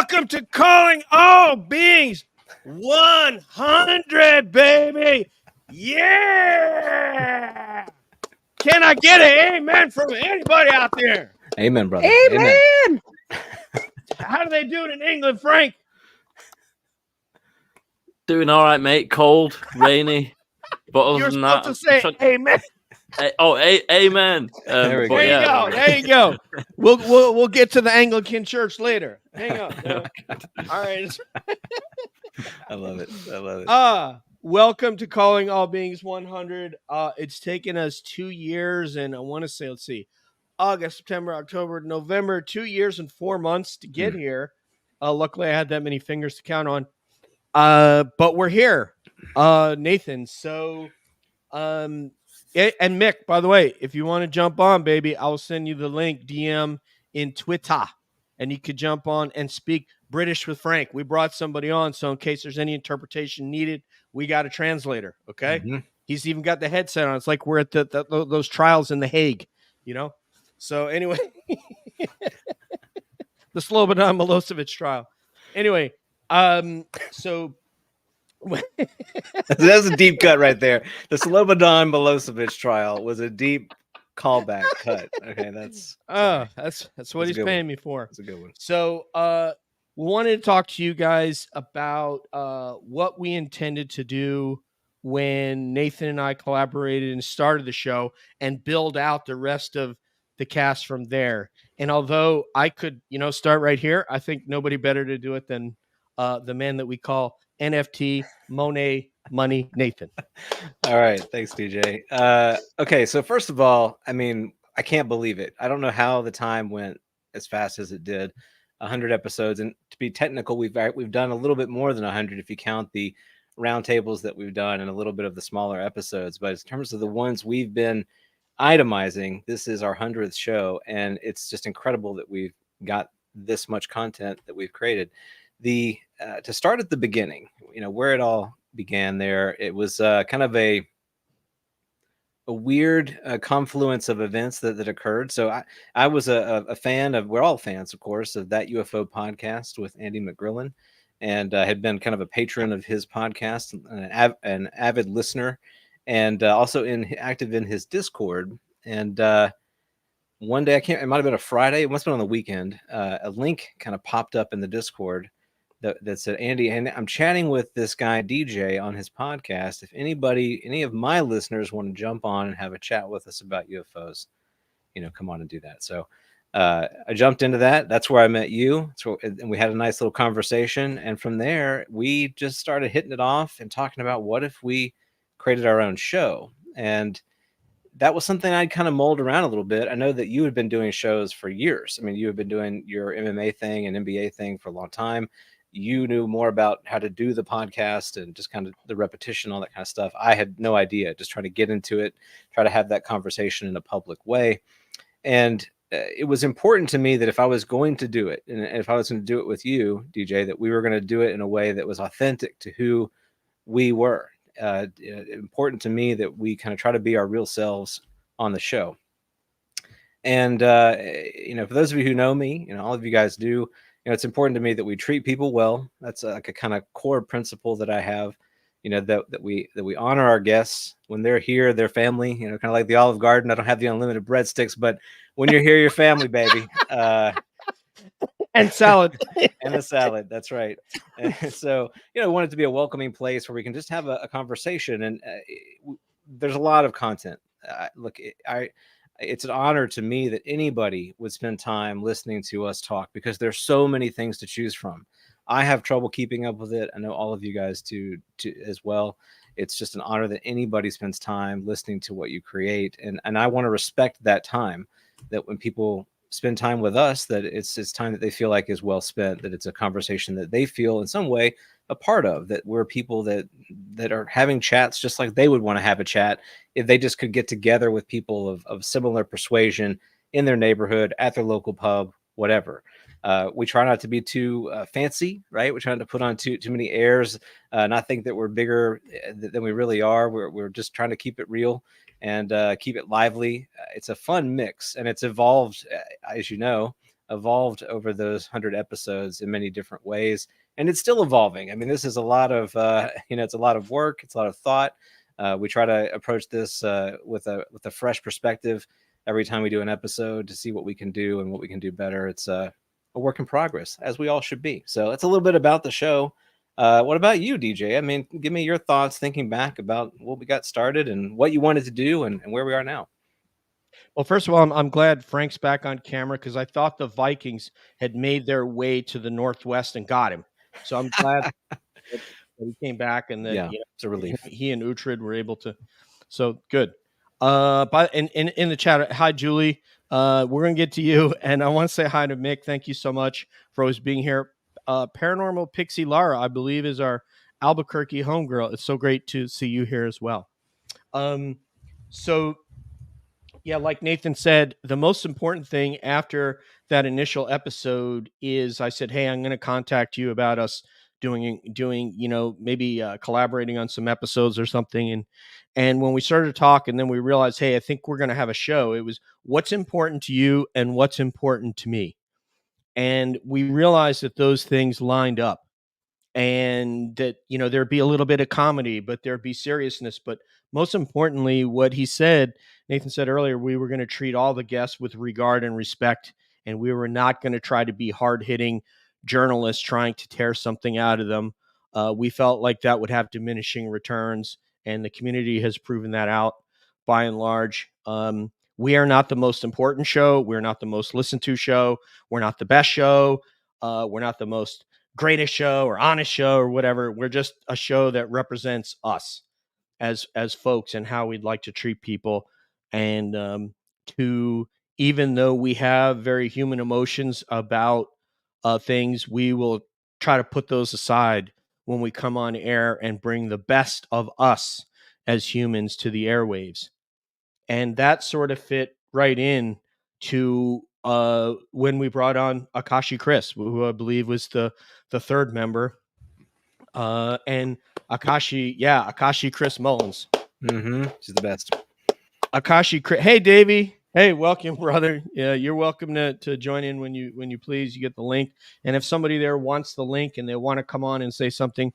Welcome to Calling All Beings 100, baby. Yeah. Can I get an amen from anybody out there? Amen, brother. Amen. How do they do it in England, Frank? Doing all right, mate. Cold, rainy. But other You're than supposed that, to say amen. Amen. There we go. There you go. There you go. We'll get to the Anglican Church later. Hang on. All right. I love it. Welcome to Calling All Beings 100. It's taken us 2 years, and I want to say, let's see, August, September, October, November, 2 years and 4 months to get here. Luckily, I had that many fingers to count on. But we're here, Nathan. So, and Mick, by the way, if you want to jump on, baby, I'll send you the link, DM in Twitter, and you could jump on and speak British with Frank. We brought somebody on, so in case there's any interpretation needed, we got a translator, okay? Mm-hmm. He's even got the headset on. It's like we're at those trials in The Hague, you know? So anyway, the Slobodan Milosevic trial. Anyway, so... That's a deep cut right there. The Slobodan Milosevic trial was a deep callback cut. Okay, that's what he's paying me for. That's a good one. So we wanted to talk to you guys about what we intended to do when Nathan and I collaborated and started the show, and build out the rest of the cast from there. And although I could, start right here, I think nobody better to do it than the man that we call NFT Monet Money Nathan. All right, thanks, DJ. Okay, so first of all, I mean, I can't believe it. I don't know how the time went as fast as it did. 100 episodes, and to be technical, we've done a little bit more than 100 if you count the roundtables that we've done and a little bit of the smaller episodes. But in terms of the ones we've been itemizing, this is our 100th show, and it's just incredible that we've got this much content that we've created. To start at the beginning, where it all began there, it was kind of a weird confluence of events that occurred. So I was a fan of, we're all fans, of course, of That UFO podcast with Andy McGrillen, and had been kind of a patron of his podcast, an avid listener, and also active in his Discord. And one day, it might have been a Friday, it must have been on the weekend, a link kind of popped up in the Discord that said, Andy, and I'm chatting with this guy DJ on his podcast. If any of my listeners want to jump on and have a chat with us about UFOs, come on and do that. So I jumped into that. That's where I met you. And we had a nice little conversation. And from there, we just started hitting it off and talking about what if we created our own show. And that was something I'd kind of mulled around a little bit. I know that you had been doing shows for years. I mean, you had been doing your MMA thing and NBA thing for a long time. You knew more about how to do the podcast and just kind of the repetition, all that kind of stuff. I had no idea, just trying to get into it, try to have that conversation in a public way. And it was important to me that if I was going to do it, and if I was going to do it with you, DJ, that we were going to do it in a way that was authentic to who we were. Important to me that we kind of try to be our real selves on the show. And, for those of you who know me, all of you guys do, it's important to me that we treat people well. That's like a kind of core principle that I have, that we honor our guests when they're here, their family, kind of like the Olive Garden. I don't have the unlimited breadsticks, but when you're here, your family, baby. And salad. And a salad. That's right. And so, we want it to be a welcoming place where we can just have a conversation. And there's a lot of content. It's an honor to me that anybody would spend time listening to us talk, because there's so many things to choose from. I have trouble keeping up with it. I know all of you guys do as well. It's just an honor that anybody spends time listening to what you create. And I want to respect that time, that when people spend time with us, that it's time that they feel like is well spent, that it's a conversation that they feel in some way a part of, that we're people that are having chats just like they would want to have a chat if they just could get together with people of similar persuasion in their neighborhood, at their local pub, whatever. We try not to be too fancy, right? We're trying to put on too many airs, not think that we're bigger than we really are. We're just trying to keep it real and keep it lively. It's a fun mix, and it's evolved, as you know, evolved over those 100 episodes in many different ways, and it's still evolving. I mean, this is a lot of it's a lot of work, it's a lot of thought. We try to approach this with a fresh perspective every time we do an episode to see what we can do and what we can do better. It's a work in progress, as we all should be. So that's a little bit about the show. What about you, DJ? I mean, give me your thoughts thinking back about what we got started and what you wanted to do and where we are now. Well, first of all, I'm glad Frank's back on camera because I thought the Vikings had made their way to the Northwest and got him. So I'm glad that he came back and that it's a relief. he and Uhtred were able to. So good. But in the chat, hi Julie. We're gonna get to you, and I want to say hi to Mick. Thank you so much for always being here. Paranormal Pixie Lara, I believe, is our Albuquerque homegirl. It's so great to see you here as well. So yeah, like Nathan said, the most important thing after that initial episode is I said, hey, I'm going to contact you about us doing, maybe collaborating on some episodes or something. And when we started to talk and then we realized, hey, I think we're going to have a show. It was what's important to you and what's important to me. And we realized that those things lined up. And that, there'd be a little bit of comedy, but there'd be seriousness. But most importantly, what Nathan said earlier, we were going to treat all the guests with regard and respect. And we were not going to try to be hard-hitting journalists trying to tear something out of them. We felt like that would have diminishing returns. And the community has proven that out by and large. We are not the most important show. We're not the most listened to show. We're not the best show. We're not the most greatest show or honest show or whatever. We're just a show that represents us as folks and how we'd like to treat people. And even though we have very human emotions about things, we will try to put those aside when we come on air and bring the best of us as humans to the airwaves. And that sort of fit right in to when we brought on Akashi Chris, who I believe was the third member. And Akashi Chris Mullins. Mm-hmm. She's the best. Akashi Chris. Hey, Davey. Hey, welcome, brother. Yeah, you're welcome to join in when you please. You get the link. And if somebody there wants the link and they want to come on and say something,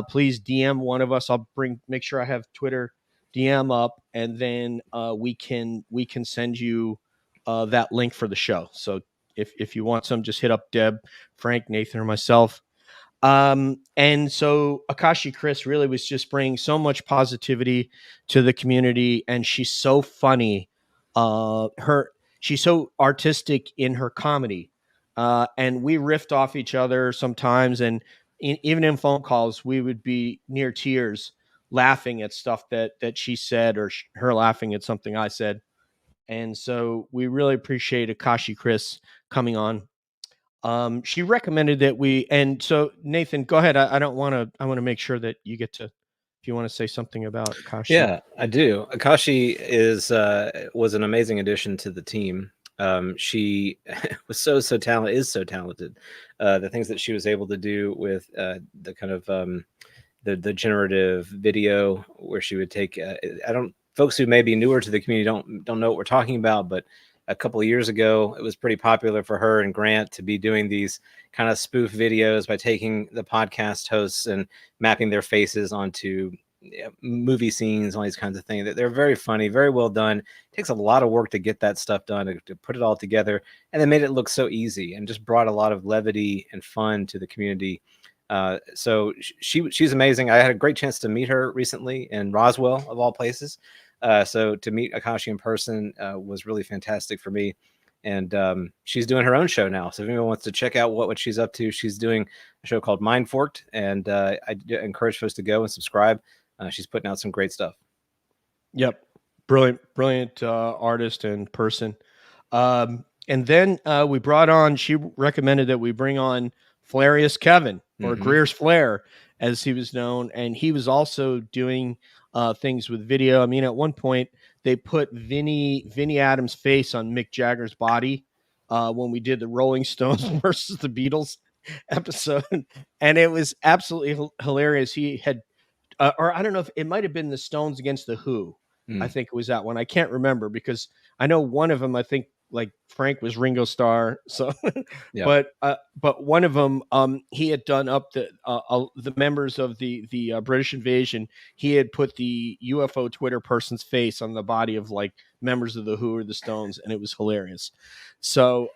please DM one of us. I'll make sure I have Twitter DM up, and then we can send you that link for the show. So if you want some, just hit up Deb, Frank, Nathan, or myself. And so Akashi Chris really was just bringing so much positivity to the community, and she's so funny. She's so artistic in her comedy, and we riffed off each other sometimes, and even in phone calls, we would be near tears, laughing at stuff that she said, or her laughing at something I said. And so we really appreciate Akashi Chris coming on. She recommended that and so Nathan, go ahead. I want to make sure that you get to, if you want to say something about Akashi. Yeah, I do. Akashi was an amazing addition to the team. She was so talented, is so talented. The things that she was able to do with the kind of the generative video, where she would take folks who may be newer to the community don't know what we're talking about, but a couple of years ago, it was pretty popular for her and Grant to be doing these kind of spoof videos by taking the podcast hosts and mapping their faces onto movie scenes, all these kinds of things. They're very funny, very well done. It takes a lot of work to get that stuff done, to put it all together, and they made it look so easy and just brought a lot of levity and fun to the community. So she's amazing. I had a great chance to meet her recently in Roswell, of all places. So to meet Akashi in person was really fantastic for me. And she's doing her own show now. So if anyone wants to check out what she's up to, she's doing a show called Mind Forked. And I encourage folks to go and subscribe. She's putting out some great stuff. Yep. Brilliant artist and person. And then we brought on, she recommended that we bring on Flarius Kevin, or Greer's Flair, as he was known. And he was also doing things with video. I mean, at one point they put Vinny Adams' face on Mick Jagger's body when we did the Rolling Stones versus the Beatles episode, and it was absolutely hilarious. He had, or I don't know if it might have been the Stones against the Who. I think it was that one. I can't remember, because I know one of them, I think Frank was Ringo Starr. So, Yeah. but one of them, he had done up the members of the British invasion. He had put the UFO Twitter person's face on the body of like members of the Who or the Stones, and it was hilarious. So,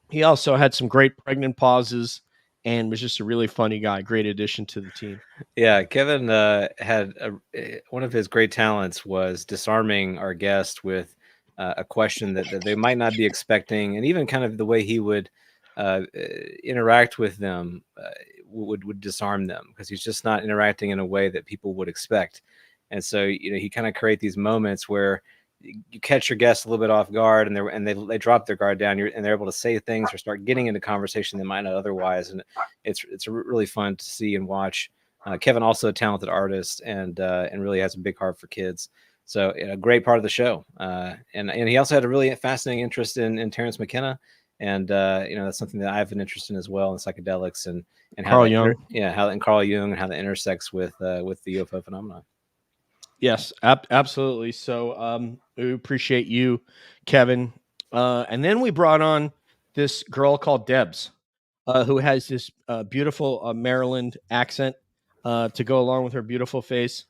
he also had some great pregnant pauses and was just a really funny guy. Great addition to the team. Yeah, Kevin had one of his great talents was disarming our guest with a question that they might not be expecting, and even kind of the way he would interact with them would disarm them, because he's just not interacting in a way that people would expect. And so, he kind of create these moments where you catch your guests a little bit off guard, and they drop their guard down, and they're able to say things or start getting into conversation they might not otherwise. And it's really fun to see and watch. Kevin also a talented artist, and really has a big heart for kids. So a great part of the show. And he also had a really fascinating interest in Terrence McKenna, and that's something that I have an interest in as well, in psychedelics and how Carl Jung. Carl Jung, and how that intersects with the UFO phenomenon. Yes, absolutely. So we appreciate you, Kevin. And then we brought on this girl called Debs, who has this beautiful Maryland accent to go along with her beautiful face.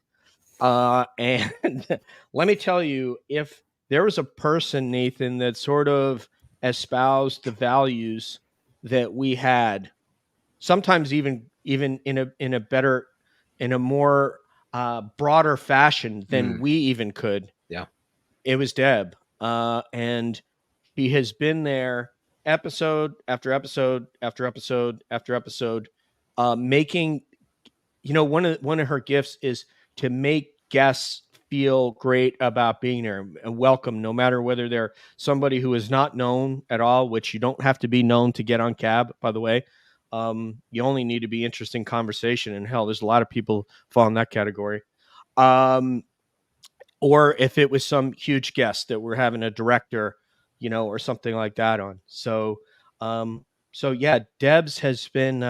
And let me tell you, if there was a person, Nathan, that sort of espoused the values that we had, sometimes even in a better, in a more broader fashion than we even could. Yeah, it was Deb, and he has been there episode after episode after episode after episode, making, one of her gifts is to make guests feel great about being there and welcome, no matter whether they're somebody who is not known at all, which you don't have to be known to get on Cab, by the way. You only need to be interesting conversation, and hell, there's a lot of people fall in that category. Or if it was some huge guest that we're having a director, or something like that on. So yeah, Debs has been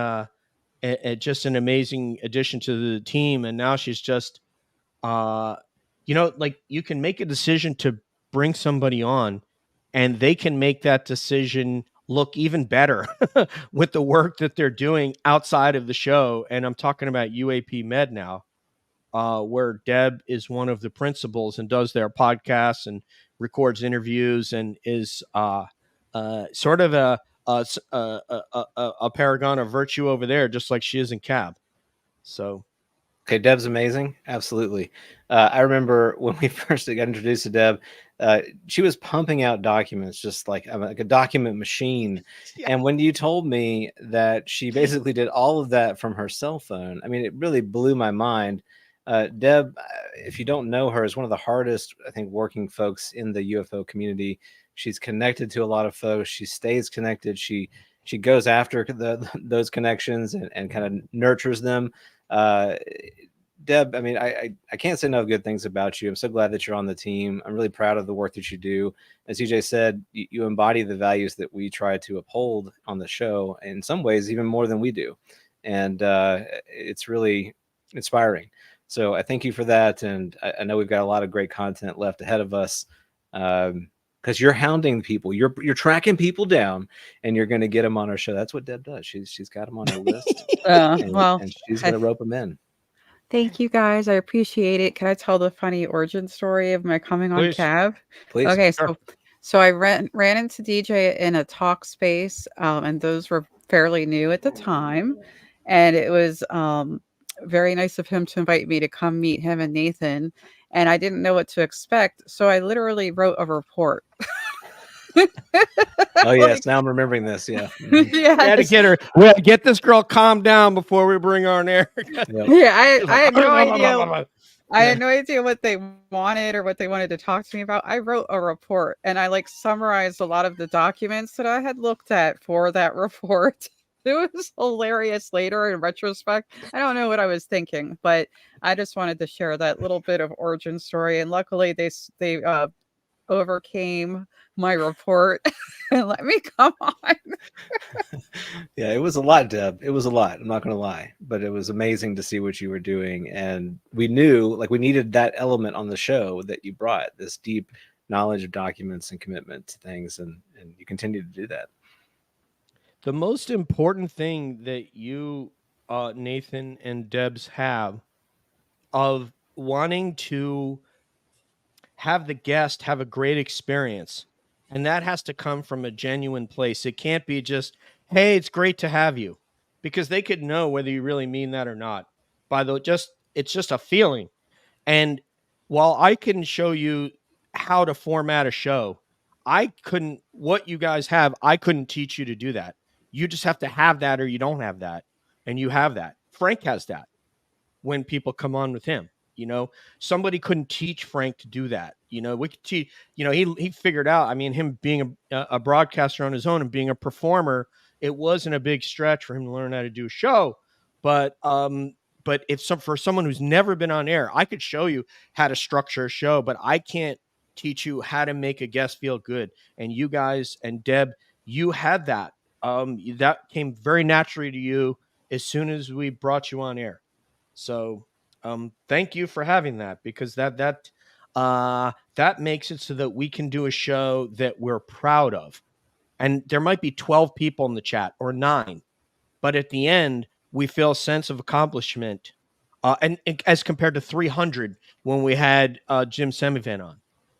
just an amazing addition to the team, and now she's just, you can make a decision to bring somebody on, and they can make that decision look even better with the work that they're doing outside of the show. And I'm talking about UAP Med now, where Deb is one of the principals and does their podcasts and records interviews, and is sort of a paragon of virtue over there, just like she is in Cab. So. Okay, Deb's amazing. Absolutely. I remember when we first got introduced to Deb, she was pumping out documents just like a document machine. Yeah. And when you told me that she basically did all of that from her cell phone, I mean, it really blew my mind. Deb, if you don't know her, is one of the hardest, I think, working folks in the UFO community. She's connected to a lot of folks. She stays connected. She goes after those connections and kind of nurtures them. Deb, I mean, I can't say enough good things about you. I'm so glad that you're on the team. I'm really proud of the work that you do. As CJ said, you embody the values that we try to uphold on the show, in some ways even more than we do. And it's really inspiring. So I thank you for that. And I know we've got a lot of great content left ahead of us, because you're hounding people, you're tracking people down, and you're going to get them on our show. That's what Deb does. She's got them on her list, and she's going to rope them in. Thank you, guys. I appreciate it. Can I tell the funny origin story of my coming on Cab? Please. Okay, sure. So I ran into DJ in a talk space, and those were fairly new at the time, and it was very nice of him to invite me to come meet him and Nathan, and I didn't know what to expect, so I literally wrote a report. Oh yes, now I'm remembering this. Yeah, yeah. We had to get her. We had to get this girl calmed down before we bring her on air. Yep. Yeah, I had no idea. I had no idea what they wanted or what they wanted to talk to me about. I wrote a report, and I summarized a lot of the documents that I had looked at for that report. It was hilarious later in retrospect. I don't know what I was thinking, but I just wanted to share that little bit of origin story. And luckily, they overcame my report and let me come on. Yeah, it was a lot, Deb. It was a lot. I'm not going to lie, but it was amazing to see what you were doing. And we knew we needed that element on the show that you brought, this deep knowledge of documents and commitment to things, and you continue to do that. The most important thing that you, Nathan and Debs, have of wanting to have the guest have a great experience, and that has to come from a genuine place. It can't be just, hey, it's great to have you, because they could know whether you really mean that or not by the just it's just a feeling. And while I can show you how to format a show, I couldn't, what you guys have, I couldn't teach you to do that. You just have to have that, or you don't have that. And you have that. Frank has that when people come on with him. Somebody couldn't teach Frank to do that. We could teach, he figured out, I mean, him being a broadcaster on his own and being a performer, it wasn't a big stretch for him to learn how to do a show. But for someone who's never been on air, I could show you how to structure a show, but I can't teach you how to make a guest feel good. And you guys and Deb, you had that. That came very naturally to you as soon as we brought you on air. So thank you for having that, because that makes it so that we can do a show that we're proud of. And there might be 12 people in the chat or 9, but at the end, we feel a sense of accomplishment, and as compared to 300 when we had Jim Semivan on.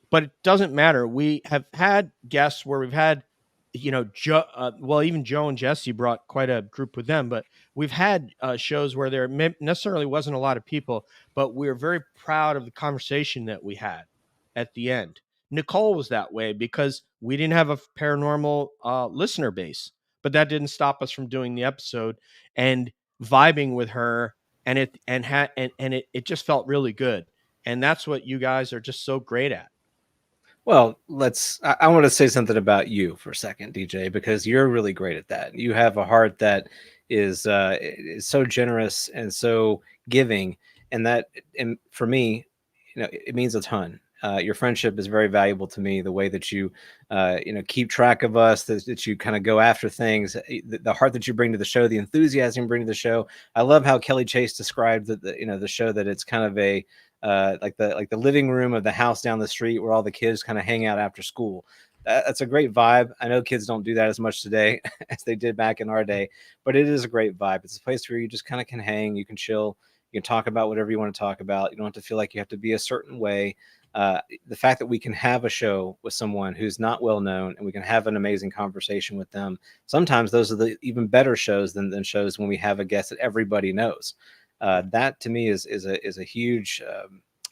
But it doesn't matter. We have had guests where we've had, even Joe and Jesse brought quite a group with them. But we've had shows where there necessarily wasn't a lot of people, but we were very proud of the conversation that we had at the end. Nicole was that way because we didn't have a paranormal listener base, but that didn't stop us from doing the episode and vibing with her, and it just felt really good. And that's what you guys are just so great at. Well, I want to say something about you for a second, DJ, because you're really great at that. You have a heart that is so generous and so giving, and for me, it means a ton. Your friendship is very valuable to me. The way that you, keep track of us, that you kind of go after things, the heart that you bring to the show, the enthusiasm you bring to the show. I love how Kelly Chase described the show, that it's kind of a like the living room of the house down the street where all the kids kind of hang out after school. That's a great vibe. I know kids don't do that as much today as they did back in our day, but it is a great vibe. It's a place where you just kind of can hang, you can chill, you can talk about whatever you want to talk about. You don't have to feel like you have to be a certain way. The fact that we can have a show with someone who's not well known and we can have an amazing conversation with them. Sometimes those are the even better shows than shows when we have a guest that everybody knows. That to me is a huge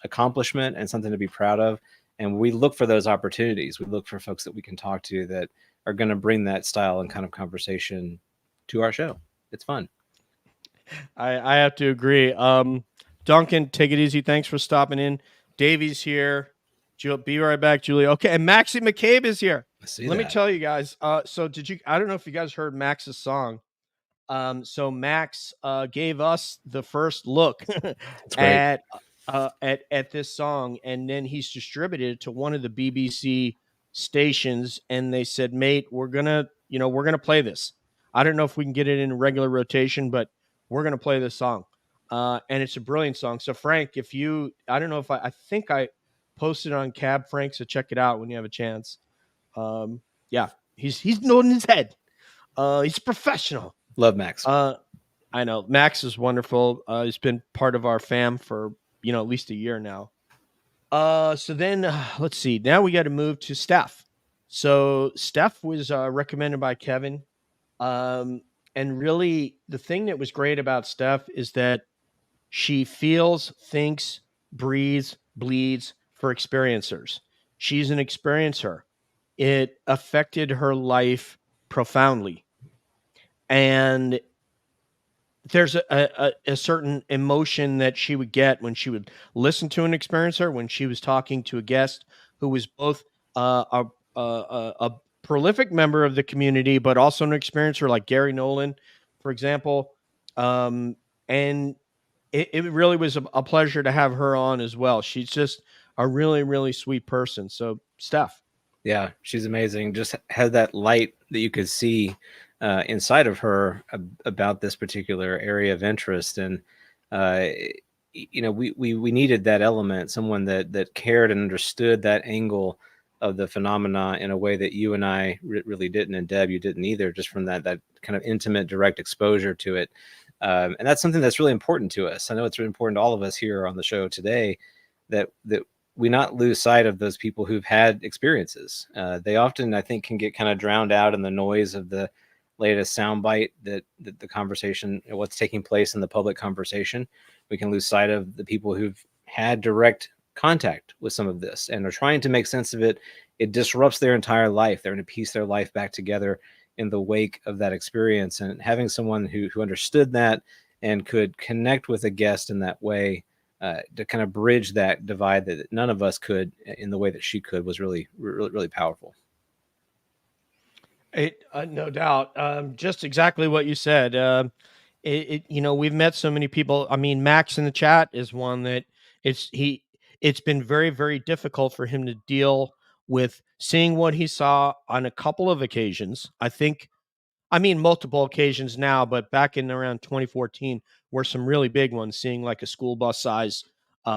accomplishment and something to be proud of. And we look for those opportunities. We look for folks that we can talk to that are going to bring that style and kind of conversation to our show. It's fun. I have to agree. Duncan, take it easy. Thanks for stopping in. Davey's here. Be right back, Julie. Okay, and Maxie McCabe is here. Let me tell you guys. So I don't know if you guys heard Max's song. So Max gave us the first look at this song, and then he's distributed it to one of the BBC stations, and they said, "Mate, we're gonna play this. I don't know if we can get it in regular rotation, but we're gonna play this song." And it's a brilliant song. So Frank, I don't know if I think I posted it on Cab Frank, so check it out when you have a chance. Yeah, he's nodding his head. He's a professional. Love Max. I know Max is wonderful. He's been part of our fam for at least a year now. So then let's see. Now we got to move to Steph. So Steph was recommended by Kevin. And really, the thing that was great about Steph is that she feels, thinks, breathes, bleeds for experiencers. She's an experiencer. It affected her life profoundly. And there's a certain emotion that she would get when she would listen to an experiencer, when she was talking to a guest who was both a prolific member of the community, but also an experiencer like Gary Nolan, for example. And it really was a pleasure to have her on as well. She's just a really, really sweet person. So, Steph. Yeah, she's amazing. Just had that light that you could see inside of her about this particular area of interest. And, we needed that element, someone that cared and understood that angle of the phenomena in a way that you and I really didn't, and Deb, you didn't either, just from that kind of intimate, direct exposure to it. And that's something that's really important to us. I know it's really important to all of us here on the show today that we not lose sight of those people who've had experiences. They often, I think, can get kind of drowned out in the noise of the latest soundbite that the conversation, what's taking place in the public conversation. We can lose sight of the people who've had direct contact with some of this and are trying to make sense of it. It disrupts their entire life. They're going to piece their life back together in the wake of that experience, and having someone who understood that and could connect with a guest in that way to kind of bridge that divide that none of us could in the way that she could was really, really, really powerful. No doubt. Just exactly what you said. We've met so many people. I mean, Max in the chat is one that it's been very, very difficult for him to deal with seeing what he saw on a couple of occasions. Multiple occasions now, but back in around 2014 were some really big ones, seeing like a school bus size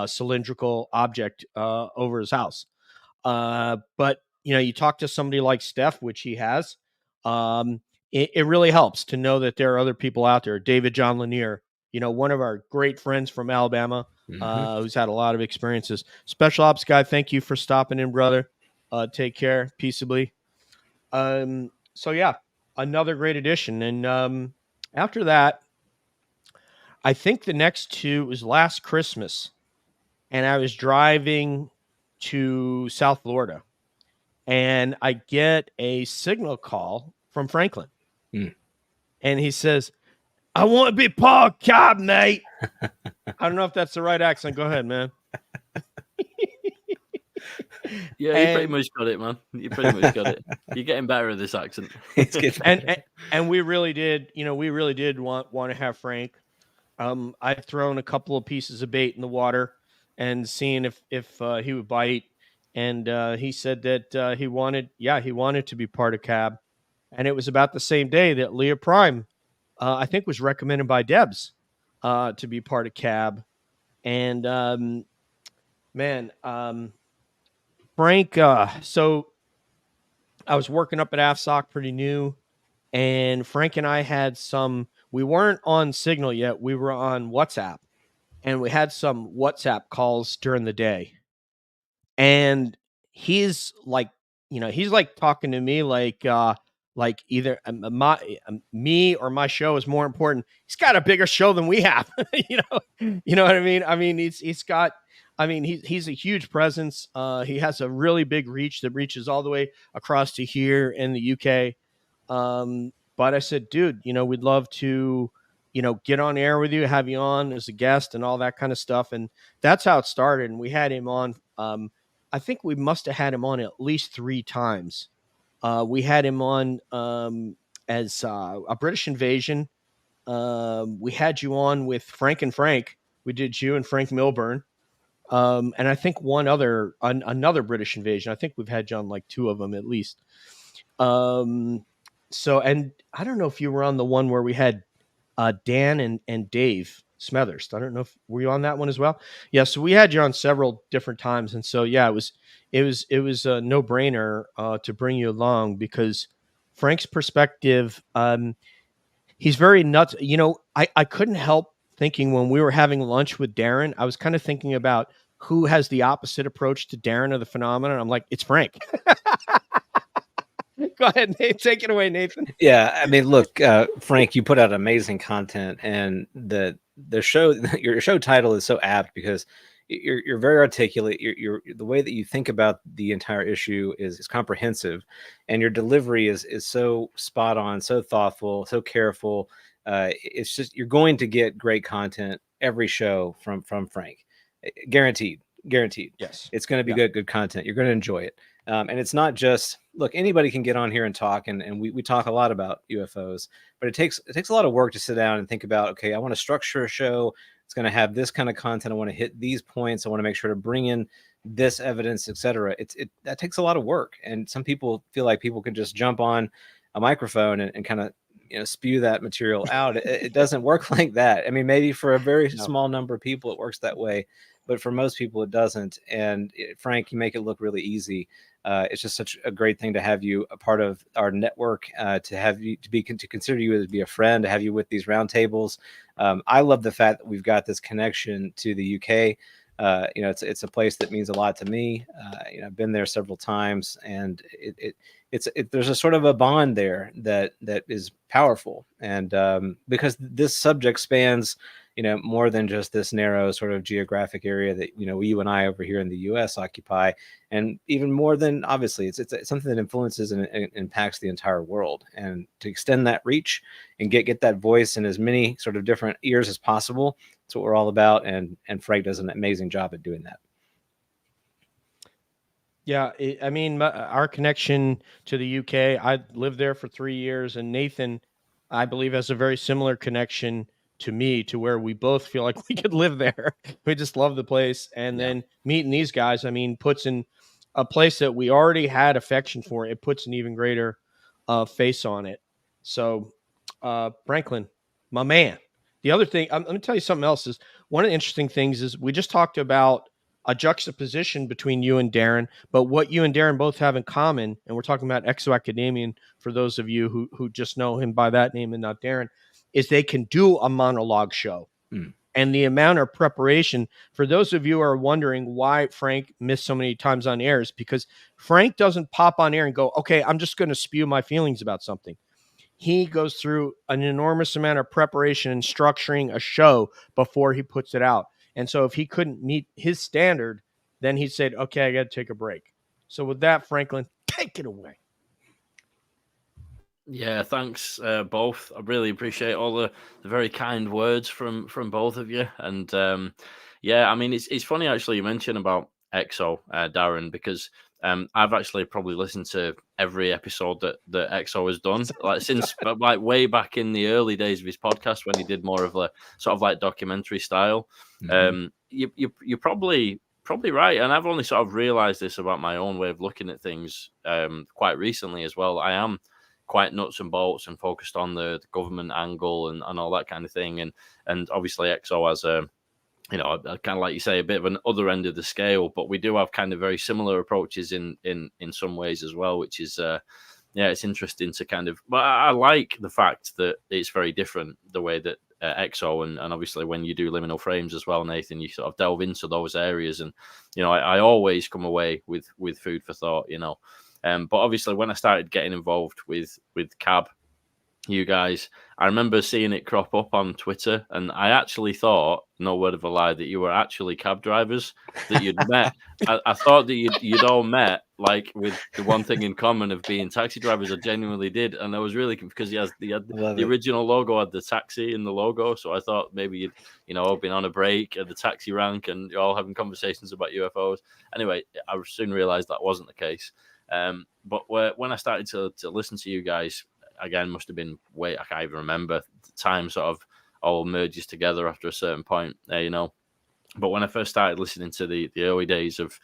cylindrical object over his house. But you talk to somebody like Steph, which he has, it really helps to know that there are other people out there. David John Lanier, one of our great friends from Alabama, who's had a lot of experiences. Special ops guy, thank you for stopping in, brother. Take care, peaceably. So yeah, another great addition. And after that, I think the next two was last Christmas, and I was driving to South Florida, and I get a signal call from Franklin. And he says, "I want to be part of Cab, mate." I don't know if that's the right accent. Go ahead, man. Yeah, you pretty much got it, man. You pretty much got it. You're getting better at this accent. and we really did, want to have Frank. I'd thrown a couple of pieces of bait in the water and seeing if he would bite. And he said that he wanted to be part of Cab. And it was about the same day that Leah Prime, I think, was recommended by Debs to be part of Cab. And Frank, so I was working up at AFSOC, pretty new, and Frank and I we weren't on Signal yet. We were on WhatsApp, and we had some WhatsApp calls during the day. And he's like, talking to me like either me or my show is more important. He's got a bigger show than we have. You know what I mean? He's a huge presence. He has a really big reach that reaches all the way across to here in the UK. But I said, dude, we'd love to, get on air with you, have you on as a guest and all that kind of stuff. And that's how it started. And we had him on. I think we must have had him on at least 3 times. We had him on as a British Invasion. We had you on with Frank and Frank. We did you and Frank Milburn. And I think another British Invasion. I think we've had you on like 2 of them at least. So, and I don't know if you were on the one where we had Dan and Dave Smethurst. I don't know if were you on that one as well. Yeah, so we had you on several different times, and so yeah, it was a no-brainer to bring you along because Frank's perspective, he's very nuts. I couldn't help thinking when we were having lunch with Darren, I was kind of thinking about who has the opposite approach to Darren of the phenomenon. I'm like, it's Frank. Go ahead, Nate. Take it away, Nathan. Yeah, I mean, look, Frank, you put out amazing content, and the show, your show title is so apt because you're very articulate. You're the way that you think about the entire issue is comprehensive, and your delivery is so spot on, so thoughtful, so careful. It's just you're going to get great content every show from Frank, guaranteed. Yes, it's going to be good content. You're going to enjoy it. And it's not just, look, anybody can get on here and talk, and we talk a lot about UFOs, but it takes a lot of work to sit down and think about, okay, I want to structure a show. It's going to have this kind of content. I want to hit these points. I want to make sure to bring in this evidence, etc. That takes a lot of work. And some people feel like people can just jump on a microphone and kind of, spew that material out. It doesn't work like that. I mean, maybe for a very small number of people, it works that way. But for most people, it doesn't. And Frank, you make it look really easy. It's just such a great thing to have you a part of our network, to have you to consider you as be a friend, to have you with these roundtables. I love the fact that we've got this connection to the UK. It's a place that means a lot to me. I've been there several times, and there's a sort of a bond there that is powerful. And because this subject spans, more than just this narrow sort of geographic area that, you and I over here in the US occupy, and even more than, obviously, it's something that influences and impacts the entire world. And to extend that reach and get that voice in as many sort of different ears as possible, that's what we're all about. And Frank does an amazing job at doing that. Yeah, our connection to the UK, I lived there for 3 years, and Nathan, I believe, has a very similar connection to me, to where we both feel like we could live there. We just love the place. And then meeting these guys, puts in a place that we already had affection for, it puts an even greater face on it. So, Franklin, my man. The other thing, let me tell you something else, is one of the interesting things is we just talked about a juxtaposition between you and Darren, but what you and Darren both have in common, and we're talking about Exo Academian for those of you who just know him by that name and not Darren, is they can do a monologue show. And the amount of preparation, for those of you who are wondering why Frank missed so many times on air, is because Frank doesn't pop on air and go, okay, I'm just going to spew my feelings about something. He goes through an enormous amount of preparation and structuring a show before he puts it out. And so if he couldn't meet his standard, then he said, okay, I got to take a break. So with that, Franklin, take it away. Yeah, thanks both. I really appreciate all the very kind words from both of you. And it's funny actually you mentioned about EXO, Darren, because I've actually probably listened to every episode that EXO has done, since way back in the early days of his podcast, when he did more of a sort of like documentary style. Mm-hmm. You're probably right, and I've only sort of realized this about my own way of looking at things quite recently as well. I am quite nuts and bolts and focused on the government angle and all that kind of thing, and obviously EXO has a kind of like you say, a bit of an other end of the scale, but we do have kind of very similar approaches in some ways as well, which is it's interesting to kind of, but I like the fact that it's very different the way that EXO and obviously when you do Liminal Frames as well, Nathan, you sort of delve into those areas, and I always come away with food for thought, but obviously when I started getting involved with CAB, you guys, I remember seeing it crop up on Twitter, and I actually thought, no word of a lie, that you were actually cab drivers that you'd met. I thought that you'd all met, like, with the one thing in common of being taxi drivers. I genuinely did, and I was really, because he had the original logo had the taxi in the logo, so I thought maybe you'd been on a break at the taxi rank and you're all having conversations about UFOs. Anyway, I soon realized that wasn't the case. But when I started to listen to you guys, again, must have been I can't even remember. The time sort of all merges together after a certain point, But when I first started listening to the early days of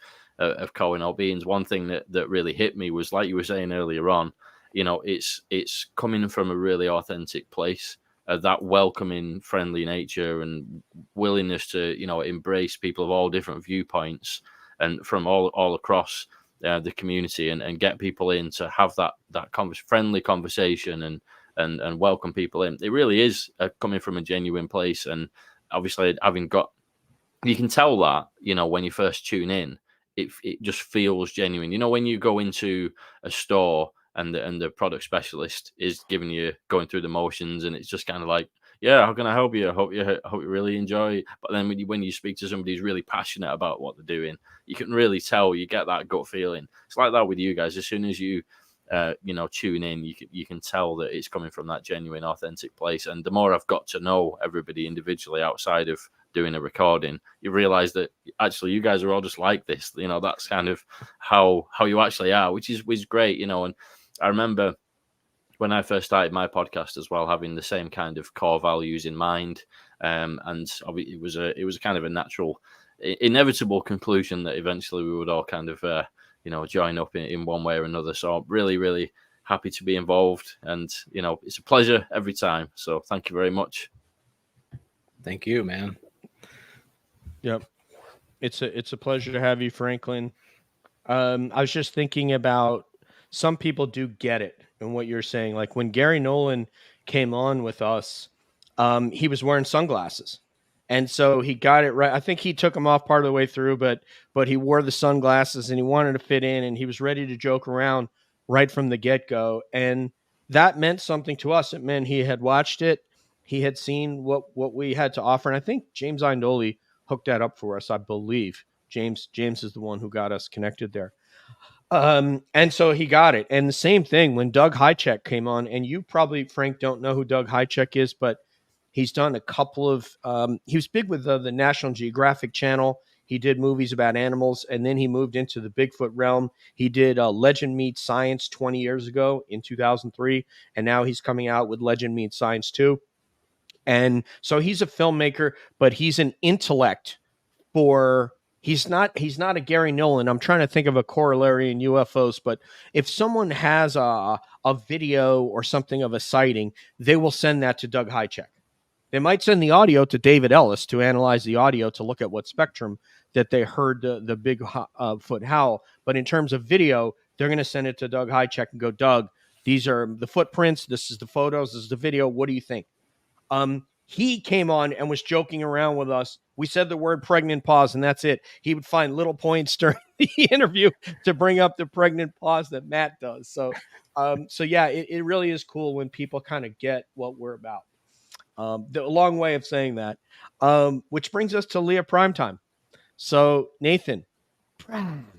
Calling All Beings, one thing that really hit me was, like you were saying earlier on, it's coming from a really authentic place, that welcoming, friendly nature and willingness to embrace people of all different viewpoints and from all across the community, and get people in to have that friendly conversation and welcome people in. It really is coming from a genuine place, and obviously you can tell that when you first tune in, it just feels genuine. When you go into a store and the product specialist is going through the motions, and it's just kind of like, yeah, how can I help you? I hope you really enjoy. But then when you speak to somebody who's really passionate about what they're doing, you can really tell, you get that gut feeling. It's like that with you guys. As soon as you tune in, you can tell that it's coming from that genuine, authentic place. And the more I've got to know everybody individually outside of doing a recording, you realize that actually you guys are all just like this. That's kind of how you actually are, which is great. And I remember when I first started my podcast as well, having the same kind of core values in mind, and it was a kind of a natural, inevitable conclusion that eventually we would all kind of join up in one way or another. So really, really happy to be involved, and it's a pleasure every time. So thank you very much. Thank you, man. Yep, it's a pleasure to have you, Franklin. I was just thinking about some people do get it and what you're saying. Like when Gary Nolan came on with us, he was wearing sunglasses. And so he got it right. I think he took them off part of the way through, but he wore the sunglasses and he wanted to fit in and he was ready to joke around right from the get-go. And that meant something to us. It meant he had watched it. He had seen what we had to offer. And I think James Indoli hooked that up for us, I believe. James is the one who got us connected there. And so he got it. And the same thing when Doug Hychek came on, and you probably, Frank, don't know who Doug Hychek is, but he's done a couple of, he was big with the National Geographic Channel. He did movies about animals, and then he moved into the Bigfoot realm. He did Legend Meets Science 20 years ago in 2003, and now he's coming out with Legend Meets Science 2. And so he's a filmmaker, but he's an intellect for he's not a Gary Nolan. I'm trying to think of a corollary in UFOs, but if someone has a video or something of a sighting, they will send that to Doug Hychek. They might send the audio to David Ellis to analyze the audio to look at what spectrum that they heard the big foot howl. But in terms of video, they're going to send it to Doug Hychek and go, Doug, these are the footprints. This is the photos. This is the video. What do you think? He came on and was joking around with us. We said the word pregnant pause, and that's it. He would find little points during the interview to bring up the pregnant pause that Matt does. So yeah, it really is cool when people kind of get what we're about. A long way of saying that, which brings us to Leah Primetime. So Nathan, Primetime.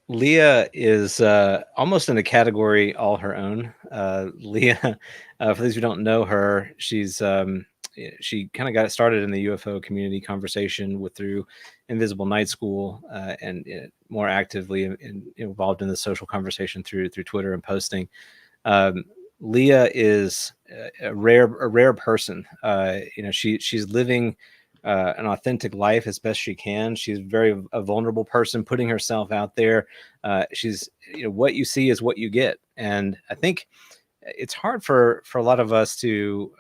Leah is almost in a category all her own. Leah, for those who don't know her, she's she kind of got started in the UFO community conversation through Invisible Night School, and more actively involved in the social conversation through Twitter and posting. Leah is a rare person. She's living an authentic life as best she can. She's a vulnerable person, putting herself out there. She's what you see is what you get, and I think it's hard for a lot of us to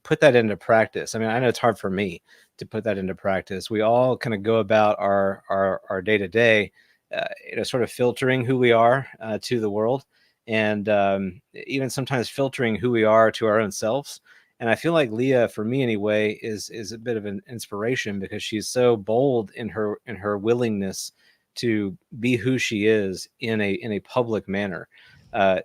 put that into practice. I mean, I know it's hard for me to put that into practice. We all kind of go about our day to day, sort of filtering who we are to the world, and even sometimes filtering who we are to our own selves. And I feel like Leah, for me anyway, is a bit of an inspiration because she's so bold in her willingness to be who she is in a public manner.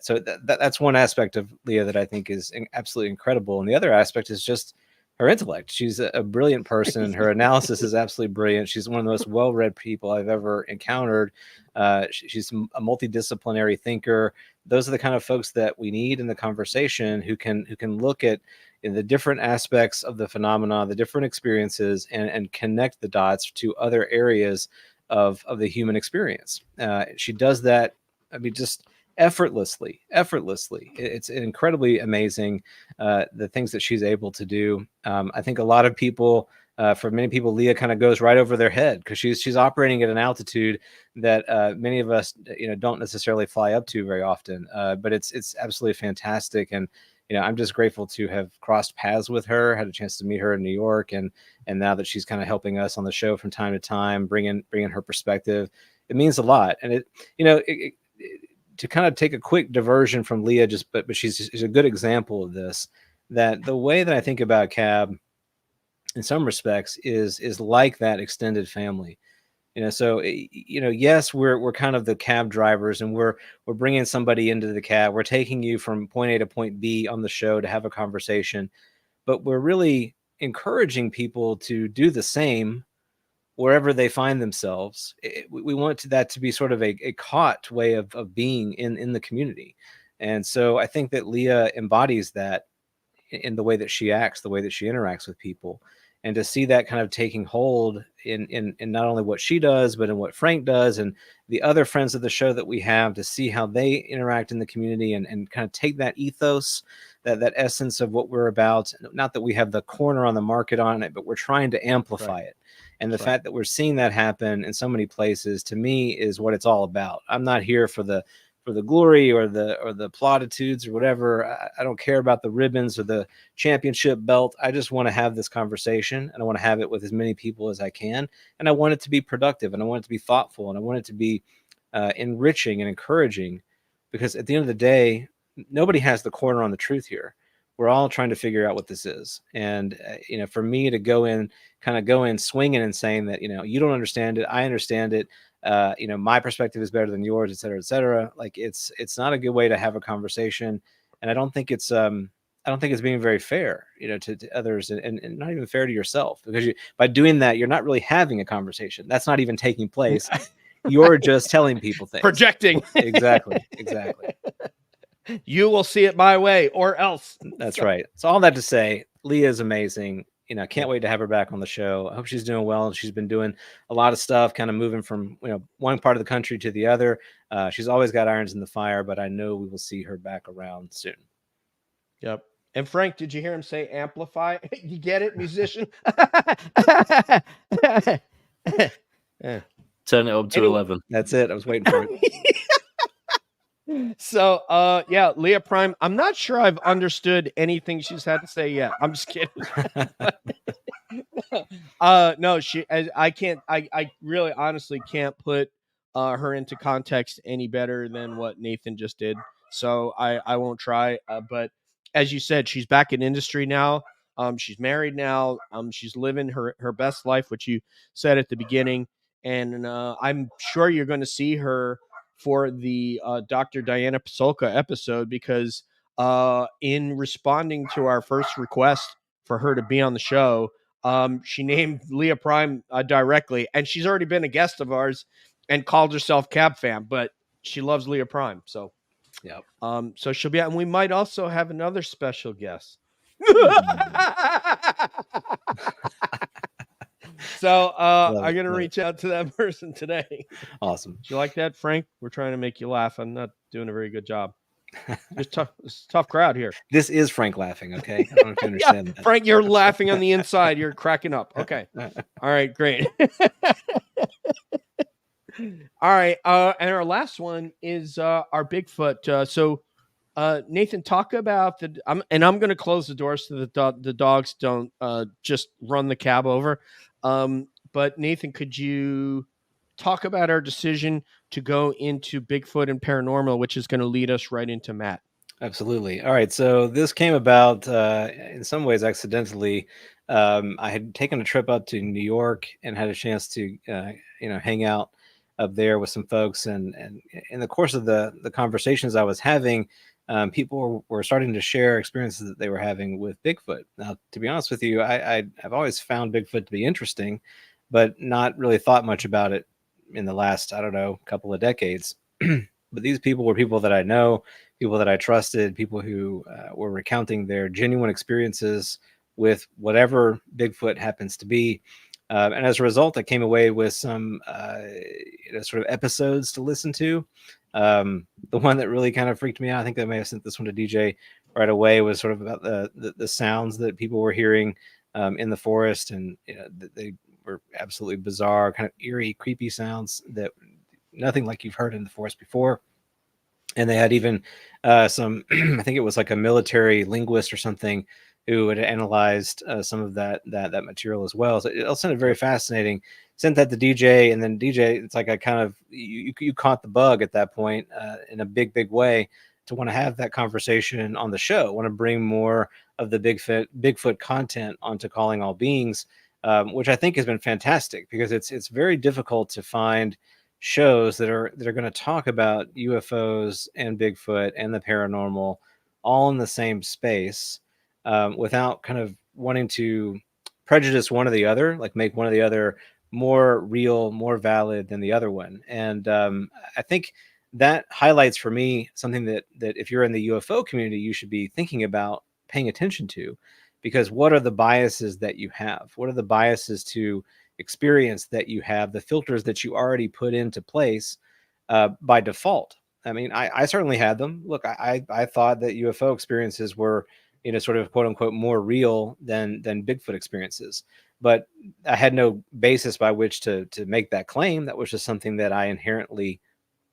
So that's one aspect of Leah that I think is absolutely incredible. And the other aspect is just her intellect. She's a brilliant person. Her analysis is absolutely brilliant. She's one of the most well-read people I've ever encountered. She's a multidisciplinary thinker. Those are the kind of folks that we need in the conversation who can look at the different aspects of the phenomena, the different experiences, and connect the dots to other areas of the human experience. She does that, I mean, just effortlessly. It's incredibly amazing, the things that she's able to do. I think a lot of people, for many people, Leah kind of goes right over their head because she's operating at an altitude that many of us don't necessarily fly up to very often. But it's absolutely fantastic, and I'm just grateful to have crossed paths with her, had a chance to meet her in New York, and now that she's kind of helping us on the show from time to time, bringing her perspective. It means a lot, and to kind of take a quick diversion from Leah, but she's a good example of this. That the way that I think about CAB, in some respects, is like that extended family. So yes, we're kind of the cab drivers, and we're bringing somebody into the cab. We're taking you from point A to point B on the show to have a conversation, but we're really encouraging people to do the same wherever they find themselves. We want that to be sort of a caught way of being in the community. And so I think that Leah embodies that in the way that she acts, the way that she interacts with people. And to see that kind of taking hold in not only what she does, but in what Frank does and the other friends of the show that we have, to see how they interact in the community and kind of take that ethos, that essence of what we're about. Not that we have the corner on the market on it, but we're trying to amplify it. And the fact that we're seeing that happen in so many places, to me, is what it's all about. I'm not here for the for the glory or the plauditudes or whatever. I don't care about the ribbons or the championship belt. I just want to have this conversation, and I want to have it with as many people as I can. And I want it to be productive, and I want it to be thoughtful, and I want it to be enriching and encouraging, because at the end of the day, nobody has the corner on the truth here. We're all trying to figure out what this is. And, for me to go in swinging and saying that, you don't understand it, I understand it, my perspective is better than yours, et cetera, et cetera. Like it's not a good way to have a conversation. And I don't think it's being very fair, to others, and not even fair to yourself, because by doing that, you're not really having a conversation. That's not even taking place. You're just telling people things. Projecting. Exactly. You will see it my way or else. That's right. So all that to say, Leah is amazing. Can't wait to have her back on the show. I hope she's doing well. She's been doing a lot of stuff, kind of moving from, one part of the country to the other. She's always got irons in the fire, but I know we will see her back around soon. Yep. And Frank, did you hear him say amplify? You get it, musician? Turn it up to 11. That's it. I was waiting for it. So, Leah Prime, I'm not sure I've understood anything she's had to say yet. I'm just kidding. No, I really honestly can't put her into context any better than what Nathan just did. So I won't try. But as you said, she's back in industry now. She's married now. She's living her best life, which you said at the beginning. And I'm sure you're going to see her for the Dr. Diana Pasolka episode, because in responding to our first request for her to be on the show, she named Leah Prime directly, and she's already been a guest of ours and called herself Cab Fam, but she loves Leah Prime. So, so she'll be out, and we might also have another special guest. So I'm going to reach out to that person today. Awesome. Do you like that, Frank? We're trying to make you laugh. I'm not doing a very good job. It's a tough crowd here. This is Frank laughing, okay? I don't know if you understand that. Frank, you're laughing on the inside. You're cracking up. Okay. All right, great. All right. And our last one is our Bigfoot. So Nathan, talk about I'm going to close the doors so that the dogs don't just run the cab over. But Nathan, could you talk about our decision to go into Bigfoot and paranormal, which is going to lead us right into Matt? Absolutely. All right. So this came about in some ways accidentally. I had taken a trip up to New York and had a chance to, hang out up there with some folks. And in the course of the conversations I was having, people were starting to share experiences that they were having with Bigfoot. Now, to be honest with you, I've always found Bigfoot to be interesting, but not really thought much about it in the last, couple of decades. But these people were people that I know, people that I trusted, people who were recounting their genuine experiences with whatever Bigfoot happens to be. And as a result, I came away with some sort of episodes to listen to. The one that really kind of freaked me out, I think I may have sent this one to DJ right away, was sort of about the sounds that people were hearing in the forest. And they were absolutely bizarre, kind of eerie, creepy sounds that nothing like you've heard in the forest before. And they had even some, I think it was like a military linguist or something, who had analyzed some of that material as well. So it all sounded very fascinating. Sent that to DJ, and then DJ, it's like I kind of, you caught the bug at that point in a big way to want to have that conversation on the show. Want to bring more of the Bigfoot content onto Calling All Beings, which I think has been fantastic, because it's very difficult to find shows that are going to talk about UFOs and Bigfoot and the paranormal all in the same space, without kind of wanting to prejudice one or the other, like make one or the other more real, more valid than the other one. And I think that highlights for me something that if you're in the UFO community, you should be thinking about paying attention to, because what are the biases that you have? What are the biases to experience that you have, the filters that you already put into place by default? I mean, I certainly had them. Look, I thought that UFO experiences were, sort of quote unquote more real than Bigfoot experiences, but I had no basis by which to make that claim. That was just something that I inherently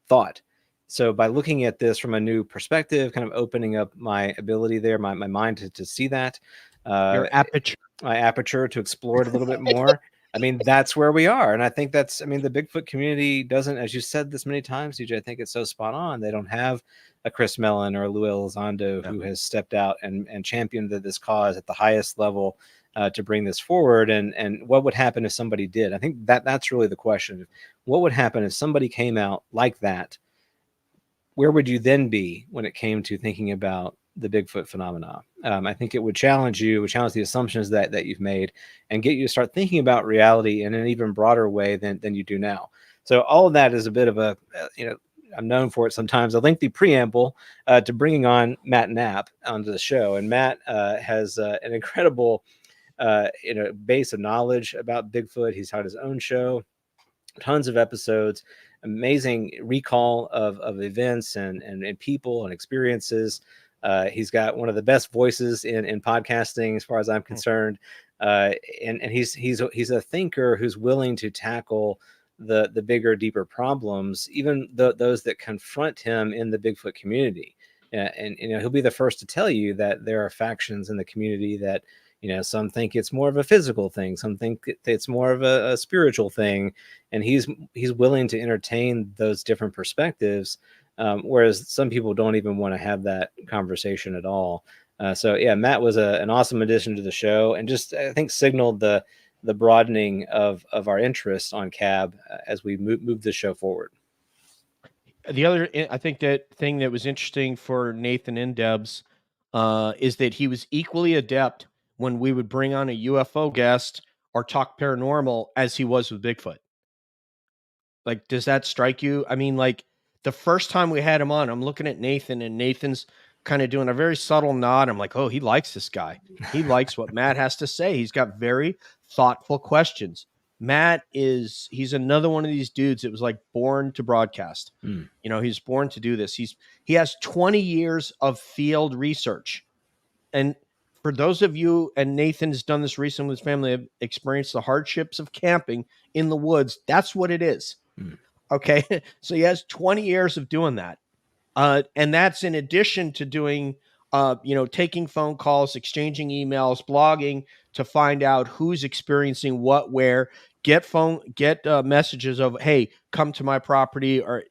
thought. So by looking at this from a new perspective, kind of opening up my ability there, my mind to see that, Your aperture. my aperture to explore it a little bit more. I mean, that's where we are. And I think that's, I mean, the Bigfoot community doesn't, as you said this many times, DJ, I think it's so spot on. They don't have a Chris Mellon or a Lou Elizondo who has stepped out and championed this cause at the highest level to bring this forward. And what would happen if somebody did? I think that's really the question. What would happen if somebody came out like that? Where would you then be when it came to thinking about the Bigfoot phenomena? I think it would challenge you, would challenge the assumptions that you've made, and get you to start thinking about reality in an even broader way than you do now. So all of that is a bit of a, I'm known for it sometimes, a lengthy preamble to bringing on Matt Knapp onto the show. And Matt has an incredible base of knowledge about Bigfoot. He's had his own show, tons of episodes, amazing recall of events and people and experiences. He's got one of the best voices in podcasting, as far as I'm concerned. And he's a thinker who's willing to tackle the bigger, deeper problems, even those that confront him in the Bigfoot community. And he'll be the first to tell you that there are factions in the community that, some think it's more of a physical thing, some think it's more of a spiritual thing, and he's willing to entertain those different perspectives, whereas some people don't even want to have that conversation at all. So yeah, Matt was an awesome addition to the show, and just I think signaled the broadening of our interest on Cab as we move the show forward. The other, I think, that thing that was interesting for Nathan and Debs is that he was equally adept when we would bring on a UFO guest or talk paranormal as he was with Bigfoot. Like, does that strike you? I mean, like, the first time we had him on, I'm looking at Nathan, and Nathan's kind of doing a very subtle nod. I'm like, oh, he likes this guy. He likes what Matt has to say. He's got very thoughtful questions. Matt he's another one of these dudes that was like born to broadcast. He's born to do this. He has 20 years of field research. And for those of you, and Nathan's done this recently with his family, have experienced the hardships of camping in the woods. That's what it is. Okay. So he has 20 years of doing that. And that's in addition to doing, taking phone calls, exchanging emails, blogging to find out who's experiencing what, where, get messages of, hey, come to my property, or,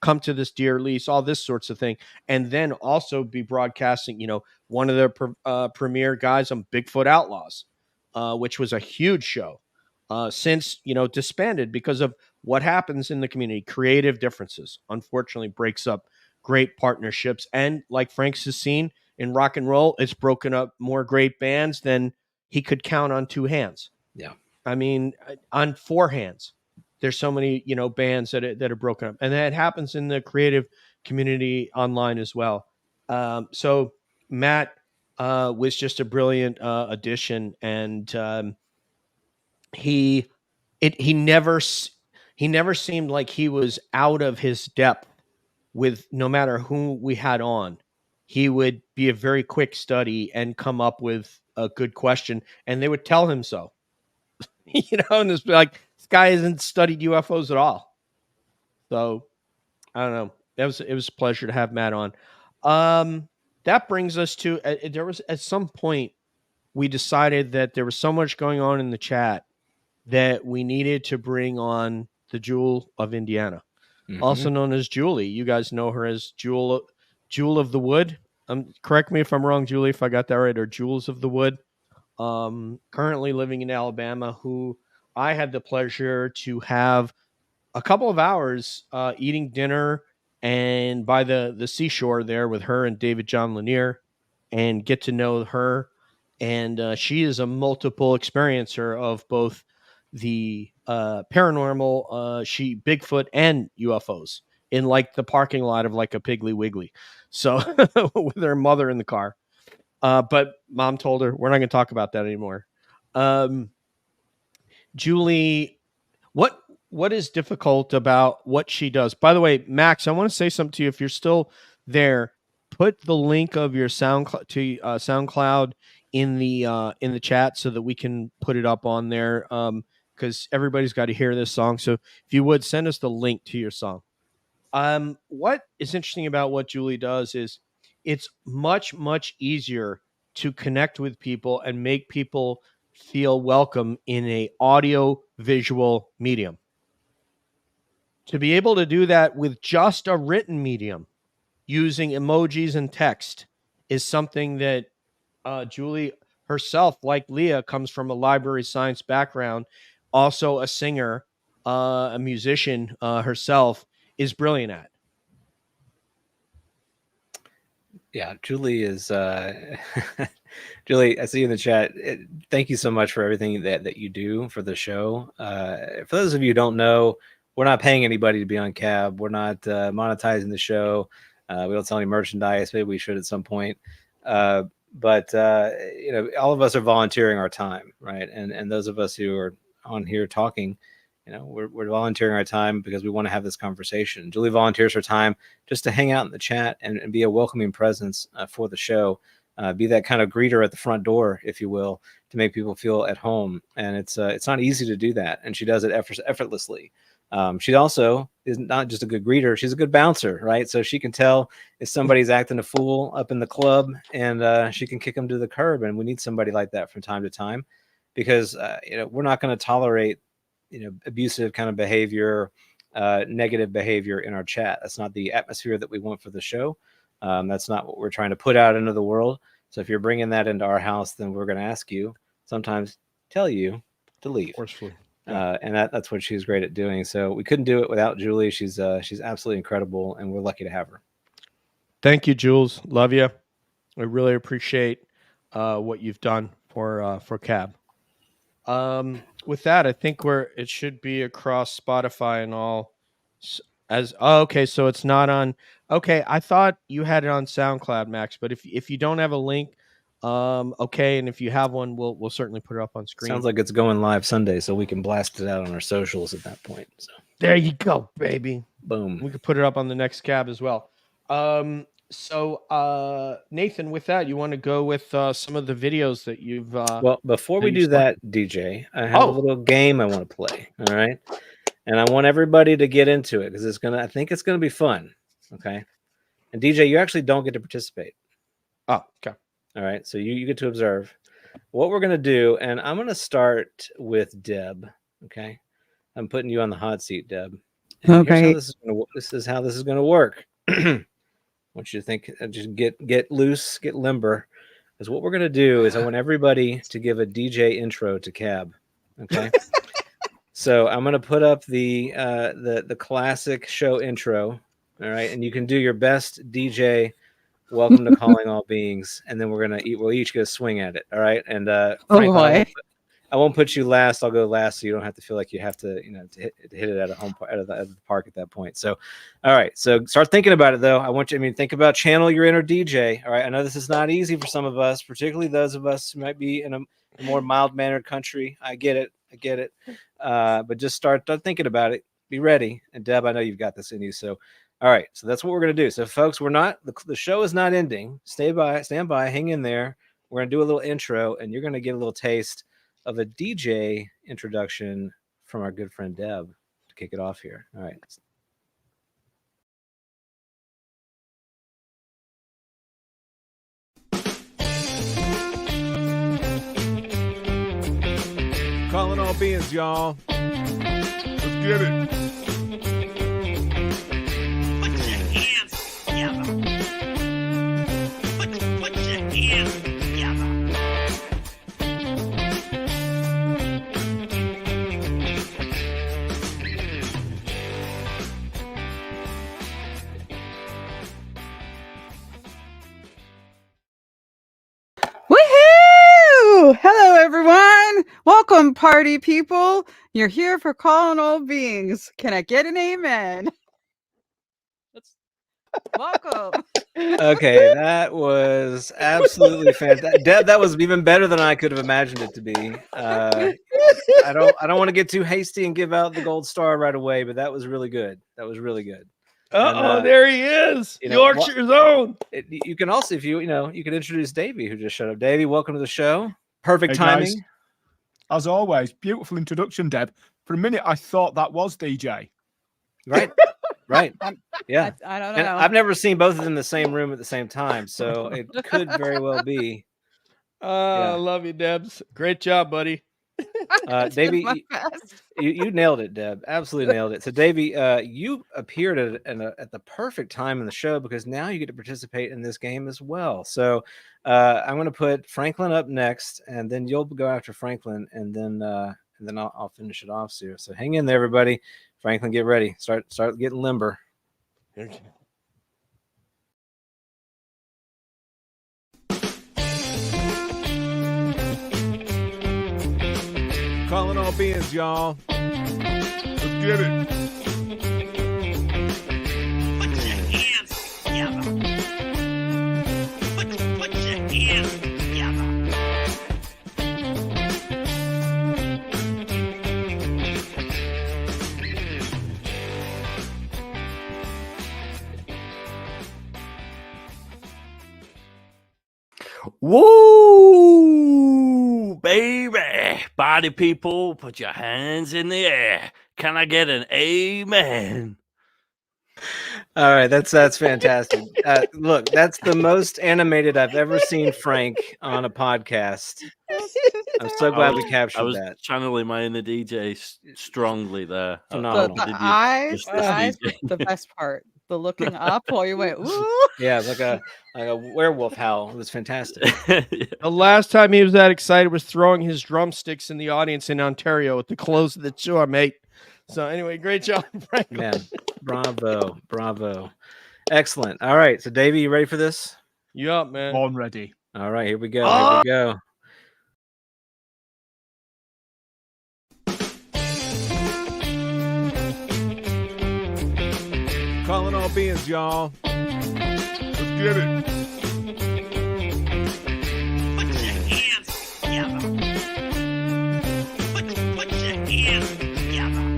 come to this deer lease, all this sorts of thing. And then also be broadcasting, one of the premier guys on Bigfoot Outlaws, which was a huge show, since, disbanded because of what happens in the community. Creative differences, unfortunately, breaks up great partnerships. And like Frank's has seen in rock and roll, it's broken up more great bands than he could count on two hands. Yeah. I mean, on four hands, there's so many, bands that are broken up, and that happens in the creative community online as well. So Matt was just a brilliant addition, and he never seemed like he was out of his depth with no matter who we had on. He would be a very quick study and come up with a good question, and they would tell him so. And it's like, this guy hasn't studied UFOs at all. So I don't know. It was a pleasure to have Matt on. That brings us to there was at some point we decided that there was so much going on in the chat that we needed to bring on the Jewel of Indiana, also known as Julie. You guys know her as Jewel of the Wood. Correct me if I'm wrong, Julie, if I got that right, or Jewels of the Wood. Currently living in Alabama, who I had the pleasure to have a couple of hours eating dinner and by the seashore there with her and David John Lanier, and get to know her. And she is a multiple experiencer of both the paranormal, Bigfoot and UFOs in like the parking lot of like a Piggly Wiggly. So with her mother in the car. But mom told her, we're not going to talk about that anymore. Julie, what is difficult about what she does? By the way, Max, I want to say something to you. If you're still there, put the link of your SoundCloud in the chat so that we can put it up on there. Because everybody's got to hear this song. So if you would, send us the link to your song. What is interesting about what Julie does is it's much, much easier to connect with people and make people feel welcome in a audio visual medium. To be able to do that with just a written medium using emojis and text is something that Julie herself, like Leah, comes from a library science background, also a singer, a musician herself, is brilliant at. Yeah, Julie is Julie, I see you in the chat. Thank you so much for everything that you do for the show. For those of you who don't know, we're not paying anybody to be on Cab. We're not monetizing the show. We don't sell any merchandise. Maybe we should at some point. But all of us are volunteering our time, right? And those of us who are on here talking, we're volunteering our time because we want to have this conversation. Julie volunteers her time just to hang out in the chat and be a welcoming presence for the show. Be that kind of greeter at the front door, if you will, to make people feel at home. And it's not easy to do that. And she does it effortlessly. She also is not just a good greeter. She's a good bouncer, right? So she can tell if somebody's acting a fool up in the club, and she can kick them to the curb. And we need somebody like that from time to time because, we're not going to tolerate, abusive kind of behavior, negative behavior in our chat. That's not the atmosphere that we want for the show. That's not what we're trying to put out into the world. So if you're bringing that into our house, then we're going to ask you, sometimes tell you to leave. Forcefully. And that's what she's great at doing. So we couldn't do it without Julie. She's absolutely incredible, and we're lucky to have her. Thank you, Jules. Love you. I really appreciate what you've done for Cab. With that, I think it should be across Spotify and all. Okay, so it's not on. Okay, I thought you had it on SoundCloud, Max. But if you don't have a link, okay, and if you have one, we'll certainly put it up on screen. Sounds like it's going live Sunday, so we can blast it out on our socials at that point. So there you go, baby. Boom. We could put it up on the next Cab as well. So Nathan, with that, you want to go with some of the videos that you've well, before we do that, DJ, I have a little game I want to play. All right. And I want everybody to get into it because I think it's gonna be fun. Okay. And DJ, you actually don't get to participate. Oh, okay. All right. So you get to observe what we're gonna do, and I'm gonna start with Deb. Okay. I'm putting you on the hot seat, Deb. And okay. this is how this is gonna work. I want you to think, just get loose, get limber. Because what we're gonna do is I want everybody to give a DJ intro to Cab. Okay. So I'm gonna put up the classic show intro. All right, and you can do your best DJ. Welcome to Calling All Beings, and then we'll each get a swing at it. All right, and Frank, I won't put you last. I'll go last, so you don't have to feel like you have to to hit it at the park at that point. So, all right, so start thinking about it though. Think about channel your inner DJ. All right, I know this is not easy for some of us, particularly those of us who might be in a more mild-mannered country. I get it. But just start thinking about it. Be ready. And Deb, I know you've got this in you. So, all right. So that's what we're going to do. So folks, the show is not ending. Stand by, hang in there. We're going to do a little intro and you're going to get a little taste of a DJ introduction from our good friend Deb to kick it off here. All right. Calling all beings, y'all. Let's get it. Put your hands together. Put your hands together. Woohoo! Hello, everyone. Welcome, party people. You're here for Calling All Beings. Can I get an amen? Welcome. Okay, that was absolutely fantastic. Deb, that was even better than I could have imagined it to be. I don't want to get too hasty and give out the gold star right away, but that was really good. There he is. Yorkshire's own. You can also, if you can introduce Davey, who just showed up. Davey, welcome to the show. Perfect timing. Guys. As always, beautiful introduction, Deb. For a minute, I thought that was DJ. Right. Right. Yeah. I don't And know. I've never seen both of them in the same room at the same time, so it could very well be. I love you, Debs. Great job, buddy. I did Davey, my best. you nailed it, Deb. Absolutely nailed it. So, Davey, you appeared at the perfect time in the show because now you get to participate in this game as well. So, I'm going to put Franklin up next, and then you'll go after Franklin, and then I'll finish it off here. So, hang in there, everybody. Franklin, get ready. Start getting limber. Okay. Calling all beings, y'all. Let's get it. Put your hands together. Put your hands together. Woo, baby. Body people, put your hands in the air. Can I get an amen? All right, that's fantastic. Look, that's the most animated I've ever seen Frank on a podcast. I'm so glad we I captured was that. channeling my inner DJ strongly there. Phenomenal. The Did you eyes, just the this eyes DJ? was the best part. The looking up while you went, ooh. Yeah, it's like a werewolf howl. It was fantastic. The last time he was that excited was throwing his drumsticks in the audience in Ontario at the close of the tour, mate. So anyway, great job, Franklin. Man, bravo. Excellent. All right, so Davey, you ready for this? You up, man? Born ready. All right, here we go. Calling all beings, y'all. Let's get it. Put your hands together. Put your hands together.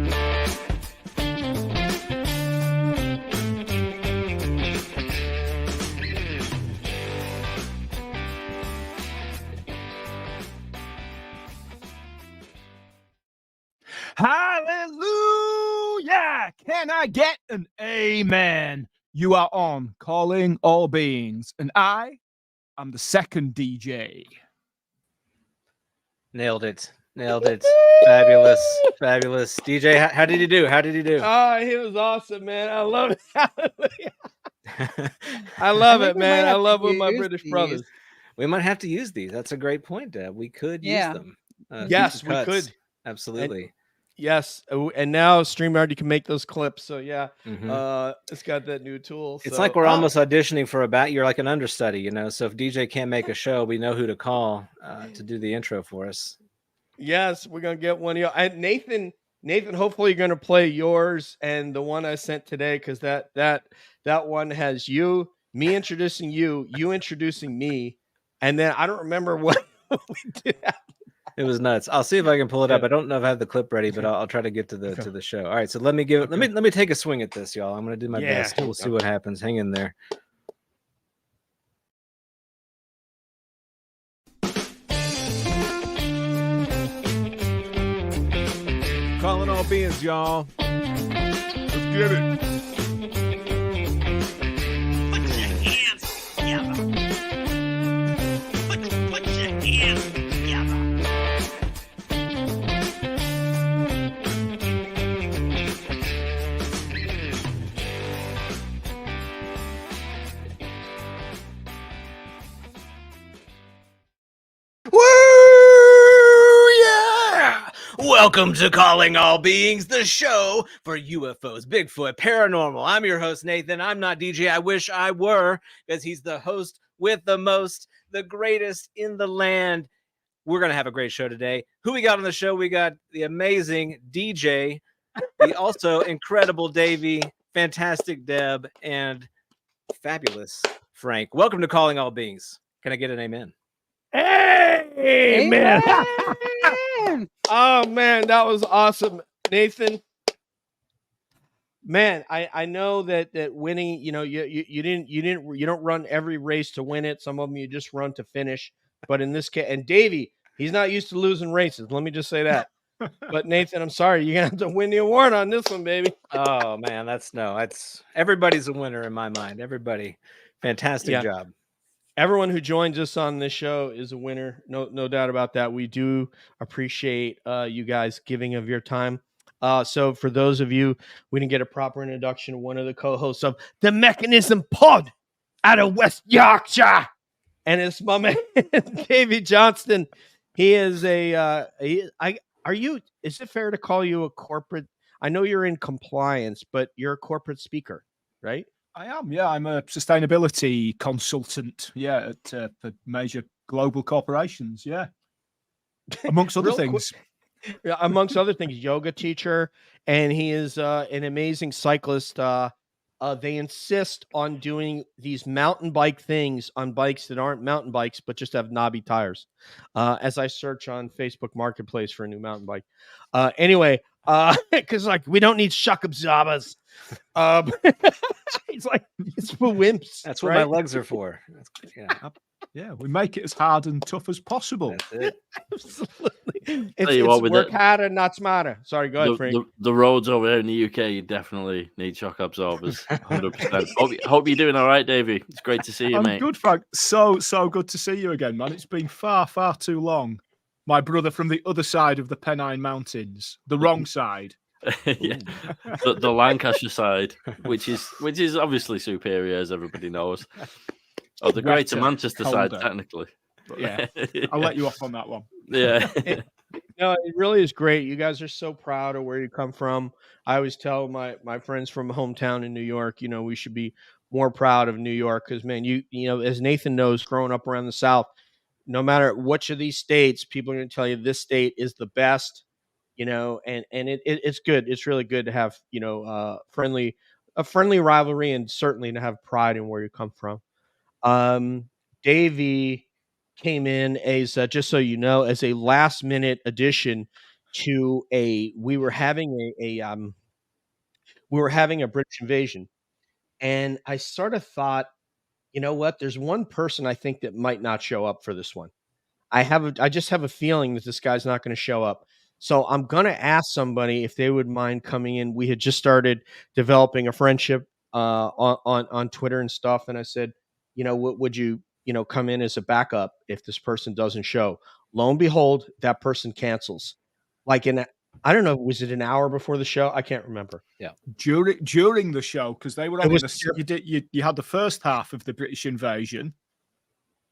Hallelujah! Can I get an amen? You are on Calling All Beings, and I am the second DJ. Nailed it. Fabulous. DJ, how did he do? Oh, he was awesome, man. I love it. I love it, man. I love with my British brothers. We might have to use these. That's a great point, Deb. We could use them. Yes, future we cuts. could. Absolutely. Yes, and now StreamYard, you can make those clips. So yeah, Mhm. it's got that new tool. It's so, like we're almost auditioning for you're like an understudy, you know. So if DJ can't make a show, we know who to call to do the intro for us. Yes, we're gonna get one of you. And Nathan, hopefully you're gonna play yours and the one I sent today, because that one has me introducing you introducing me, and then I don't remember what we did. It was nuts. I'll see if I can pull it up. I don't know if I have the clip ready, but I'll try to get to the show. All right, so let me take a swing at this, y'all. I'm gonna do my best. We'll see what happens. Hang in there. Calling all beings, y'all. Let's get it. Put your hands together. Put your hands together. Woo! Yeah! Welcome to Calling All Beings, the show for UFOs, Bigfoot, paranormal. I'm your host, Nathan. I'm not DJ. I wish I were, because he's the host with the most, the greatest in the land. We're going to have a great show today. Who we got on the show? We got the amazing DJ, the also incredible Davey, fantastic Deb, and fabulous Frank. Welcome to Calling All Beings. Can I get an amen? Amen. Oh man, that was awesome, Nathan. Man, I know that winning, you don't run every race to win it. Some of them you just run to finish. But in this case, and Davey, he's not used to losing races. Let me just say that. But Nathan, I'm sorry, you're gonna have to win the award on this one, baby. Oh man, it's everybody's a winner in my mind. Everybody, fantastic Yeah. job. Everyone who joins us on this show is a winner. No doubt about that. We do appreciate you guys giving of your time. So for those of you, we didn't get a proper introduction. One of the co-hosts of the Mechanism Pod out of West Yorkshire, and it's my man Davey Johnston. He is is it fair to call you a corporate? I know you're in compliance, but you're a corporate speaker, right? I am, yeah. I'm a sustainability consultant, yeah, at for major global corporations, yeah. Amongst other Real quick- things. Yeah, amongst other things, yoga teacher, and he is an amazing cyclist. They insist on doing these mountain bike things on bikes that aren't mountain bikes, but just have knobby tires. As I search on Facebook Marketplace for a new mountain bike. Anyway, because like we don't need shock absorbers. He's like, it's for wimps. That's what right? my legs are for. Yeah, Yeah, we make it as hard and tough as possible. that's it. Absolutely. Tell you It's what, with work the- harder, not smarter. Sorry, go ahead, Frank. The roads over there in the UK, you definitely need shock absorbers. 100%. Hope you're doing all right, Davey. It's great to see you, I'm mate. good, Frank. So good to see you again, man. It's been far too long. My brother from the other side of the Pennine Mountains, the wrong side. Yeah. The Lancashire side, which is obviously superior, as everybody knows. Oh, the Greater Wetter, Manchester side, colder. technically. But- Yeah, I'll let you off on that one. Yeah. No, it really is great. You guys are so proud of where you come from. I always tell my friends from hometown in New York, we should be more proud of New York because, man, you know, as Nathan knows, growing up around the South, no matter which of these states, people are going to tell you this state is the best, and it's good. It's really good to have, a friendly rivalry and certainly to have pride in where you come from. Davey came in as just so you know, as a last minute addition to we were having a British invasion, and I sort of thought, you know what? There's one person I think that might not show up for this one. I just have a feeling that this guy's not going to show up. So I'm going to ask somebody if they would mind coming in. We had just started developing a friendship on Twitter and stuff, and I said, would you come in as a backup if this person doesn't show? Lo and behold, that person cancels. Like I don't know, was it an hour before the show? I can't remember. During the show, because they were It on was- you had the first half of the British invasion.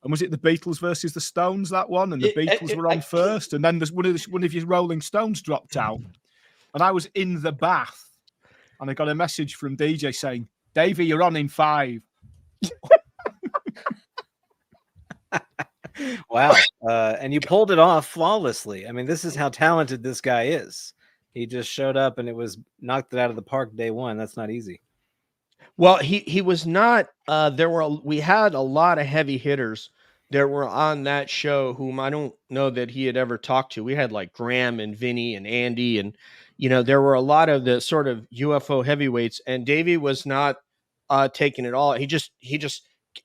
And was it the Beatles versus the Stones, that one? And the Beatles were on first, and then there's one of your Rolling Stones dropped out. And I was in the bath, and I got a message from DJ saying, "Davey, you're on in 5." Wow. And you pulled it off flawlessly. I mean, this is how talented this guy is. He just showed up and it was knocked it out of the park day one. That's not easy. Well, he was not. We had a lot of heavy hitters that were on that show whom I don't know that he had ever talked to. We had like Graham and Vinny and Andy, and there were a lot of the sort of UFO heavyweights. And Davey was not taking it all. He just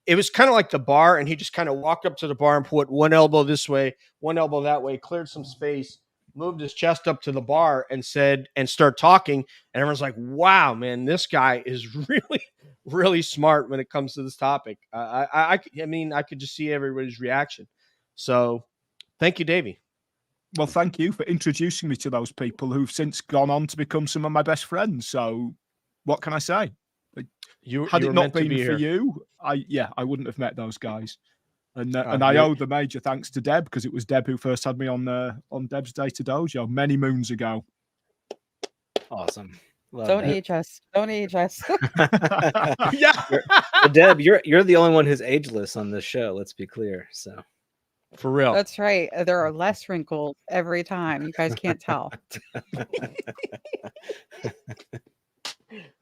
it was kind of like the bar, and he just kind of walked up to the bar and put one elbow this way, one elbow that way, cleared some space, moved his chest up to the bar and start talking. And everyone's like, wow, man, this guy is really, really smart when it comes to this topic. I mean, I could just see everybody's reaction. So thank you, Davey. Well, thank you for introducing me to those people who've since gone on to become some of my best friends. So what can I say? Had it not been for you, I wouldn't have met those guys. And I owe the major thanks to Deb, because it was Deb who first had me on Deb's Day to Dojo many moons ago. Awesome. Love Don't that. age us. Don't age us. Yeah. But Deb, you're the only one who's ageless on this show. Let's be clear. So For real. That's right. There are less wrinkles every time. You guys can't tell.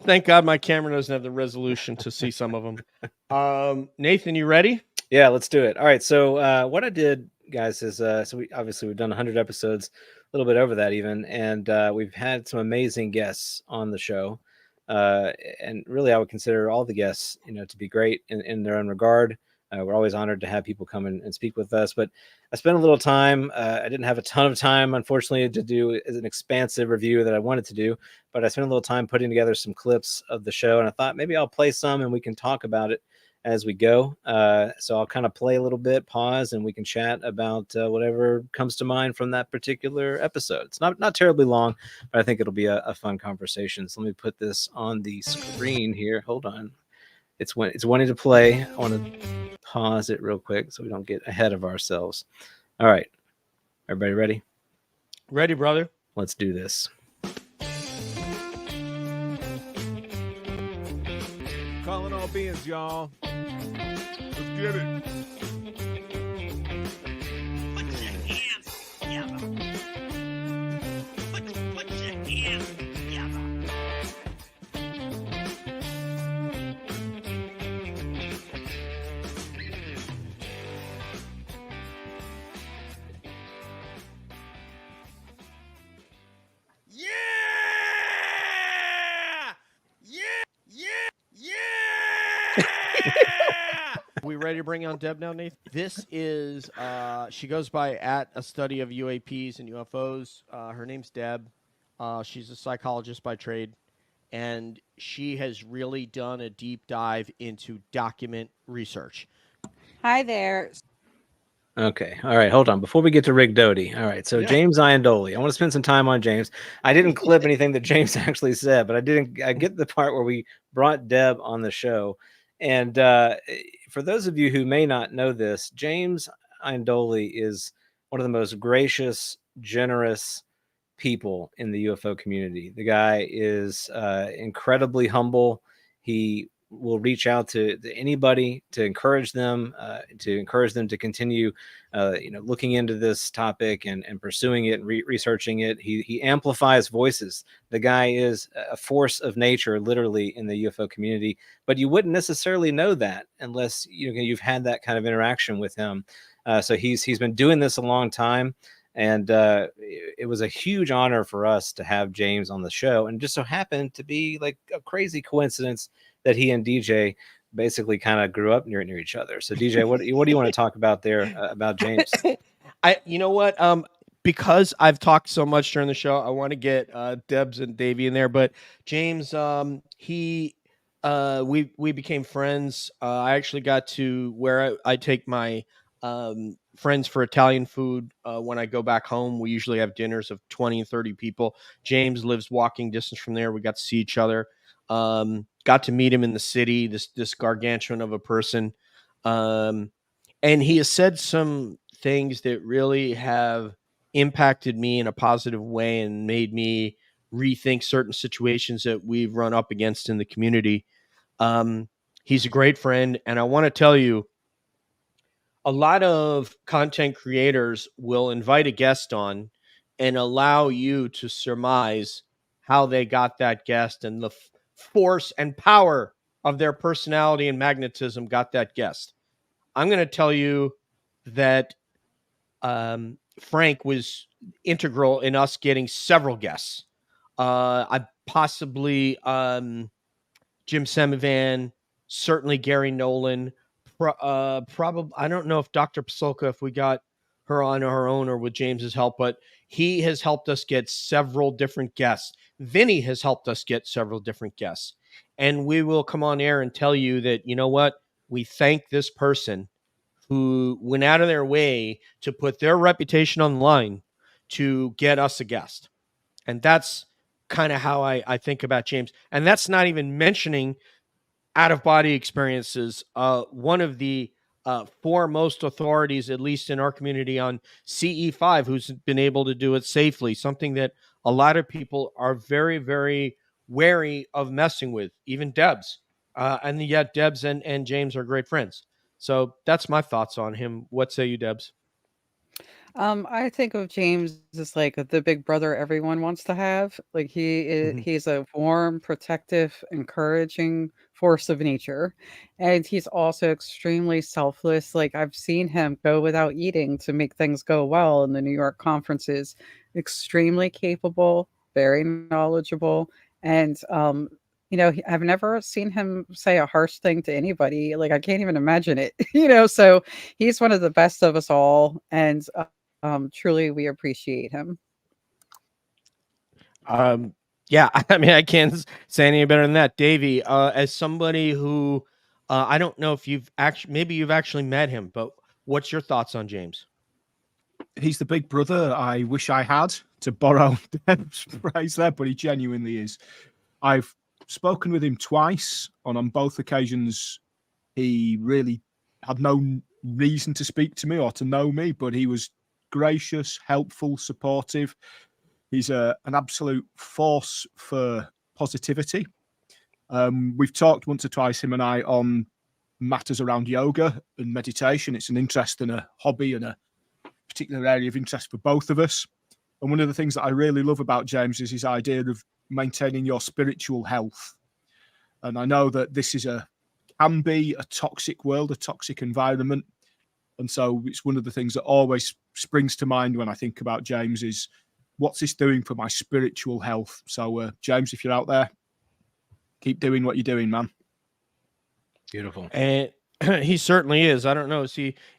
Thank God my camera doesn't have the resolution to see some of them. Nathan, you ready? yeah, let's do it. All right. So what I did, guys, is we've done 100 episodes, a little bit over that even, and we've had some amazing guests on the show. And really, I would consider all the guests, to be great in their own regard. We're always honored to have people come and speak with us. But I spent a little time. I didn't have a ton of time, unfortunately, to do an expansive review that I wanted to do. But I spent a little time putting together some clips of the show, and I thought maybe I'll play some and we can talk about it as we go. So I'll kind of play a little bit, pause, and we can chat about whatever comes to mind from that particular episode. It's not terribly long, but I think it'll be a fun conversation. So let me put this on the screen here. Hold on. It's wanting to play. I want to pause it real quick so we don't get ahead of ourselves. All right. Everybody ready? Ready, brother. Let's do this. Calling all beings, y'all. Let's get it. Put your hands together. Put your hands together. We ready to bring on Deb now, Nathan? This is, she goes by at a study of UAPs and UFOs. Her name's Deb. She's a psychologist by trade, and she has really done a deep dive into document research. Hi there. Okay. All right. Hold on. Before we get to Rick Doty. All right. So Yeah. James Iandoli. I want to spend some time on James. I didn't clip anything that James actually said, but I get the part where we brought Deb on the show. And for those of you who may not know this, James Iandoli is one of the most gracious, generous people in the UFO community. The guy is incredibly humble. He will reach out to anybody to encourage them to continue looking into this topic and pursuing it and researching it. He amplifies voices. The guy is a force of nature, literally, in the UFO community, but you wouldn't necessarily know that unless you've had that kind of interaction with him. So he's been doing this a long time. And it was a huge honor for us to have James on the show, and just so happened to be like a crazy coincidence that he and DJ basically kind of grew up near each other. So DJ, what do you want to talk about there about James? You know what? Because I've talked so much during the show, I want to get Debs and Davey in there. But James, we became friends. I actually got to where I take my friends for Italian food when I go back home. We usually have dinners of 20 and 30 people. James lives walking distance from there. We got to see each other. Got to meet him in the city, this gargantuan of a person. And he has said some things that really have impacted me in a positive way and made me rethink certain situations that we've run up against in the community. He's a great friend. And I want to tell you, a lot of content creators will invite a guest on and allow you to surmise how they got that guest and the force and power of their personality and magnetism got that guest. I'm going to tell you that Frank was integral in us getting several guests. I possibly Jim Semivan, certainly Gary Nolan, probably, I don't know if Dr. Pasolka, if we got her on her own or with James's help, but he has helped us get several different guests. Vinny has helped us get several different guests. And we will come on air and tell you that, you know what? We thank this person who went out of their way to put their reputation on the line to get us a guest. And that's kind of how I think about James. And that's not even mentioning out-of-body experiences. One of the foremost authorities, at least in our community, on CE5, who's been able to do it safely, something that a lot of people are very, very wary of messing with, even Debs. And yet Debs and James are great friends. So that's my thoughts on him. What say you, Debs? I think of James as like the big brother everyone wants to have. Like he's a warm, protective, encouraging force of nature. And he's also extremely selfless. Like I've seen him go without eating to make things go well in the New York conferences. Extremely capable, very knowledgeable, and I've never seen him say a harsh thing to anybody. Like, I can't even imagine it, so he's one of the best of us all. And truly, we appreciate him. Yeah, I mean, I can't say any better than that. Davey, as somebody who, I don't know if you've actually met him, but what's your thoughts on James? He's the big brother I wish I had, to borrow Deb's phrase there, but he genuinely is. I've spoken with him twice, and on both occasions, he really had no reason to speak to me or to know me, but he was gracious, helpful, supportive. He's an absolute force for positivity. We've talked once or twice, him and I, on matters around yoga and meditation. It's an interest and a hobby and a particular area of interest for both of us. And one of the things that I really love about James is his idea of maintaining your spiritual health. And I know that this can be a toxic world, a toxic environment. And so it's one of the things that always springs to mind when I think about James is, what's this doing for my spiritual health? So, James, if you're out there, keep doing what you're doing, man. Beautiful. And he certainly is. I don't know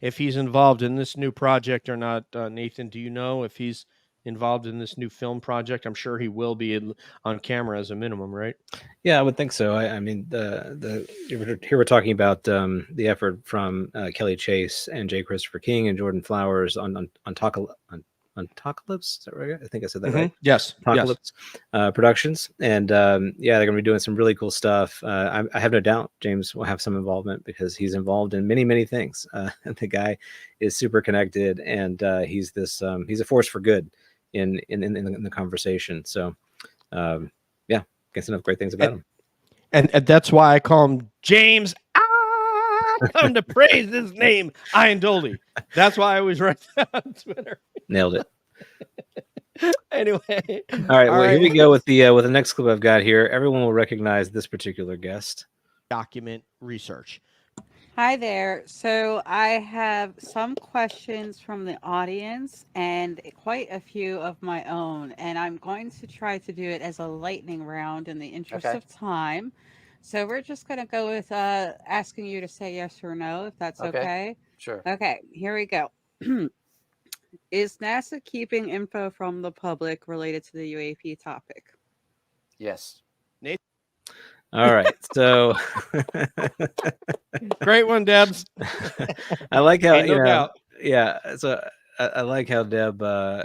if he's involved in this new project or not. Nathan, do you know if he's involved in this new film project? I'm sure he will be on camera as a minimum, right? Yeah, I would think so. I mean, here we're talking about the effort from Kelly Chase and J. Christopher King and Jordan Flowers on Apocalypse. Is that right? I think I said that right. Yes. Apocalypse Productions, and they're going to be doing some really cool stuff. I have no doubt James will have some involvement because he's involved in many things. The guy is super connected, and he's a force for good in the conversation. So, guess enough great things about him. And that's why I call him James. Come to praise his name, Ian Doldy. That's why I always write that on Twitter. Nailed it. Anyway. All right. Here we go with the next clip I've got here. Everyone will recognize this particular guest. Document research. Hi there. So I have some questions from the audience and quite a few of my own, and I'm going to try to do it as a lightning round in the interest of time. So we're just going to go with asking you to say yes or no, if that's okay. Sure. Okay, here we go. Is NASA keeping info from the public related to the UAP topic? Yes. All right. So great one, Debs. I like how no doubt. Yeah. So I like how Deb. I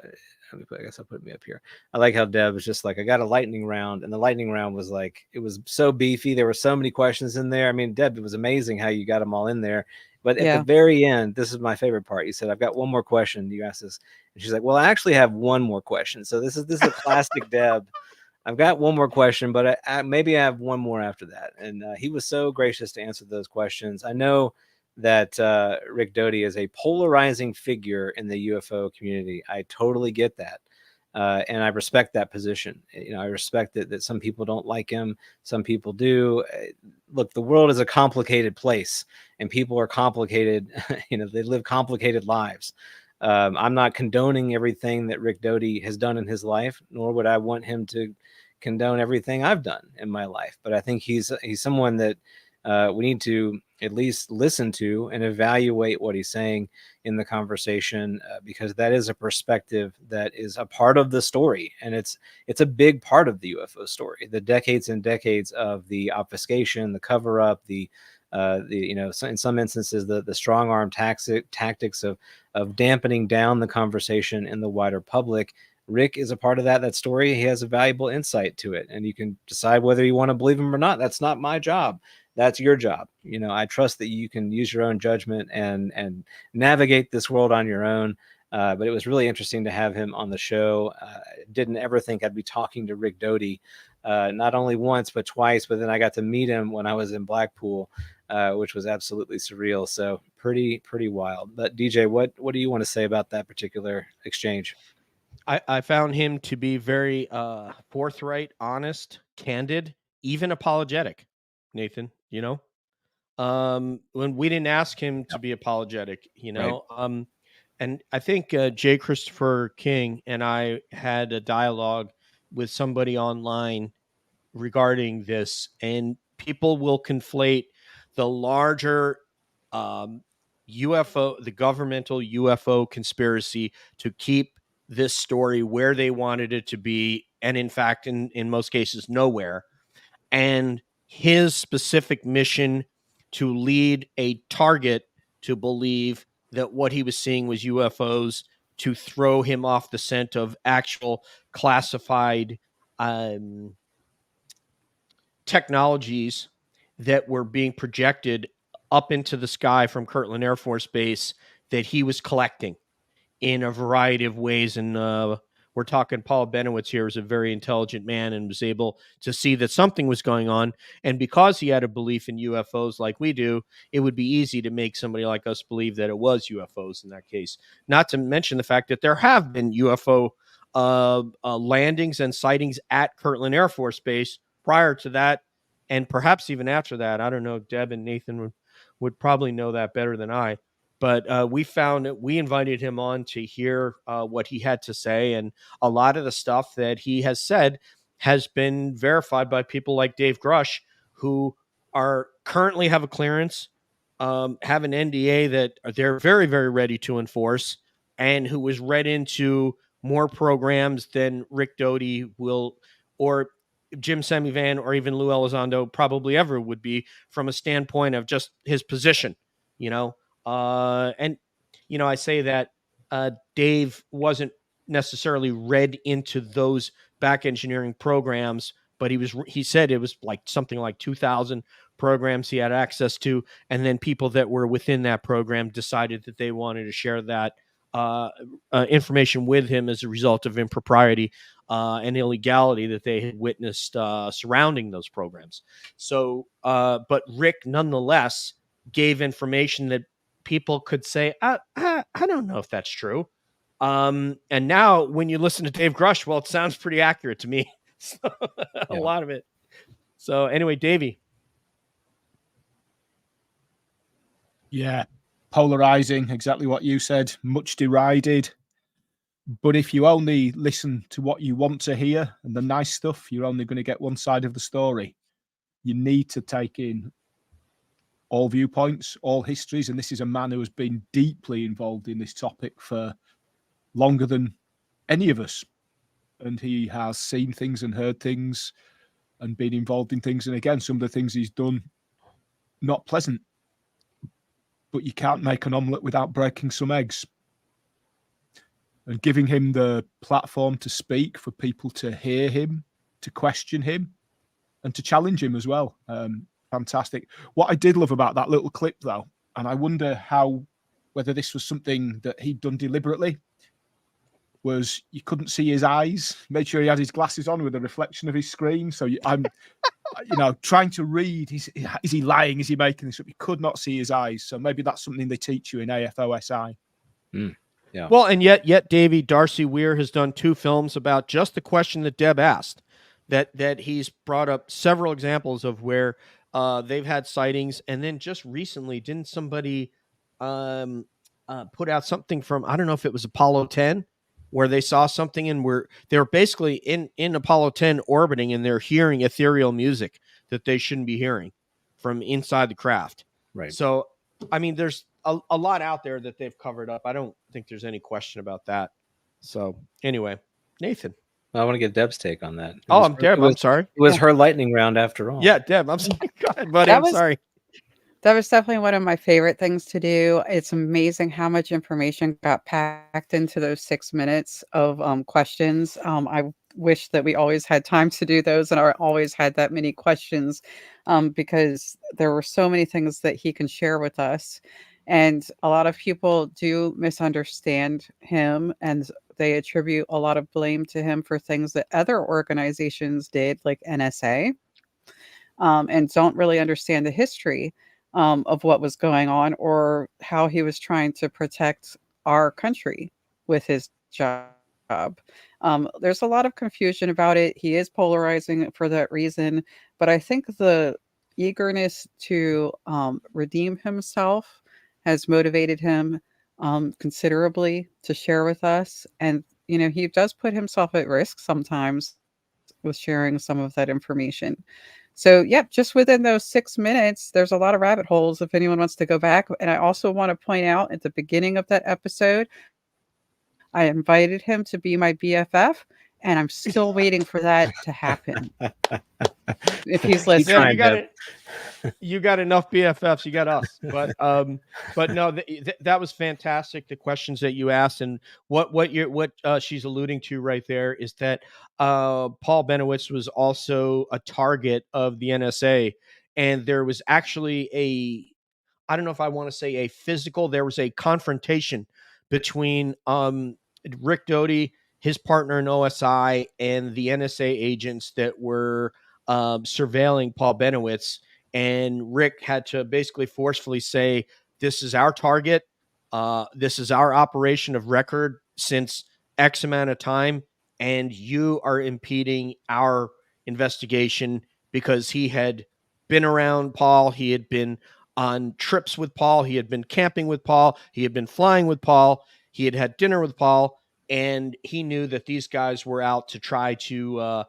guess I'll put me up here. I like how Deb was just like, I got a lightning round, and the lightning round was like, it was so beefy. There were so many questions in there. I mean, Deb, it was amazing how you got them all in there. But at the very end, this is my favorite part. You said, I've got one more question. You asked this, and she's like, well, I actually have one more question. So this is a classic Deb. I've got one more question, but maybe I have one more after that. And he was so gracious to answer those questions. I know that Rick Doty is a polarizing figure in the UFO community. I totally get that. And I respect that position. I respect that some people don't like him. Some people do. Look, the world is a complicated place, and people are complicated. They live complicated lives. I'm not condoning everything that Rick Doty has done in his life, nor would I want him to condone everything I've done in my life. But I think he's someone that we need to at least listen to and evaluate what he's saying in the conversation, because that is a perspective that is a part of the story, and it's a big part of the UFO story. The decades and decades of the obfuscation, the cover up, in some instances the strong arm tactics of dampening down the conversation in the wider public. Rick is a part of that story. He has a valuable insight to it, and you can decide whether you want to believe him or not. That's not my job. That's your job. I trust that you can use your own judgment and navigate this world on your own. But it was really interesting to have him on the show. Didn't ever think I'd be talking to Rick Doty, not only once, but twice. But then I got to meet him when I was in Blackpool, which was absolutely surreal. So pretty wild. But DJ, what do you want to say about that particular exchange? I found him to be very forthright, honest, candid, even apologetic. Nathan, when we didn't ask him to be apologetic, right. And I think J. Christopher King and I had a dialogue with somebody online regarding this, and people will conflate the larger UFO, the governmental UFO conspiracy to keep this story where they wanted it to be, and in fact, in most cases, nowhere, and his specific mission to lead a target to believe that what he was seeing was UFOs, to throw him off the scent of actual classified technologies that were being projected up into the sky from Kirtland Air Force Base that he was collecting in a variety of ways. And we're talking Paul Benowitz here is a very intelligent man and was able to see that something was going on. And because he had a belief in UFOs like we do, it would be easy to make somebody like us believe that it was UFOs in that case. Not to mention the fact that there have been UFO landings and sightings at Kirtland Air Force Base prior to that, and perhaps even after that. I don't know. Deb and Nathan would probably know that better than I. But we invited him on to hear what he had to say. And a lot of the stuff that he has said has been verified by people like Dave Grush, who are currently have a clearance, have an NDA that they're very, very ready to enforce, and who was read into more programs than Rick Doty will, or Jim Semivan, or even Lou Elizondo probably ever would be, from a standpoint of just his position, and I say that Dave wasn't necessarily read into those back engineering programs, but he said it was like something like 2,000 programs he had access to, and then people that were within that program decided that they wanted to share that information with him as a result of impropriety and illegality that they had witnessed surrounding those programs. So, but Rick nonetheless gave information that people could say, I don't know if that's true. And now when you listen to Dave Grush, well, it sounds pretty accurate to me. A lot of it. So anyway, Davey. Yeah, polarizing, exactly what you said, much derided. But if you only listen to what you want to hear and the nice stuff, you're only going to get one side of the story. You need to take in all viewpoints, all histories. And this is a man who has been deeply involved in this topic for longer than any of us. And he has seen things and heard things and been involved in things. And again, some of the things he's done, not pleasant. But you can't make an omelette without breaking some eggs. And giving him the platform to speak, for people to hear him, to question him, and to challenge him as well. Fantastic. What I did love about that little clip, though, and I wonder whether this was something that he'd done deliberately, was you couldn't see his eyes. Made sure he had his glasses on with a reflection of his screen. So I'm, trying to read. Is he lying? Is he making this up? You could not see his eyes. So maybe that's something they teach you in AFOSI. Yeah. Well, and yet, Davey, Darcy Weir has done 2 films about just the question that Deb asked. That he's brought up several examples of where they've had sightings, and then just recently, didn't somebody put out something from, I don't know if it was Apollo 10, where they saw something and they were basically in Apollo 10 orbiting, and they're hearing ethereal music that they shouldn't be hearing from inside the craft. Right. So, I mean, there's a lot out there that they've covered up. I don't think there's any question about that. So anyway, Nathan. I want to get Deb's take on that. Deb. I'm sorry. It was her lightning round after all. Yeah, Deb. I'm sorry. Go ahead, buddy. I'm sorry. That was definitely one of my favorite things to do. It's amazing how much information got packed into those 6 minutes of questions. I wish that we always had time to do those, and I always had that many questions, because there were so many things that he can share with us. And a lot of people do misunderstand him, and they attribute a lot of blame to him for things that other organizations did, like NSA, and don't really understand the history of what was going on, or how he was trying to protect our country with his job. There's a lot of confusion about it. He is polarizing for that reason, but I think the eagerness to redeem himself has motivated him considerably to share with us. And he does put himself at risk sometimes with sharing some of that information. So, yep, just within those 6 minutes, there's a lot of rabbit holes if anyone wants to go back. And I also want to point out at the beginning of that episode, I invited him to be my BFF, and I'm still waiting for that to happen. If he's listening. You got enough BFFs, you got us. But no, that was fantastic. The questions that you asked, and what she's alluding to right there is that Paul Benowitz was also a target of the NSA, and there was actually I don't know if I want to say a physical, there was a confrontation between Rick Doty, his partner in OSI, and the NSA agents that were surveilling Paul Benowitz. And Rick had to basically forcefully say, this is our target. This is our operation of record since X amount of time. And you are impeding our investigation, because he had been around Paul. He had been on trips with Paul. He had been camping with Paul. He had been flying with Paul. He had had dinner with Paul. And he knew that these guys were out to try to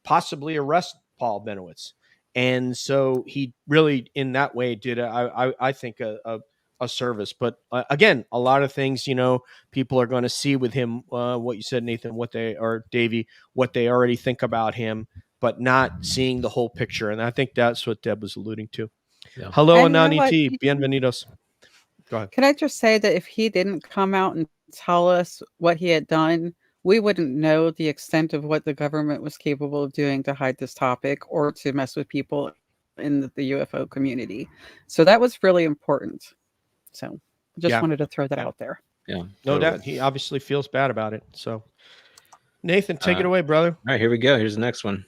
possibly arrest Paul Benowitz. And so he really, in that way, did I think a service. But again, a lot of things, people are going to see with him, what you said, Nathan, Davey, what they already think about him, but not seeing the whole picture. And I think that's what Deb was alluding to. Yeah. Hello, Anani T. Bienvenidos. Go ahead. Can I just say that if he didn't come out and tell us what he had done, we wouldn't know the extent of what the government was capable of doing to hide this topic or to mess with people in the UFO community. So that was really important. So just wanted to throw that out there. Yeah, no doubt. He obviously feels bad about it. So Nathan, take it away, brother. All right, here we go. Here's the next one.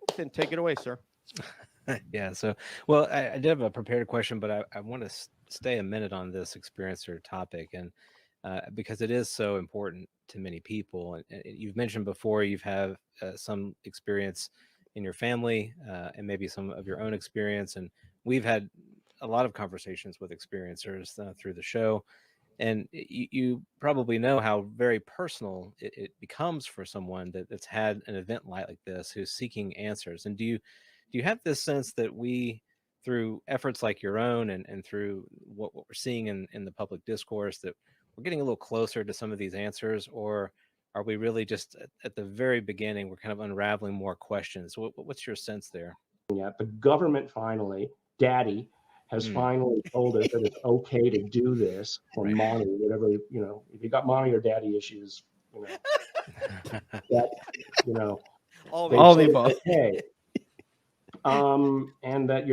Nathan, take it away, sir. Yeah. So, well, I did have a prepared question, but I want to stay a minute on this experiencer topic, and because it is so important to many people. And you've mentioned before you've had some experience in your family, and maybe some of your own experience. And we've had a lot of conversations with experiencers through the show. And you probably know how very personal it becomes for someone that's had an event like this, who's seeking answers. And do you have this sense that we, through efforts like your own and through what we're seeing in the public discourse, that we're getting a little closer to some of these answers? Or are we really just at the very beginning, we're kind of unraveling more questions? What's your sense there? Yeah, the government finally, Daddy, has finally told us that it's okay to do this for mommy, whatever, if you got mommy or daddy issues, that, all the above. Okay. And that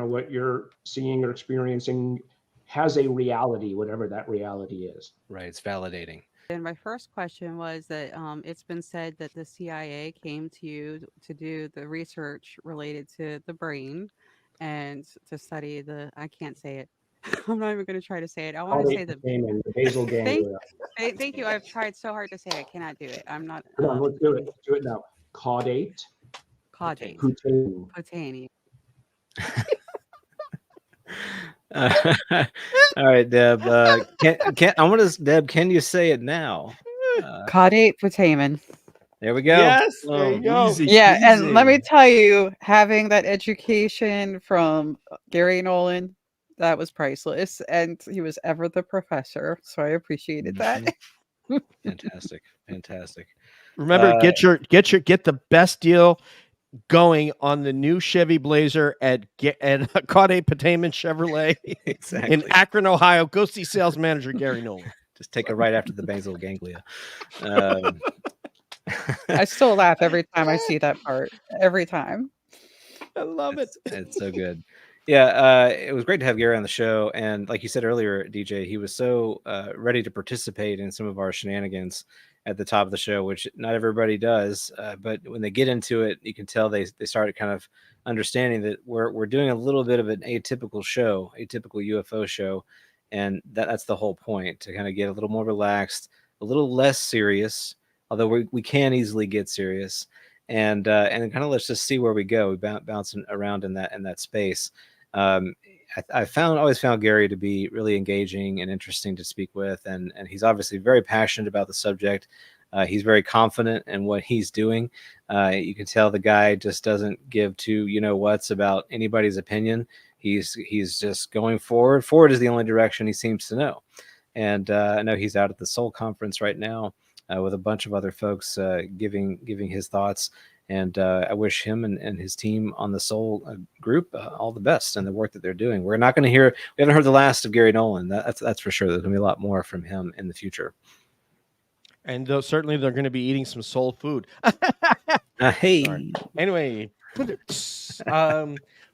what you're seeing or experiencing has a reality, whatever that reality is. Right. It's validating. And my first question was that it's been said that the CIA came to you to do the research related to the brain and to study I can't say it. I'm not even going to try to say it. I want to say the basal ganglia. Thank you. I've tried so hard to say it. I cannot do it. I'm not. Come on, let's do it. Let's do it now. Caudate. Putaneum. All right, Deb. Deb, can you say it now? Caudate putamen. There we go. Yes, there you go. Easy, Yeah, easy. and let me tell you, having that education from Gary Nolan, that was priceless, and he was ever the professor, so I appreciated that. Fantastic. Remember, get the best deal going on the new Chevy Blazer at Caudate Putamen Chevrolet in Akron, Ohio. Go see sales manager Gary Nolan. Just take it right after the basal ganglia. I still laugh every time I see that part. Every time. I love it. It's so good. Yeah, it was great to have Gary on the show. And like you said earlier, DJ, he was so ready to participate in some of our shenanigans at the top of the show, which not everybody does. But when they get into it, you can tell they started kind of understanding that we're doing a little bit of an atypical UFO show. And that's the whole point, to kind of get a little more relaxed, a little less serious, although we can easily get serious, and kind of let's just see where we go. We bouncing around in that space. I always found Gary to be really engaging and interesting to speak with, and he's obviously very passionate about the subject. He's very confident in what he's doing. You can tell the guy just doesn't give two what's about anybody's opinion. He's just going forward. Forward is the only direction he seems to know. And I know he's out at the Soul Conference right now with a bunch of other folks giving his thoughts. And I wish him and his team on the Soul group all the best in the work that they're doing. We haven't heard the last of Gary Nolan. That's for sure. There's going to be a lot more from him in the future. And certainly they're going to be eating some soul food. Hey. Sorry. Anyway,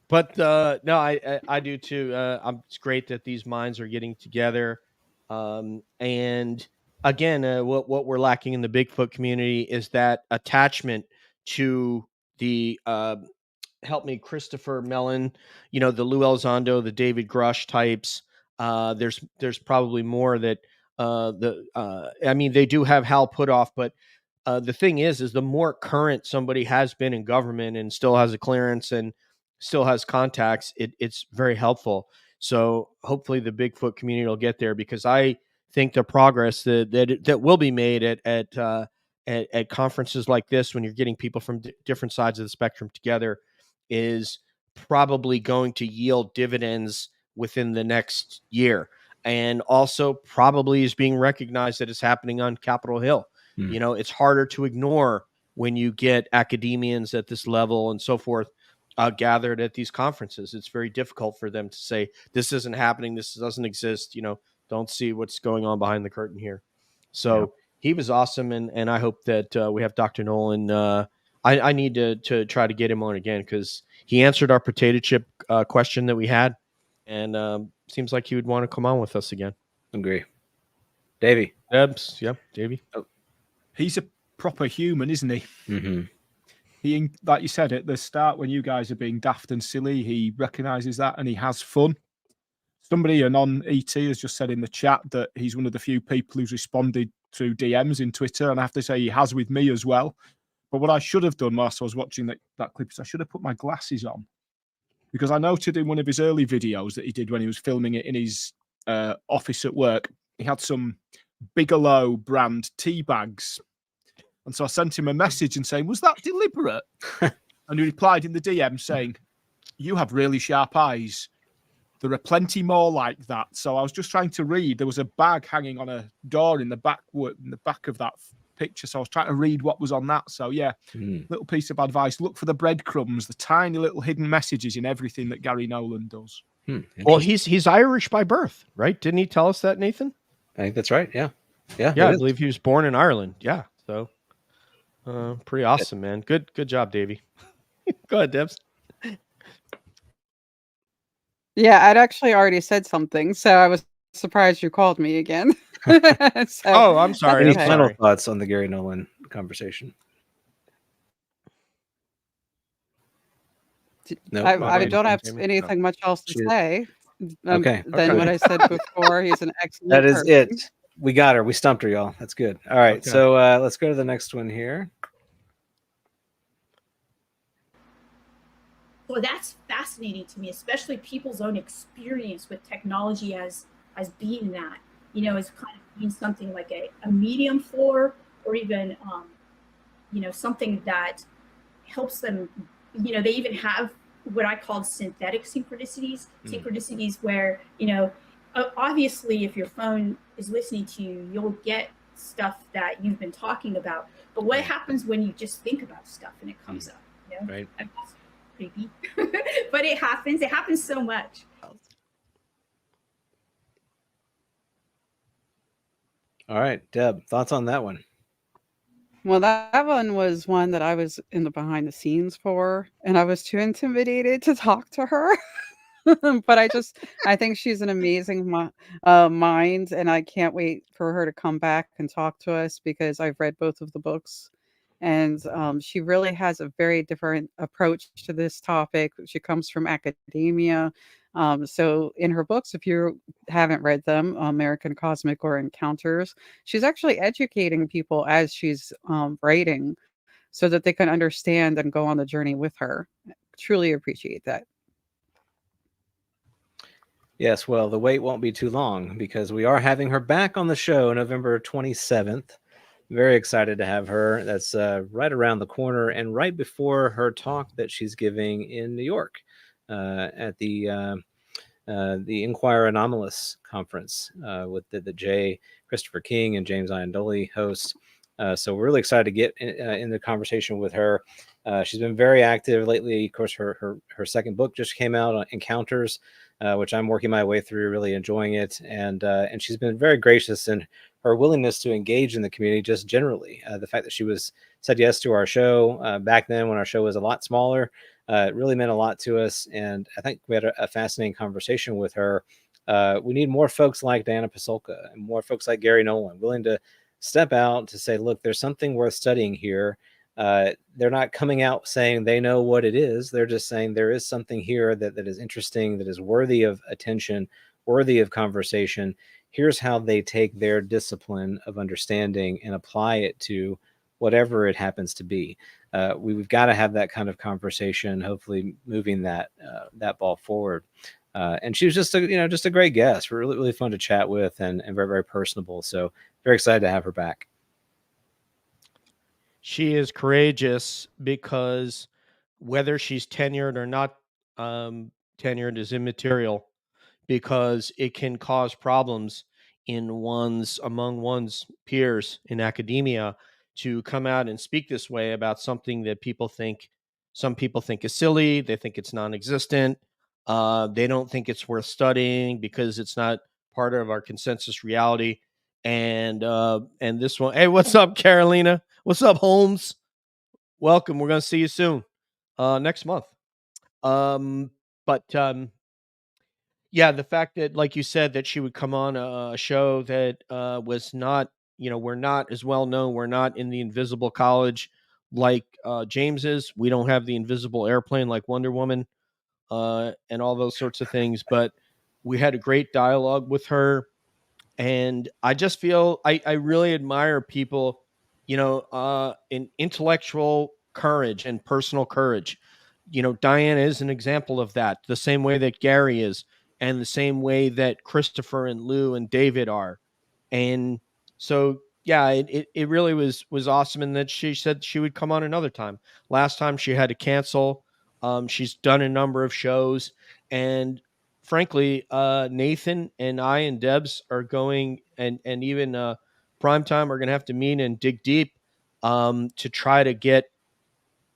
but no, I do too. It's great that these minds are getting together. And again, what we're lacking in the Bigfoot community is that attachment to the help me, Christopher Mellon, the Lou Elizondo, the David Grush types. There's probably more that I mean, they do have Hal Puthoff, but the thing is the more current somebody has been in government and still has a clearance and still has contacts, it's very helpful. So hopefully the Bigfoot community will get there, because I think the progress that will be made at conferences like this, when you're getting people from different sides of the spectrum together, is probably going to yield dividends within the next year. And also probably is being recognized that it's happening on Capitol Hill. It's harder to ignore when you get academians at this level and so forth gathered at these conferences. It's very difficult for them to say, this isn't happening, this doesn't exist, don't see what's going on behind the curtain here. So he was awesome, and I hope that we have Dr. Nolan. I need to try to get him on again, because he answered our potato chip question that we had, and seems like he would want to come on with us again. Agree. Davey. Debs, yep, Davey. Oh. He's a proper human, isn't he? Mm-hmm. He, like you said at the start, when you guys are being daft and silly, he recognizes that and he has fun. Somebody, a non-ET, has just said in the chat that he's one of the few people who's responded to DMs in Twitter, and I have to say he has with me as well. But what I should have done whilst I was watching that clip is I should have put my glasses on, because I noted in one of his early videos that he did when he was filming it in his office at work, he had some Bigelow brand tea bags. And so I sent him a message and saying, was that deliberate? And he replied in the DM saying, you have really sharp eyes. There are plenty more like that. So I was just trying to read. There was a bag hanging on a door in the back of that picture. So I was trying to read what was on that. So yeah, little piece of advice. Look for the breadcrumbs, the tiny little hidden messages in everything that Gary Nolan does. Well, he's Irish by birth, right? Didn't he tell us that, Nathan? I think that's right. Yeah. I believe he was born in Ireland. Yeah. So pretty awesome, man. Good job, Davey. Go ahead, Debs. Yeah, I'd actually already said something, so I was surprised you called me again. Oh, I'm sorry. Any final thoughts on the Gary Nolan conversation? No, I don't have anything much else to say than what I said before. He's an excellent That is person. it. We got her. We stumped her, y'all. That's good. All right. Okay. So let's go to the next one here. Well, that's fascinating to me, especially people's own experience with technology as being that, as kind of being something like a medium floor, or even, something that helps them, they even have what I call synthetic synchronicities where, obviously if your phone is listening to you, you'll get stuff that you've been talking about. But what happens when you just think about stuff and it comes up? Right. Creepy. But it happens so much. All right, Deb, thoughts on that one? Well, that one was one that I was in the behind the scenes for, and I was too intimidated to talk to her. But I think she's an amazing mind, and I can't wait for her to come back and talk to us, because I've read both of the books. And she really has a very different approach to this topic. She comes from academia. So in her books, if you haven't read them, American Cosmic or Encounters, she's actually educating people as she's writing, so that they can understand and go on the journey with her. Truly appreciate that. Yes, well, the wait won't be too long, because we are having her back on the show November 27th. very excited to have her. That's right around the corner and right before her talk that she's giving in New York at the Inquire Anomalous conference with the J. Christopher King and James Iandoli host. So we're really excited to get in the conversation with her. She's been very active lately. Of course, her second book just came out on Encounters, which I'm working my way through, really enjoying it. And she's been very gracious in her willingness to engage in the community just generally. The fact that she said yes to our show back then when our show was a lot smaller, it really meant a lot to us. And I think we had a fascinating conversation with her. We need more folks like Diana Pasulka and more folks like Gary Nolan willing to step out to say, look, there's something worth studying here. They're not coming out saying they know what it is. They're just saying there is something here that is interesting, that is worthy of attention, worthy of conversation. Here's how they take their discipline of understanding and apply it to whatever it happens to be. We've got to have that kind of conversation, hopefully moving that ball forward. And she was just a great guest. Really, really fun to chat with and very, very personable. So very excited to have her back. She is courageous because whether she's tenured or not tenured is immaterial, because it can cause problems among one's peers in academia to come out and speak this way about something that some people think is silly. They think it's non-existent. They don't think it's worth studying because it's not part of our consensus reality. And this one, hey, what's up, Carolina? What's up, Holmes? Welcome. We're gonna see you soon, next month. Yeah, the fact that, like you said, that she would come on a show that was not, we're not as well known. We're not in the invisible college like James is. We don't have the invisible airplane like Wonder Woman and all those sorts of things. But we had a great dialogue with her. And I just feel I really admire people, in intellectual courage and personal courage. Diana is an example of that, the same way that Gary is, and the same way that Christopher and Lou and David are. And so, yeah, it really was awesome. And that she said she would come on another time. Last time she had to cancel. She's done a number of shows, and frankly, Nathan and I and Debs are going, and even Primetime are going to have to meet and dig deep to try to get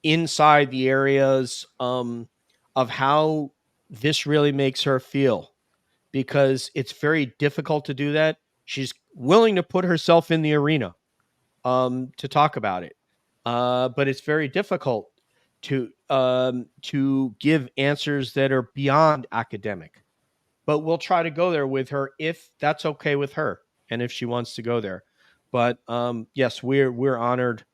inside the areas of how this really makes her feel, because it's very difficult to do that. She's willing to put herself in the arena to talk about it, but it's very difficult to give answers that are beyond academic. But we'll try to go there with her if that's okay with her and if she wants to go there. But yes, we're honored,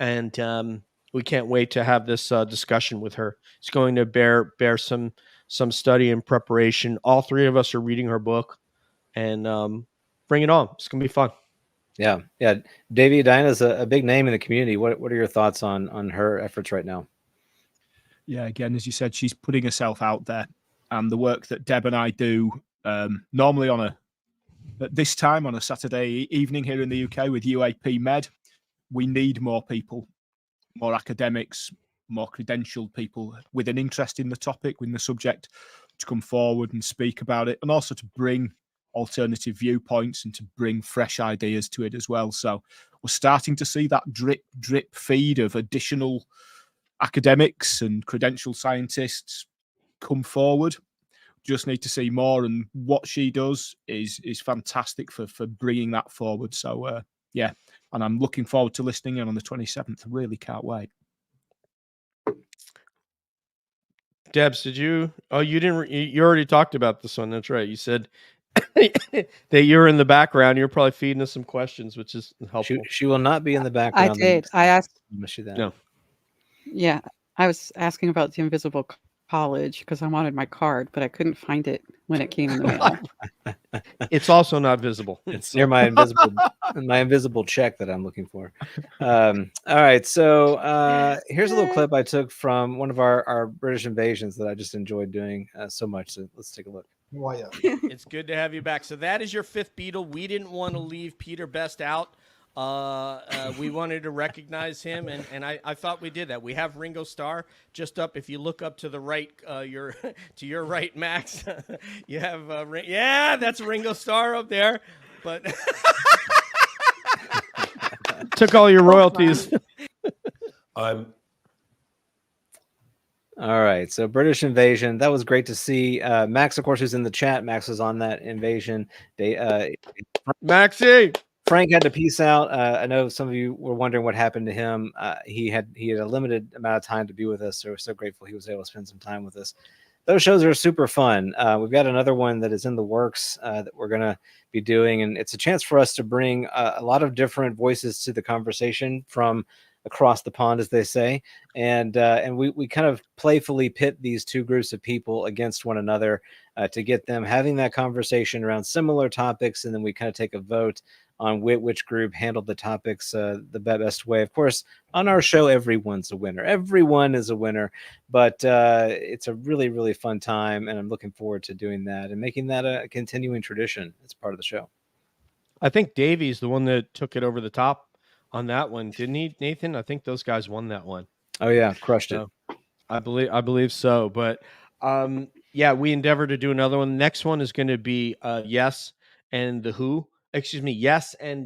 and we can't wait to have this discussion with her. It's going to bear some study and preparation. All three of us are reading her book, and bring it on. It's gonna be fun. Yeah. Davey, Diana's a big name in the community. What are your thoughts on her efforts right now? Yeah, again, as you said, she's putting herself out there, and the work that Deb and I do normally at this time on a Saturday evening here in the UK with UAP Med, we need more people, more academics, more credentialed people with an interest in the topic, with the subject, to come forward and speak about it, and also to bring alternative viewpoints and to bring fresh ideas to it as well. So we're starting to see that drip feed of additional academics and credentialed scientists come forward. Just need to see more, and what she does is fantastic for bringing that forward. So yeah, and I'm looking forward to listening in on the 27th. I really can't wait. Debs, did you? Oh, you didn't. You already talked about this one. That's right. You said that you're in the background. You're probably feeding us some questions, which is helpful. She will not be in the background. I did. I asked. No. Yeah, I was asking about the invisible college because I wanted my card, but I couldn't find it when it came in the mail. It's also not visible. It's near my invisible check that I'm looking for. All right, so here's a little clip I took from one of our British invasions that I just enjoyed doing so much. So let's take a look. It's good to have you back. So that is your fifth Beatle. We didn't want to leave Peter Best out. We wanted to recognize him, and I thought we did that. We have Ringo Starr just up. If you look up to the right, your to your right, Max, you have yeah, that's Ringo Starr up there. But took all your royalties. All right, so British invasion, that was great to see. Max, of course, who's in the chat. Max was on that invasion. Maxie. Frank had to peace out. I know some of you were wondering what happened to him. He had a limited amount of time to be with us, so we're so grateful he was able to spend some time with us. Those shows are super fun. We've got another one that is in the works that we're going to be doing, and it's a chance for us to bring a lot of different voices to the conversation from across the pond, as they say, and we kind of playfully pit these two groups of people against one another to get them having that conversation around similar topics, and then we kind of take a vote on which group handled the topics the best way. Of course, on our show, everyone's a winner. Everyone is a winner, but it's a really, really fun time, and I'm looking forward to doing that and making that a continuing tradition. It's part of the show. I think Davey's the one that took it over the top on that one, didn't he, Nathan? I think those guys won that one. Oh yeah, crushed it. I believe so. But yeah, we endeavor to do another one. The next one is going to be Yes and the Who. Excuse me, Yes and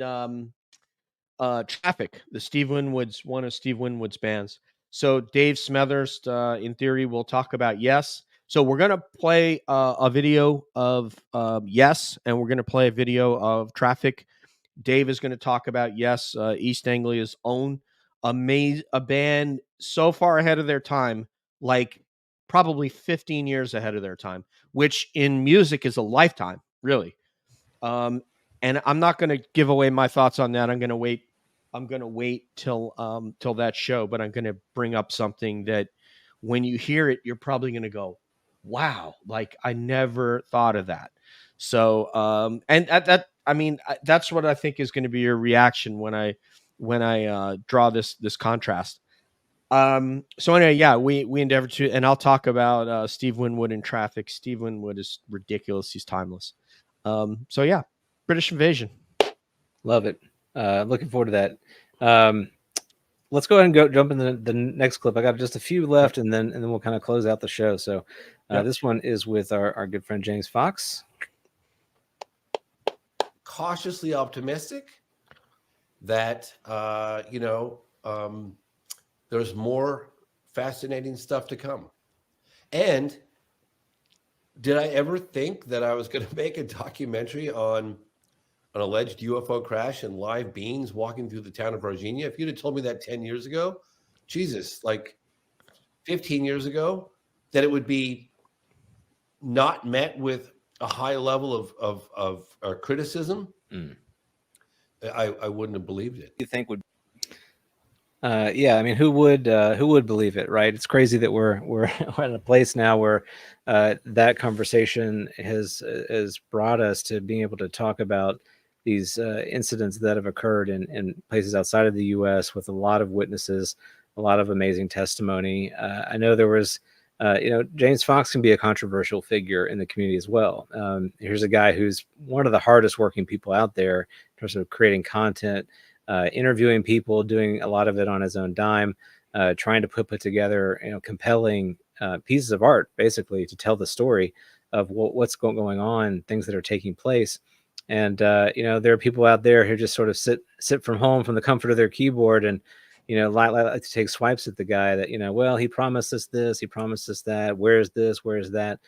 Traffic, one of Steve Winwood's bands. So Dave Smethurst, in theory, will talk about Yes. So we're going to play a video of Yes, and we're going to play a video of Traffic. Dave is going to talk about Yes, East Anglia's own a band so far ahead of their time, like probably 15 years ahead of their time, which in music is a lifetime, really. And I'm not going to give away my thoughts on that. I'm going to wait till that show, but I'm going to bring up something that when you hear it, you're probably going to go, wow, like I never thought of that. So, and that's what I think is going to be your reaction when I draw this contrast. So anyway, yeah, we endeavor to, and I'll talk about Steve Winwood and Traffic. Steve Winwood is ridiculous. He's timeless. So yeah, British invasion. Love it. Looking forward to that. Let's go ahead and jump into the next clip. I got just a few left, and then we'll kind of close out the show. So this one is with our good friend James Fox. Cautiously optimistic that there's more fascinating stuff to come. And did I ever think that I was going to make a documentary on an alleged UFO crash and live beings walking through the town of Virginia? If you'd have told me that 10 years ago, Jesus, like 15 years ago, that it would be not met with a high level of criticism, I wouldn't have believed it. You think would? Yeah, I mean, who would believe it, right? It's crazy that we're at a place now where that conversation has brought us to being able to talk about these incidents that have occurred in places outside of the U.S. with a lot of witnesses, a lot of amazing testimony. I know there was, James Fox can be a controversial figure in the community as well. Here's a guy who's one of the hardest working people out there in terms of creating content, interviewing people, doing a lot of it on his own dime, trying to put together, compelling pieces of art, basically, to tell the story of what's going on, things that are taking place. And there are people out there who just sort of sit from home from the comfort of their keyboard and like to take swipes at the guy that well, he promised us this, he promised us that, where's this, where's that.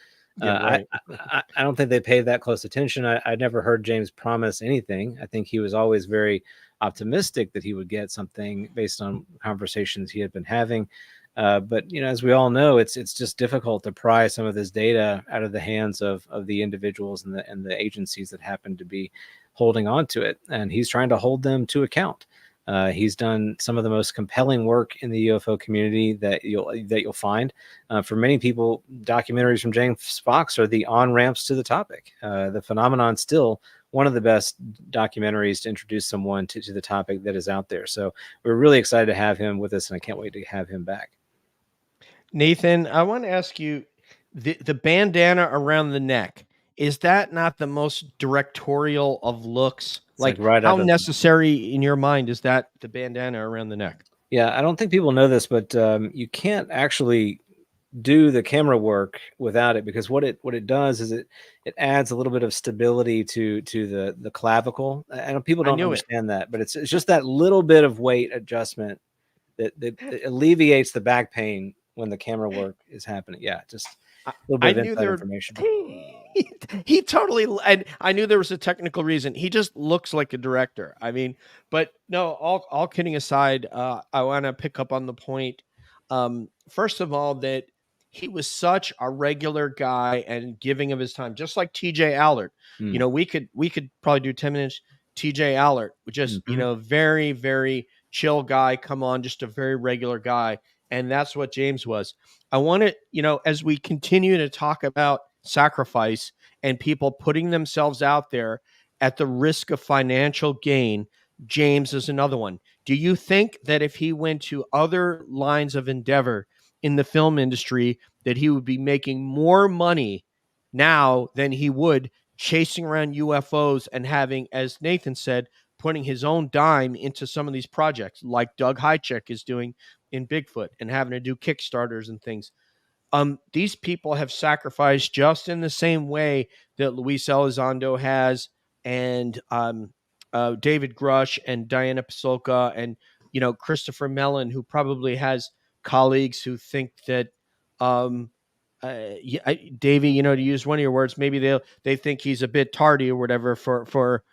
Right. I don't think they paid that close attention. I never heard James promise anything. I think he was always very optimistic that he would get something based on conversations he had been having. But as we all know, it's just difficult to pry some of this data out of the hands of the individuals and the agencies that happen to be holding on to it. And he's trying to hold them to account. He's done some of the most compelling work in the UFO community that you'll find. For many people, documentaries from James Fox are the on-ramps to the topic. The phenomenon still one of the best documentaries to introduce someone to the topic that is out there. So we're really excited to have him with us, and I can't wait to have him back. Nathan, I want to ask you, the bandana around the neck, is that not the most directorial of looks? Like, right how out of necessary in your mind is that the bandana around the neck? Yeah, I don't think people know this, but you can't actually do the camera work without it, because what it does is it adds a little bit of stability to the clavicle. I know people don't understand that, but it's just that little bit of weight adjustment that alleviates the back pain when the camera work is happening. Yeah, just a little bit of inside information. He totally, and I knew there was a technical reason. He just looks like a director. I mean, but no, all kidding aside, I want to pick up on the point. First of all, that he was such a regular guy and giving of his time, just like TJ Allard. You know, we could probably do 10 minutes. TJ Allard, just, you know, very, very chill guy. Come on, just a very regular guy. And that's what James was. I want to, you know, as we continue to talk about sacrifice and people putting themselves out there at the risk of financial gain, James is another one. Do you think that if he went to other lines of endeavor in the film industry, that he would be making more money now than he would chasing around UFOs and having, as Nathan said, putting his own dime into some of these projects like Doug Hychek is doing in Bigfoot and having to do Kickstarters and things? These people have sacrificed just in the same way that Luis Elizondo has, and David Grush and Diana Pasulka, and, you know, Christopher Mellon, who probably has colleagues who think that Davey, you know, to use one of your words, maybe they think he's a bit tardy or whatever for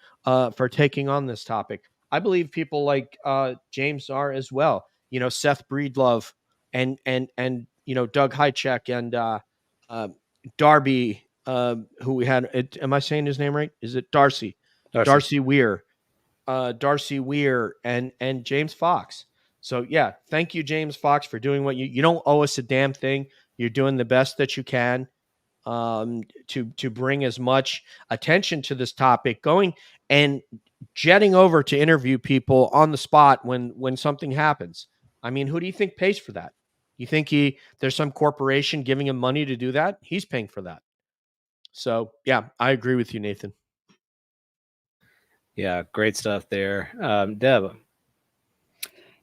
taking on this topic. I believe people like James are as well. You know, Seth Breedlove and you know, Doug Hychek and Darby, who we had. Am I saying his name right? Is it Darcy? Darcy Weir. Darcy Weir and James Fox. So yeah, thank you, James Fox, for doing what you don't owe us a damn thing. You're doing the best that you can to bring as much attention to this topic, going and jetting over to interview people on the spot when something happens. I mean, who do you think pays for that? You think there's some corporation giving him money to do that? He's paying for that. So yeah, I agree with you, Nathan. Yeah, great stuff there. Deb.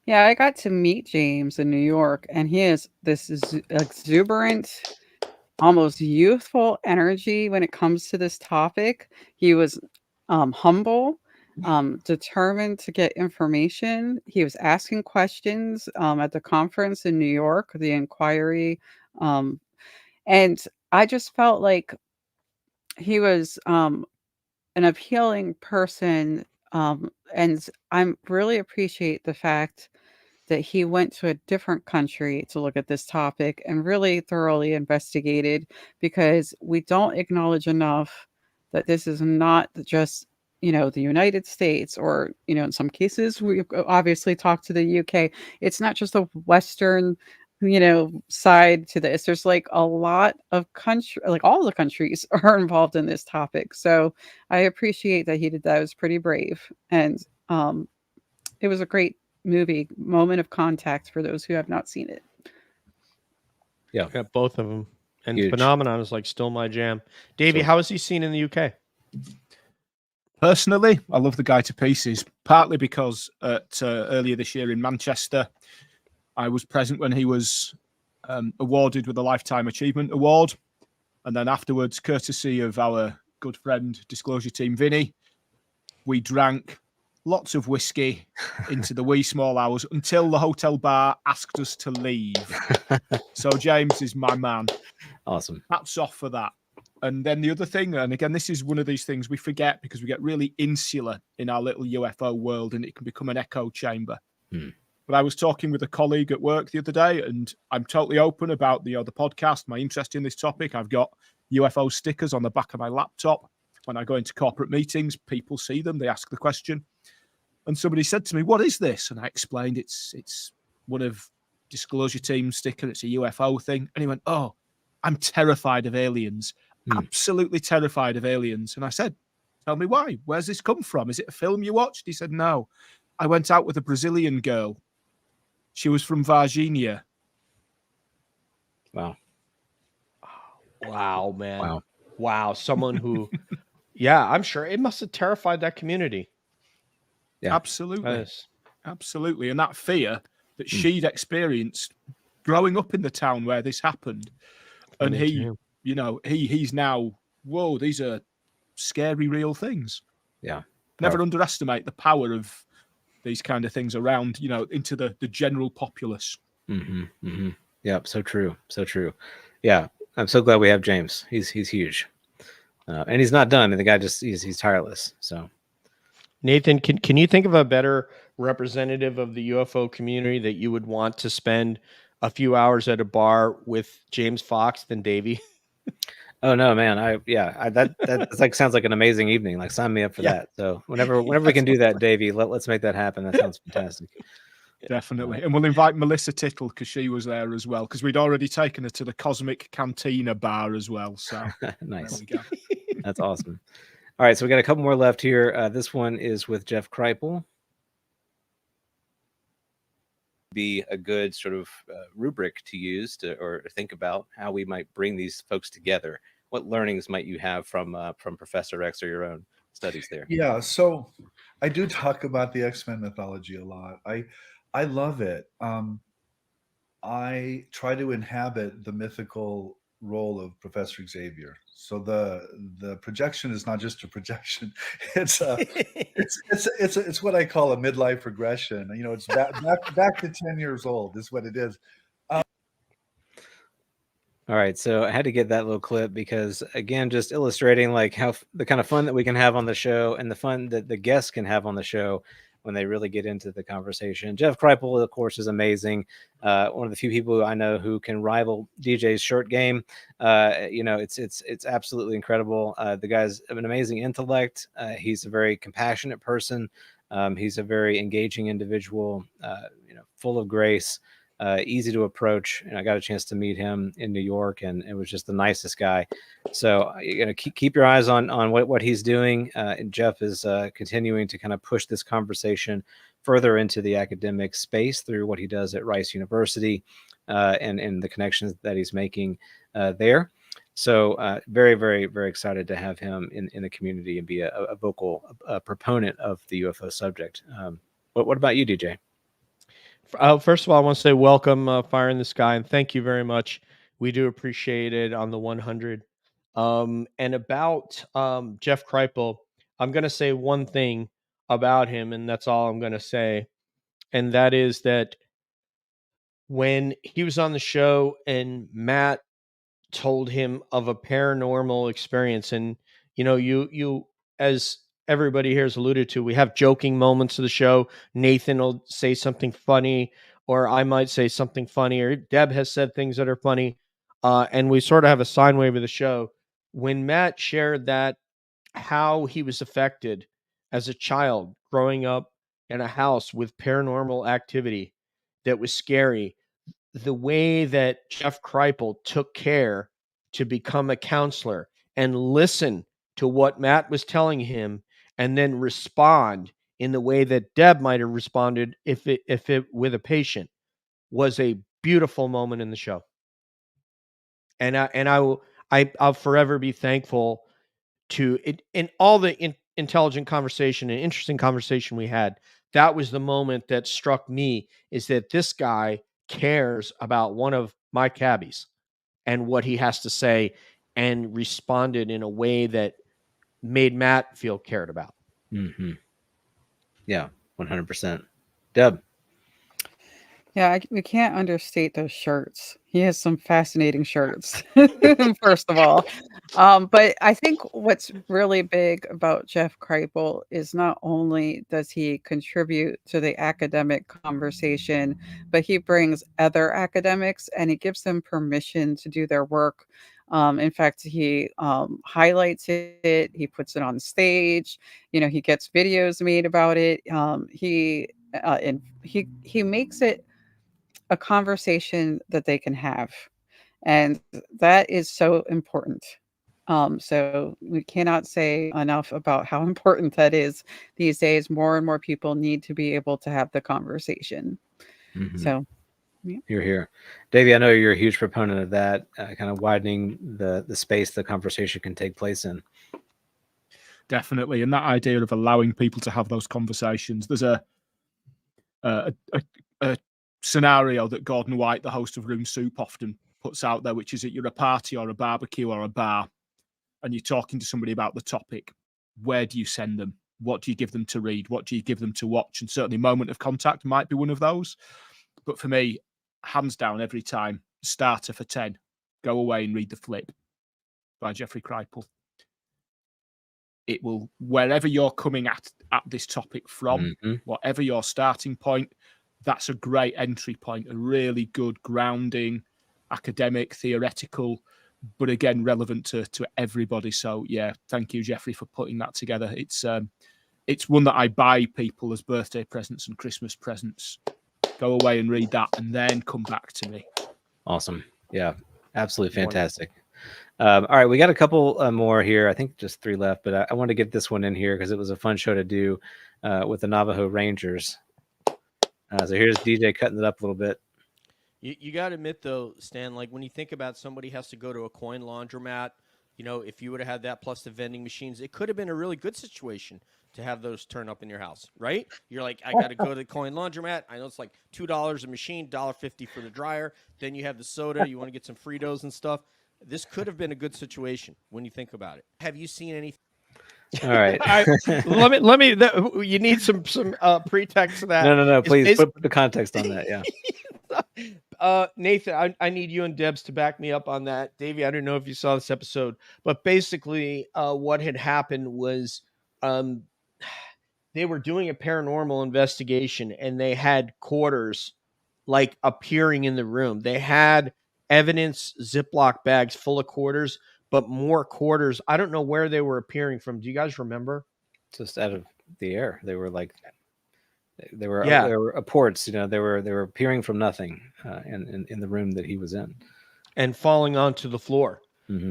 Yeah, I got to meet James in New York, and he has this exuberant, almost youthful energy when it comes to this topic. He was humble, determined to get information. He was asking questions at the conference in New York, the inquiry. And I just felt like he was an appealing person. And I really appreciate the fact that he went to a different country to look at this topic and really thoroughly investigated, because we don't acknowledge enough that this is not just, you know, the United States, or, you know, in some cases we obviously talk to the UK. It's not just a Western, you know, side to this. There's like a lot of country, like all the countries are involved in this topic. So I appreciate that he did that. It was pretty brave. And it was a great movie, Moment of Contact, for those who have not seen it. Yeah, both of them. And Huge. Phenomenon is like still my jam. Davey, So- how is he seen in the UK? Personally, I love the guy to pieces, partly because earlier this year in Manchester, I was present when he was awarded with a Lifetime Achievement Award. And then afterwards, courtesy of our good friend, Disclosure Team Vinny, we drank lots of whiskey into the wee small hours until the hotel bar asked us to leave. So James is my man. Awesome. Hats off for that. And then the other thing, and again, this is one of these things we forget because we get really insular in our little UFO world, and it can become an echo chamber. But I was talking with a colleague at work the other day, and I'm totally open about the podcast, my interest in this topic. I've got UFO stickers on the back of my laptop. When I go into corporate meetings, people see them, they ask the question. And somebody said to me, "What is this?" And I explained it's one of Disclosure Team's sticker. It's a UFO thing. And he went, "Oh, I'm terrified of aliens. Absolutely terrified of aliens." And I said, "Tell me why. Where's this come from? Is it a film you watched?" He said, "No. I went out with a Brazilian girl. She was from Varginha." Wow. Wow, man. Wow. wow, someone who, yeah, I'm sure it must have terrified that community. Yeah, absolutely, absolutely, and that fear that she'd experienced growing up in the town where this happened, and he, you know, he's now, whoa, these are scary, real things. Yeah, never underestimate the power of these kind of things around, you know, into the general populace. Yeah, so true, so true. Yeah, I'm so glad we have James. He's huge, and he's not done. And the guy just he's tireless. So, Nathan, can you think of a better representative of the UFO community that you would want to spend a few hours at a bar with James Fox than Davey? Oh no, man! That like sounds like an amazing evening. Like sign me up for that. So whenever we can do that, Davey, let's make that happen. That sounds fantastic. Definitely, and we'll invite Melissa Tittle because she was there as well. Because we'd already taken her to the Cosmic Cantina bar as well. So nice. There we go. That's awesome. All right, so we got a couple more left here. This one is with Jeff Kripal. Be a good sort of rubric to use or think about how we might bring these folks together. What learnings might you have from Professor X or your own studies there? Yeah, so I do talk about the X-Men mythology a lot. I love it. I try to inhabit the mythical role of Professor Xavier. So the projection is not just a projection; it's it's what I call a midlife regression. You know, it's back to 10 years old. Is what it is. All right, so I had to get that little clip because, again, just illustrating like how the kind of fun that we can have on the show and the fun that the guests can have on the show when they really get into the conversation. Jeff Kripal, of course, is amazing. One of the few people I know who can rival DJ's shirt game. You know, it's absolutely incredible. The guy's an amazing intellect. He's a very compassionate person. He's a very engaging individual. You know, full of grace. Easy to approach, and I got a chance to meet him in New York, and it was just the nicest guy. So you're gonna keep your eyes on what he's doing. And Jeff is continuing to kind of push this conversation further into the academic space through what he does at Rice University and the connections that he's making there. So very, very, very excited to have him in the community and be a vocal proponent of the UFO subject. What about you, DJ? First of all, I want to say welcome, Fire in the Sky, and thank you very much. We do appreciate it on the 100. And about Jeff Kripal, I'm going to say one thing about him, and that's all I'm going to say. And that is that when he was on the show and Matt told him of a paranormal experience, and you know, you as everybody here has alluded to, we have joking moments of the show. Nathan will say something funny, or I might say something funny, or Deb has said things that are funny, and we sort of have a sine wave of the show. When Matt shared that how he was affected as a child growing up in a house with paranormal activity that was scary, the way that Jeff Kripal took care to become a counselor and listen to what Matt was telling him and then respond in the way that Deb might have responded if it with a patient was a beautiful moment in the show. And I'll forever be thankful to it in all the intelligent conversation and interesting conversation we had. That was the moment that struck me, is that this guy cares about one of my cabbies and what he has to say, and responded in a way that made Matt feel cared about. Mm-hmm. Yeah, 100%. Deb. Yeah, we can't understate those shirts. He has some fascinating shirts, first of all. But I think what's really big about Jeff Kripal is not only does he contribute to the academic conversation, but he brings other academics and he gives them permission to do their work. In fact, he highlights it. He puts it on stage. You know, he gets videos made about it. He makes it a conversation that they can have. And that is so important. So we cannot say enough about how important that is these days. More and more people need to be able to have the conversation. Mm-hmm. So You're here, Davey. I know you're a huge proponent of that, kind of widening the space the conversation can take place in. Definitely, and that idea of allowing people to have those conversations. There's a scenario that Gordon White, the host of Room Soup, often puts out there, which is that you're at a party or a barbecue or a bar, and you're talking to somebody about the topic. Where do you send them? What do you give them to read? What do you give them to watch? And certainly Moment of Contact might be one of those. But for me, hands down, every time, starter for 10, Go Away and Read the Flip by Jeffrey Kripal. It will, wherever you're coming at this topic from, whatever your starting point, that's a great entry point, a really good grounding, academic, theoretical, but again, relevant to everybody. So yeah, thank you, Jeffrey, for putting that together. It's one that I buy people as birthday presents and Christmas presents. Go away and read that and then come back to me. Awesome. Yeah, absolutely fantastic. All right, we got a couple more here. I think just 3 left, but I want to get this one in here because it was a fun show to do with the Navajo Rangers. So here's DJ cutting it up a little bit. You got to admit, though, Stan, like when you think about somebody has to go to a coin laundromat, you know, if you would have had that plus the vending machines, it could have been a really good situation to have those turn up in your house, right? You're like, I got to go to the coin laundromat. I know it's like $2 a machine, $1.50 for the dryer. Then you have the soda. You want to get some Fritos and stuff. This could have been a good situation when you think about it. Have you seen anything? All right. Let me. You need some pretext to that. No. Please put the context on that. Yeah. Nathan, I need you and Debs to back me up on that. Davey, I don't know if you saw this episode, but basically, what had happened was, they were doing a paranormal investigation, and they had quarters like appearing in the room. They had evidence Ziploc bags full of quarters, but more quarters. I don't know where they were appearing from. Do you guys remember? Just out of the air. They were like, they were apports, you know, they were appearing from nothing in the room that he was in. And falling onto the floor.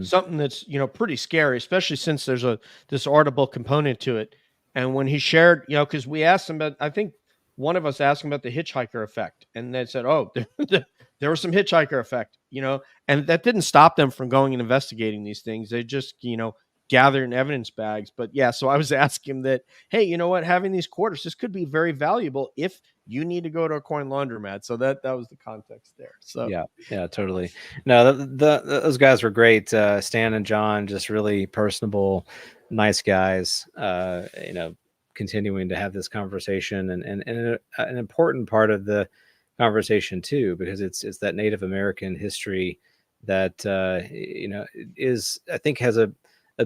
Something that's, you know, pretty scary, especially since there's this audible component to it. And when he shared, you know, because we asked him about, I think one of us asked him about the hitchhiker effect, and they said, oh, there was some hitchhiker effect, you know, and that didn't stop them from going and investigating these things. They just, you know, gathering evidence bags. But yeah, so I was asking him that, hey, you know what, having these quarters, this could be very valuable if you need to go to a coin laundromat. So that was the context there. So yeah, totally. No, those guys were great. Stan and John, just really personable, nice guys. You know, continuing to have this conversation and an important part of the conversation too, because it's that Native American history that you know, is, I think, has a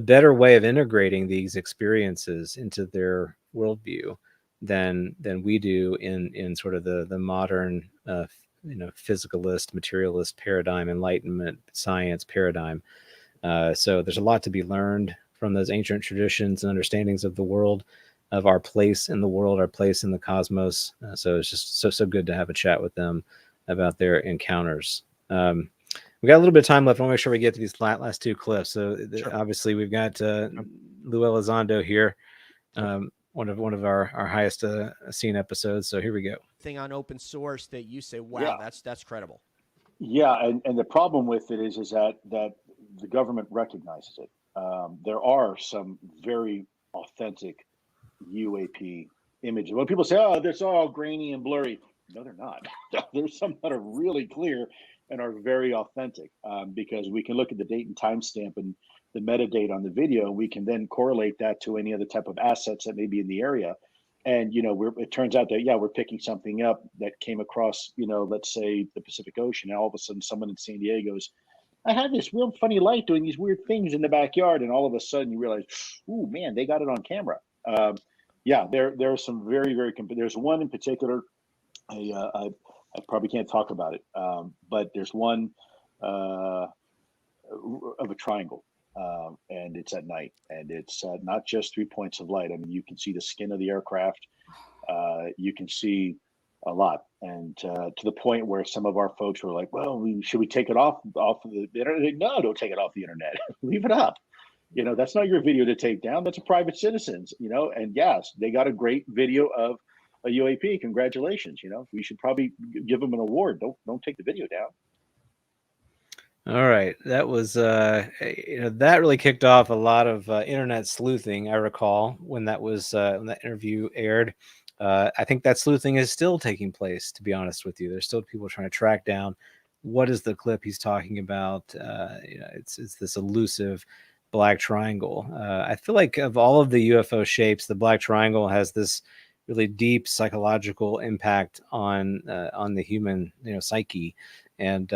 better way of integrating these experiences into their worldview than we do in sort of the modern you know, physicalist, materialist paradigm, Enlightenment science paradigm. So there's a lot to be learned from those ancient traditions and understandings of the world, of our place in the world, our place in the cosmos. So it's just so good to have a chat with them about their encounters. We got a little bit of time left. I want to make sure we get to these last 2 clips. So obviously we've got Lou Elizondo here, one of our highest seen episodes. So here we go. Thing on open source that you say, wow, that's credible. Yeah, and the problem with it is that the government recognizes it. There are some very authentic UAP images. When people say, oh, they're all grainy and blurry, no, they're not. There's some that are really clear and are very authentic, because we can look at the date and timestamp and the metadata on the video. We can then correlate that to any other type of assets that may be in the area. And, you know, it turns out that, we're picking something up that came across, you know, let's say the Pacific Ocean. And all of a sudden someone in San Diego goes, I had this real funny light doing these weird things in the backyard. And all of a sudden you realize, oh man, they got it on camera. There are some very, very, there's one in particular, I probably can't talk about it, but there's one of a triangle, and it's at night, and it's not just 3 points of light. I mean, you can see the skin of the aircraft. You can see a lot, and to the point where some of our folks were like, well, should we take it off of the internet? No, don't take it off the internet. Leave it up. You know, that's not your video to take down. That's a private citizen's, you know. And yes, they got a great video of a UAP. Congratulations. We should probably give him an award. Don't take the video down. All right, that was that really kicked off a lot of internet sleuthing. I recall when that interview aired. I think that sleuthing is still taking place. To be honest with you, there's still people trying to track down what is the clip he's talking about. It's this elusive black triangle. I feel like of all of the UFO shapes, the black triangle has this really deep psychological impact on the human psyche, and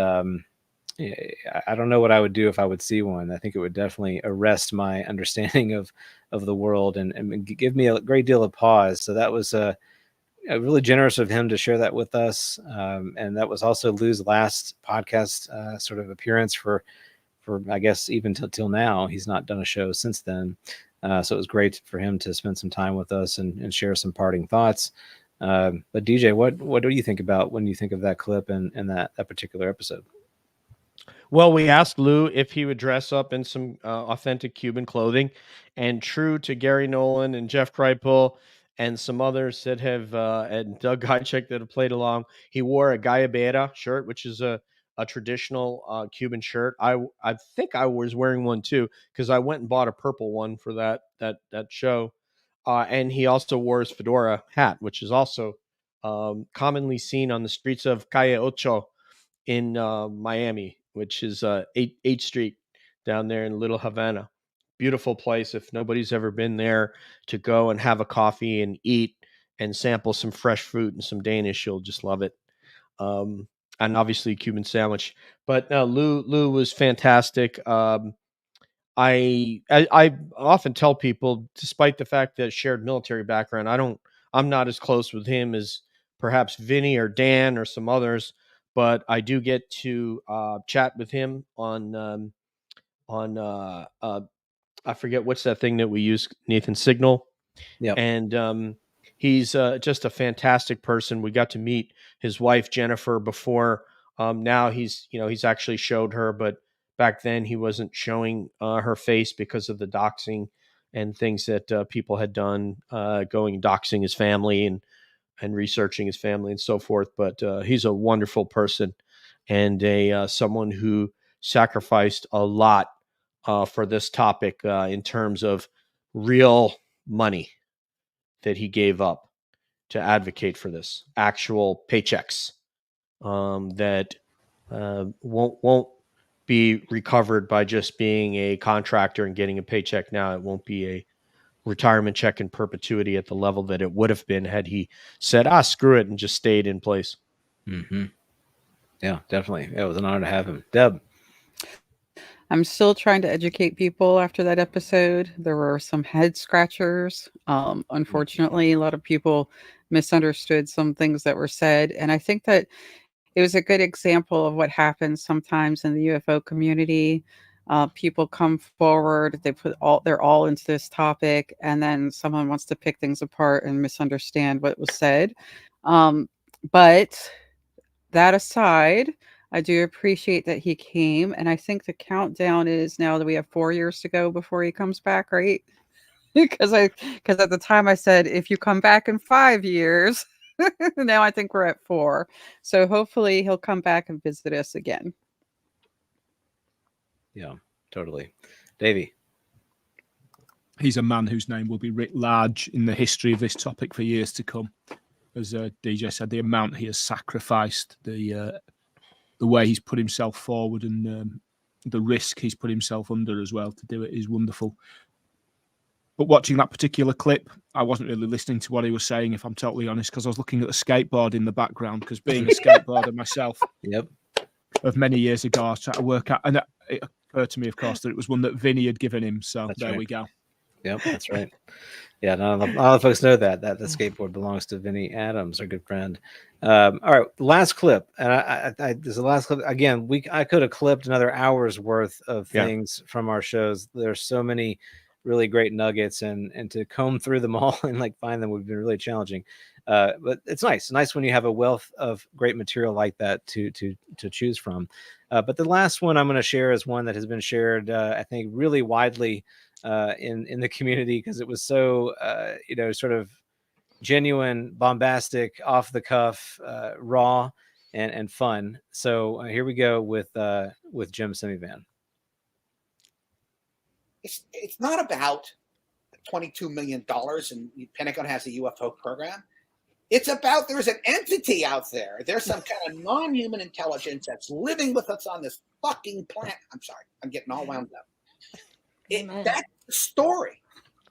I don't know what I would do if I would see one. I think it would definitely arrest my understanding of the world and give me a great deal of pause. So that was really generous of him to share that with us. And that was also Lou's last podcast sort of appearance for I guess even till now. He's not done a show since then. So it was great for him to spend some time with us and share some parting thoughts. But DJ, what do you think about when you think of that clip and that particular episode? Well, we asked Lou if he would dress up in some authentic Cuban clothing, and true to Gary Nolan and Jeff Kripal and some others that have and Doug Hychek that have played along, he wore a Gallabera shirt, which is a traditional Cuban shirt. I think I was wearing one too because I went and bought a purple one for that show, and he also wore his fedora hat, which is also commonly seen on the streets of Calle Ocho in Miami, which is 8th Street down there in Little Havana. Beautiful place. If nobody's ever been there, to go and have a coffee and eat and sample some fresh fruit and some Danish, you'll just love it. And obviously Cuban sandwich. But Lou was fantastic. I often tell people, despite the fact that shared military background, I'm not as close with him as perhaps Vinny or Dan or some others, but I do get to chat with him on I forget what's that thing that we use, Nathan, Signal. Yeah. And he's just a fantastic person. We got to meet his wife Jennifer before. Now he's actually showed her, but back then he wasn't showing her face because of the doxing and things that people had done, going doxing his family and researching his family and so forth. But he's a wonderful person and someone who sacrificed a lot for this topic in terms of real money that he gave up to advocate for this, actual paychecks that won't be recovered by just being a contractor and getting a paycheck now. It won't be a retirement check in perpetuity at the level that it would have been had he said, screw it, and just stayed in place. Mm-hmm. Yeah, definitely. It was an honor to have him. Deb. I'm still trying to educate people after that episode. There were some head scratchers. Unfortunately, a lot of people misunderstood some things that were said. And I think that it was a good example of what happens sometimes in the UFO community. People come forward, they're all into this topic, and then someone wants to pick things apart and misunderstand what was said. But that aside, I do appreciate that he came, and I think the countdown is now that we have 4 years to go before he comes back, right? because at the time I said, if you come back in 5 years, now I think we're at 4. So hopefully he'll come back and visit us again. Yeah, totally. Davey. He's a man whose name will be writ large in the history of this topic for years to come. As DJ said, the amount he has sacrificed, the way he's put himself forward, and the risk he's put himself under as well to do it is wonderful. But watching that particular clip, I wasn't really listening to what he was saying, if I'm totally honest, because I was looking at the skateboard in the background, because being a skateboarder myself, of many years ago, I was trying to work out, and it occurred to me, of course, that it was one that Vinny had given him. So That's there right. we go. Yep, that's right. Yeah, a lot of folks know that the skateboard belongs to Vinny Adams, our good friend. All right, last clip, and this is the last clip. Again, I could have clipped another hour's worth of things from our shows. There's so many really great nuggets, and to comb through them all and find them would be really challenging. But it's nice when you have a wealth of great material like that to choose from. But the last one I'm going to share is one that has been shared, I think, really widely in the community, because it was so sort of genuine, bombastic, off the cuff, raw, and fun. So here we go with Jim Semivan. It's not about $22 million and the Pentagon has a UFO program. It's about there's an entity out there. There's some kind of non-human intelligence that's living with us on this fucking planet. I'm sorry, I'm getting all wound up. That's the story.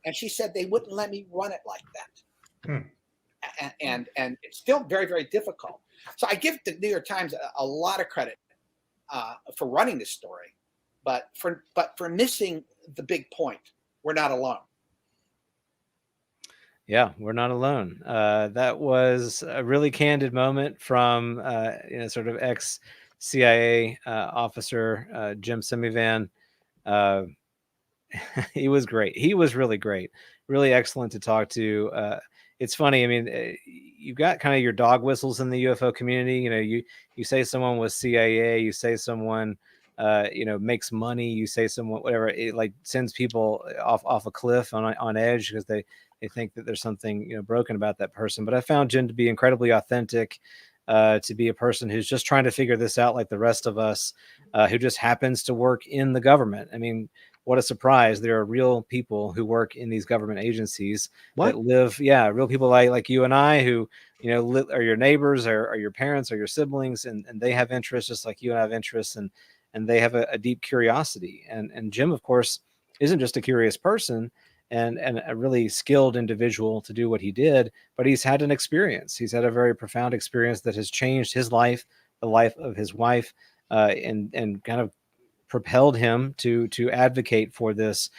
And she said they wouldn't let me run it like that. And it's still very, very difficult. So I give the New York Times a lot of credit for running this story, but for missing the big point. We're not alone. Yeah, we're not alone. That was a really candid moment from sort of ex-CIA officer Jim Semivan. He was great. He was really great, really excellent to talk to. It's funny. I mean, you've got kind of your dog whistles in the UFO community. You say someone was CIA, you say someone makes money, you say someone whatever, it like sends people off a cliff on edge because they think that there's something broken about that person. But I found Jim to be incredibly authentic, to be a person who's just trying to figure this out like the rest of us, who just happens to work in the government. I mean, what a surprise. There are real people who work in these government agencies that live. Yeah. Real people like you and I who, are your neighbors or your parents or your siblings, and they have interests just like you and I have interests, and they have a deep curiosity. And Jim, of course, isn't just a curious person and a really skilled individual to do what he did, but he's had an experience. He's had a very profound experience that has changed his life, the life of his wife, and kind of propelled him to advocate for this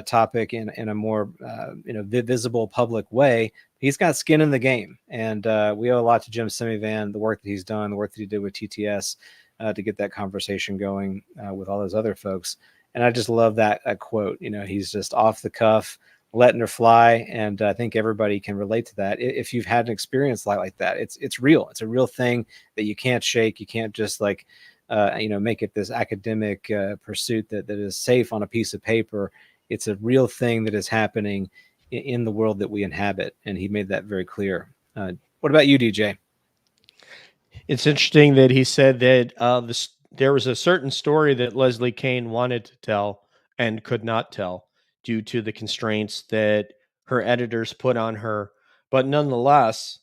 topic in a more visible public way. He's got skin in the game, and we owe a lot to Jim Semivan, the work that he's done, the work that he did with TTS to get that conversation going with all those other folks. And I just love that quote. He's just off the cuff, letting her fly, and I think everybody can relate to that. If you've had an experience like that, it's real. It's a real thing that you can't shake. You can't just make it this academic pursuit that is safe on a piece of paper. It's a real thing that is happening in the world that we inhabit, and he made that very clear. What about you, DJ? It's interesting that he said that there was a certain story that Leslie Kean wanted to tell and could not tell due to the constraints that her editors put on her. But nonetheless,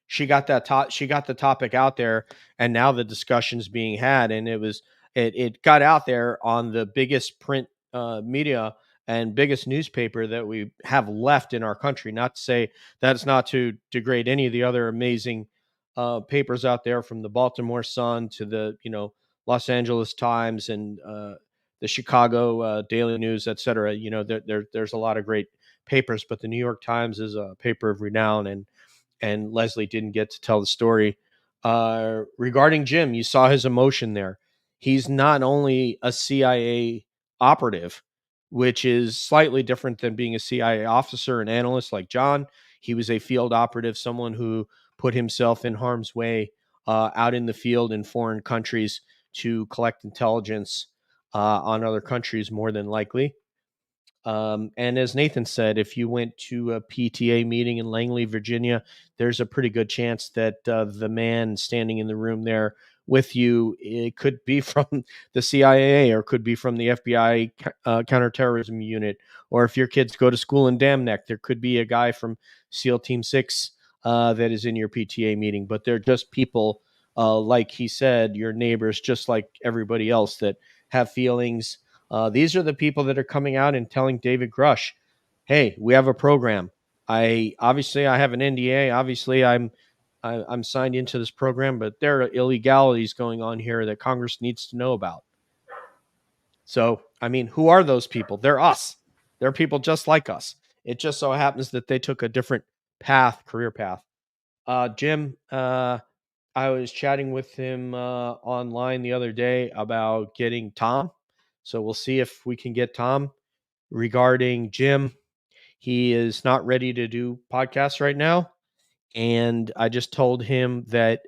she got the topic out there, and now the discussion's being had, and it got out there on the biggest print media and biggest newspaper that we have left in our country. Not to say that's not to degrade any of the other amazing papers out there, from the Baltimore Sun to the Los Angeles Times and the Chicago Daily News, etc. There's a lot of great papers, but the New York Times is a paper of renown, and Leslie didn't get to tell the story regarding Jim. You saw his emotion there. He's not only a CIA operative, which is slightly different than being a CIA officer and analyst like John. He was a field operative, someone who put himself in harm's way out in the field in foreign countries to collect intelligence on other countries, more than likely. And as Nathan said, if you went to a PTA meeting in Langley, Virginia, there's a pretty good chance that the man standing in the room there with you, it could be from the CIA or could be from the FBI counterterrorism unit. Or if your kids go to school in Dam Neck, there could be a guy from SEAL Team 6 that is in your PTA meeting. But they're just people, like he said, your neighbors, just like everybody else, that have feelings. These are the people that are coming out and telling David Grush, hey, we have a program. I have an NDA. Obviously, I'm signed into this program, but there are illegalities going on here that Congress needs to know about. So, I mean, who are those people? They're us. They're people just like us. It just so happens that they took a different career path. Jim, I was chatting with him online the other day about getting Tom. So we'll see if we can get Tom. Regarding Jim, he is not ready to do podcasts right now. And I just told him that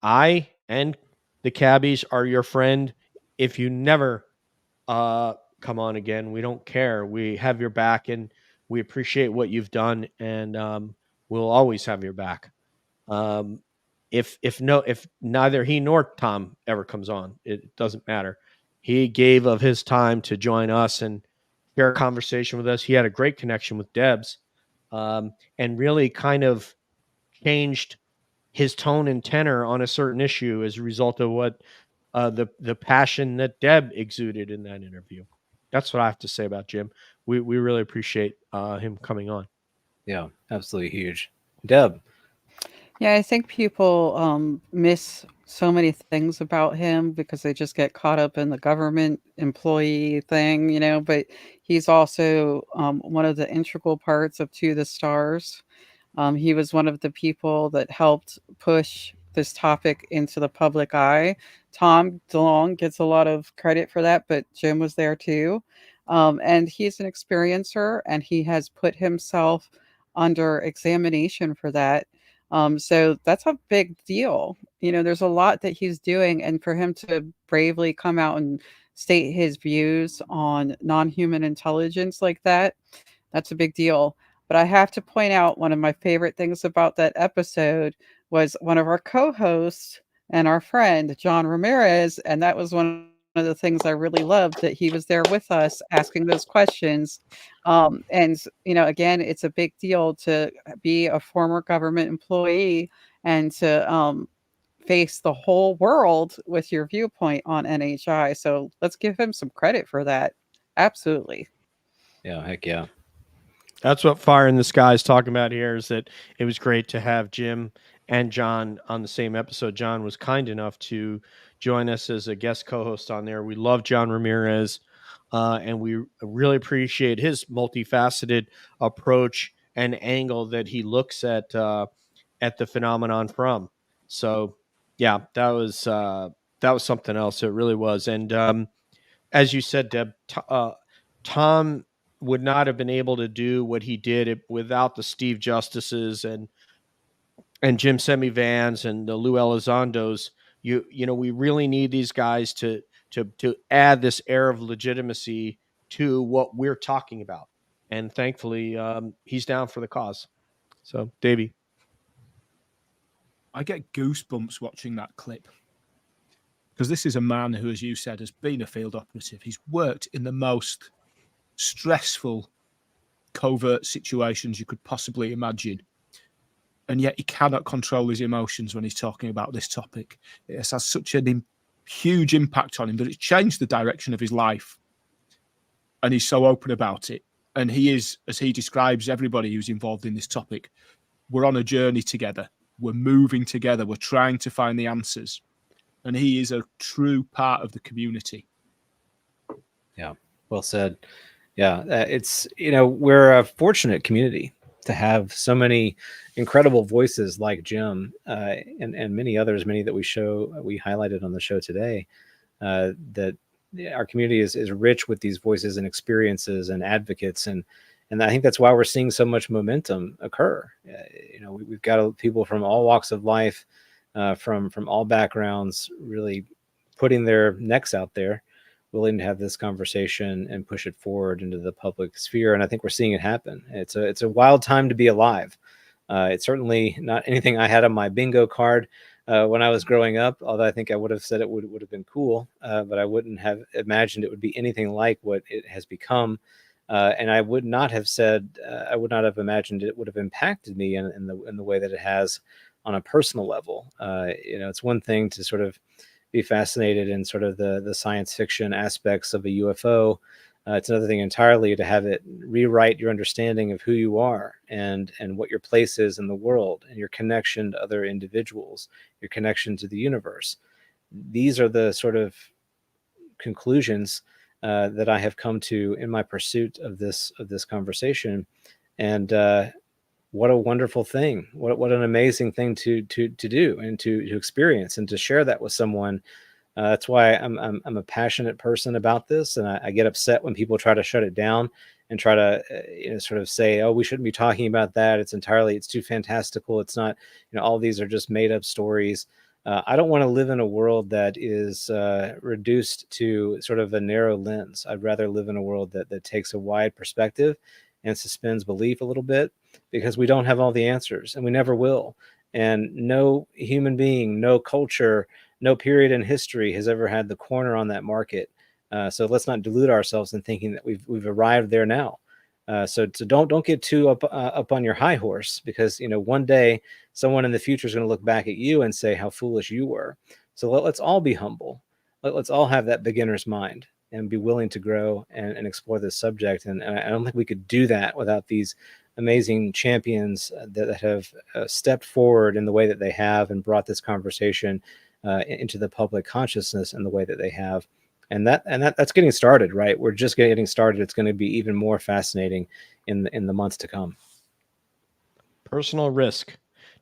I and the cabbies are your friend. If you never come on again, we don't care. We have your back, and We appreciate what you've done, and we'll always have your back. If neither he nor Tom ever comes on, it doesn't matter. He gave of his time to join us and share a conversation with us. He had a great connection with Debs, and really kind of changed his tone and tenor on a certain issue as a result of what the passion that Deb exuded in that interview. That's what I have to say about Jim. We really appreciate him coming on. Yeah, absolutely huge. Deb. Yeah, I think people miss so many things about him because they just get caught up in the government employee thing, you know. But he's also one of the integral parts of To the Stars. He was one of the people that helped push this topic into the public eye. Tom DeLonge gets a lot of credit for that, but Jim was there too. And he's an experiencer, and he has put himself under examination for that. So that's a big deal. You know, there's a lot that he's doing, and for him to bravely come out and state his views on non-human intelligence like that, that's a big deal. But I have to point out one of my favorite things about that episode was one of our co-hosts and our friend, John Ramirez, and that was one of the things I really loved, that he was there with us asking those questions. And, you know, again, it's a big deal to be a former government employee and to face the whole world with your viewpoint on NHI. So let's give him some credit for that. Absolutely. Yeah, heck yeah. That's what Fire in the Sky is talking about here, is that it was great to have Jim and John on the same episode. John was kind enough to join us as a guest co-host on there. We love John Ramirez, and we really appreciate his multifaceted approach and angle that he looks at the phenomenon from. So, yeah, that was something else. It really was. And as you said, Deb, Tom would not have been able to do what he did without the Steve Justices and Jim Semivans and the Lou Elizondos. You know, we really need these guys to add this air of legitimacy to what we're talking about. And thankfully, he's down for the cause. So, Davey. I get goosebumps watching that clip, because this is a man who, as you said, has been a field operative. He's worked in the most stressful, covert situations you could possibly imagine, and yet he cannot control his emotions when he's talking about this topic. It has such a huge impact on him that it's changed the direction of his life, and he's so open about it. And he is, as he describes everybody who's involved in this topic, we're on a journey together, we're moving together, we're trying to find the answers, and he is a true part of the community. Yeah, well said. Yeah, it's, you know, we're a fortunate community to have so many incredible voices like Jim and many others, many that we highlighted on the show today. That our community is rich with these voices and experiences and advocates, and I think that's why we're seeing so much momentum occur. You know, we've got people from all walks of life, from all backgrounds, really putting their necks out there, willing to have this conversation and push it forward into the public sphere. And I think we're seeing it happen. It's a wild time to be alive. It's certainly not anything I had on my bingo card when I was growing up, although I think I would have said it would have been cool, but I wouldn't have imagined it would be anything like what it has become. And I would not have imagined it would have impacted me in the way that it has on a personal level. You know, it's one thing to sort of be fascinated in sort of the science fiction aspects of a UFO. It's another thing entirely to have it rewrite your understanding of who you are and what your place is in the world, and your connection to other individuals, your connection to the universe. These are the sort of conclusions that I have come to in my pursuit of this conversation. And what a wonderful thing! What an amazing thing to do and to experience and to share that with someone. That's why I'm a passionate person about this, and I get upset when people try to shut it down and try to sort of say, "Oh, we shouldn't be talking about that. It's too fantastical. It's not. All these are just made up stories." I don't want to live in a world that is reduced to sort of a narrow lens. I'd rather live in a world that takes a wide perspective and suspends belief a little bit, because we don't have all the answers, and we never will. And no human being, no culture, no period in history has ever had the corner on that market. So let's not delude ourselves in thinking that we've arrived there now. So don't get too up on your high horse, because one day someone in the future is going to look back at you and say how foolish you were. So let's all be humble. Let's all have that beginner's mind and be willing to grow and explore this subject. And I don't think we could do that without these amazing champions that have stepped forward in the way that they have and brought this conversation into the public consciousness in the way that they have. And that's getting started, right? We're just getting started. It's going to be even more fascinating in the months to come. Personal risk.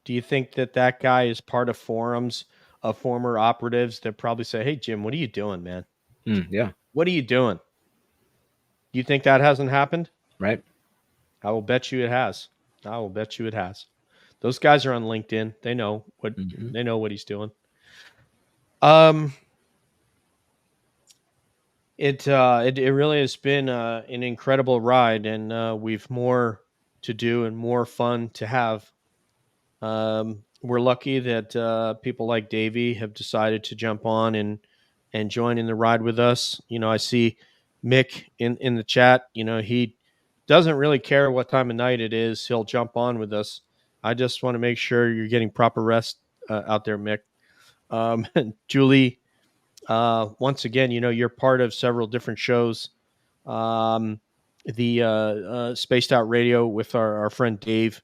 Do you think that guy is part of forums of former operatives that probably say, "Hey, Jim, what are you doing, man? Yeah. What are you doing?" Do you think that hasn't happened? Right. I will bet you it has. I will bet you it has. Those guys are on LinkedIn. They know what he's doing. It really has been an incredible ride, and we've more to do and more fun to have. We're lucky that people like Davey have decided to jump on and join in the ride with us. I see Mick in the chat. He doesn't really care what time of night it is. He'll jump on with us. I just want to make sure you're getting proper rest out there, Mick. Julie, once again, you're part of several different shows. The Spaced Out Radio with our friend Dave,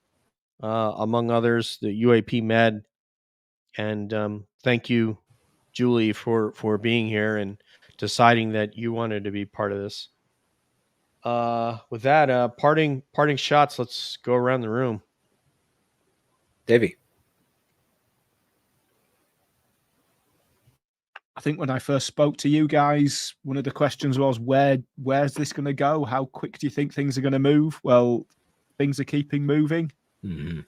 among others, the UAP Med. And thank you, Julie, for being here and deciding that you wanted to be part of this. With that, parting shots. Let's go around the room. Davey. I think when I first spoke to you guys, one of the questions was, where's this going to go? How quick do you think things are going to move? Well, things are keeping moving. Mm-hmm.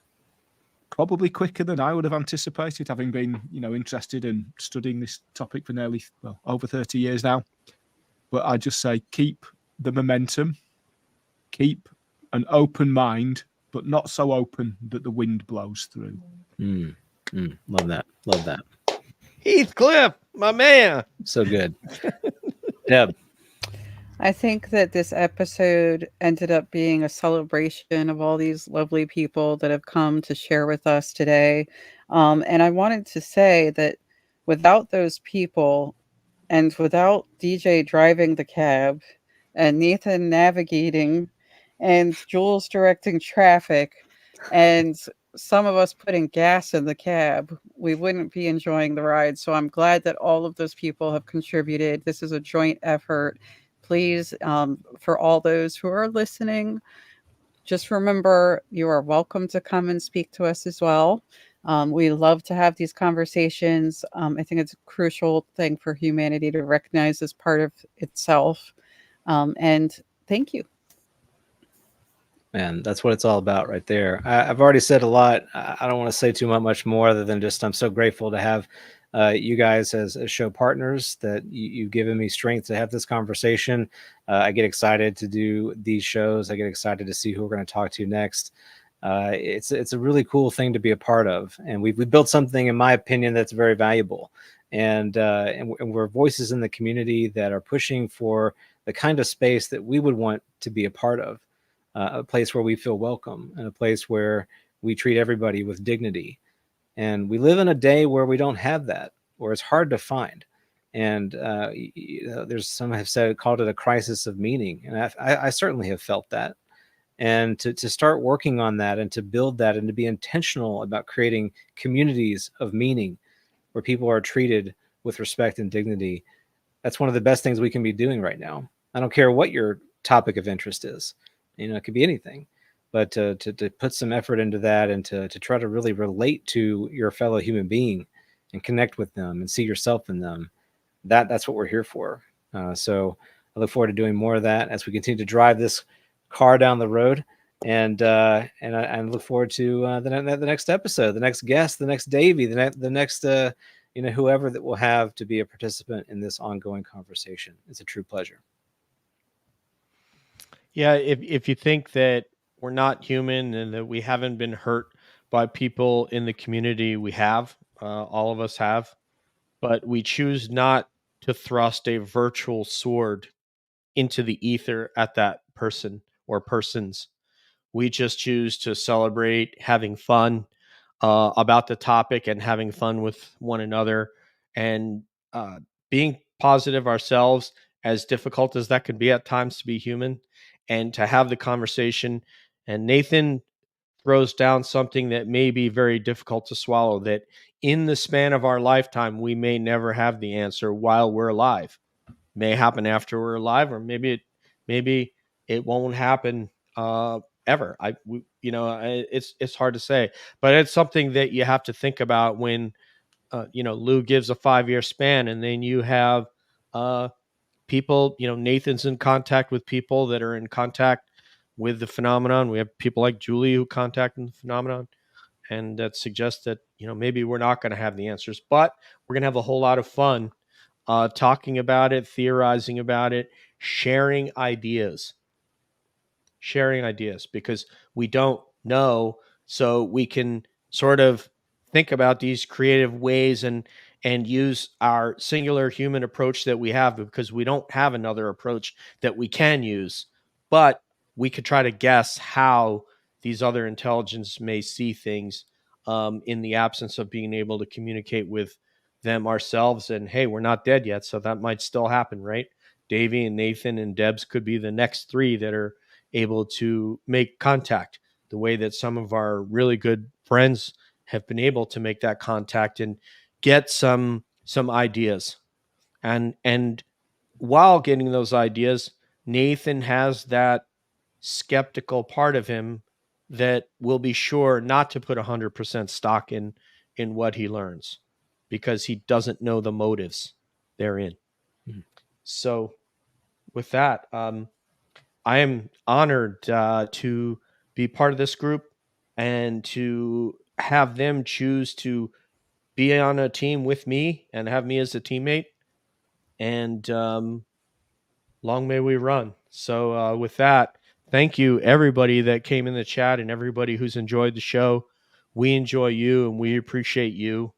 Probably quicker than I would have anticipated, having been, interested in studying this topic for nearly, over 30 years now. But I just say, keep the momentum, keep an open mind, but not so open that the wind blows through. Love that. Love that. Heathcliff, my man. So good. Deb. I think that this episode ended up being a celebration of all these lovely people that have come to share with us today. And I wanted to say that without those people, and without DJ driving the cab, and Nathan navigating, and Jules directing traffic, and some of us putting gas in the cab, we wouldn't be enjoying the ride. So I'm glad that all of those people have contributed. This is a joint effort. Please, for all those who are listening, just remember you are welcome to come and speak to us as well. We love to have these conversations. I think it's a crucial thing for humanity to recognize as part of itself. And thank you. Man, that's what it's all about right there. I've already said a lot. I don't want to say too much more other than just I'm so grateful to have you guys as show partners, that you've given me strength to have this conversation. I get excited to do these shows. I get excited to see who we're going to talk to next. It's a really cool thing to be a part of, and we've built something, in my opinion, that's very valuable. And we're voices in the community that are pushing for the kind of space that we would want to be a part of. A place where we feel welcome, and a place where we treat everybody with dignity. And we live in a day where we don't have that, or it's hard to find. And there's some have called it a crisis of meaning, and I certainly have felt that. And to start working on that, and to build that, and to be intentional about creating communities of meaning where people are treated with respect and dignity, that's one of the best things we can be doing right now. I don't care what your topic of interest is. It could be anything, but to put some effort into that, and to try to really relate to your fellow human being and connect with them and see yourself in them, that's what we're here for. So I look forward to doing more of that as we continue to drive this car down the road, and I look forward to the next episode, the next guest, the next Davey, the next whoever that we'll have to be a participant in this ongoing conversation. It's a true pleasure. Yeah, if you think that we're not human and that we haven't been hurt by people in the community, we have. All of us have, but we choose not to thrust a virtual sword into the ether at that person or persons. We just choose to celebrate having fun about the topic and having fun with one another and being positive ourselves, as difficult as that can be at times to be human and to have the conversation. And Nathan throws down something that may be very difficult to swallow, that in the span of our lifetime, we may never have the answer while we're alive. May happen after we're alive, or maybe it won't happen ever. It's hard to say, but it's something that you have to think about when Lou gives a 5-year span, and then you have people. Nathan's in contact with people that are in contact with the phenomenon. We have people like Julie who contact the phenomenon, and that suggests that maybe we're not going to have the answers, but we're going to have a whole lot of fun talking about it, theorizing about it, sharing ideas, because we don't know. So we can sort of think about these creative ways and use our singular human approach that we have, because we don't have another approach that we can use. But we could try to guess how these other intelligences may see things in the absence of being able to communicate with them ourselves. And hey, we're not dead yet, so that might still happen, right? Davey and Nathan and Debs could be the next 3 that are able to make contact the way that some of our really good friends have been able to make that contact and get some ideas. And while getting those ideas, Nathan has that skeptical part of him that will be sure not to put 100% stock in what he learns, because he doesn't know the motives therein. Mm-hmm. So with that, I am honored to be part of this group and to have them choose to be on a team with me and have me as a teammate. And long may we run. So with that, thank you, everybody that came in the chat and everybody who's enjoyed the show. We enjoy you and we appreciate you.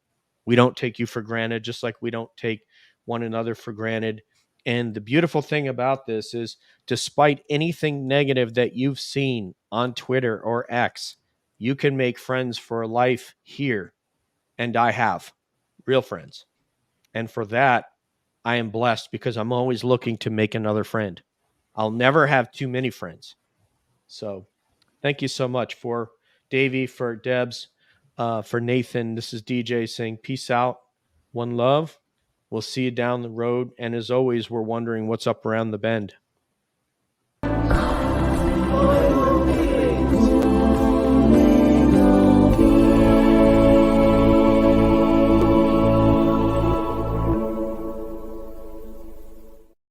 We don't take you for granted, just like we don't take one another for granted. And the beautiful thing about this is, despite anything negative that you've seen on Twitter or X, you can make friends for life here. And I have real friends. And for that, I am blessed, because I'm always looking to make another friend. I'll never have too many friends. So thank you so much for Davey, for Debs, for Nathan. This is DJ saying peace out. One love. We'll see you down the road. And as always, we're wondering what's up around the bend.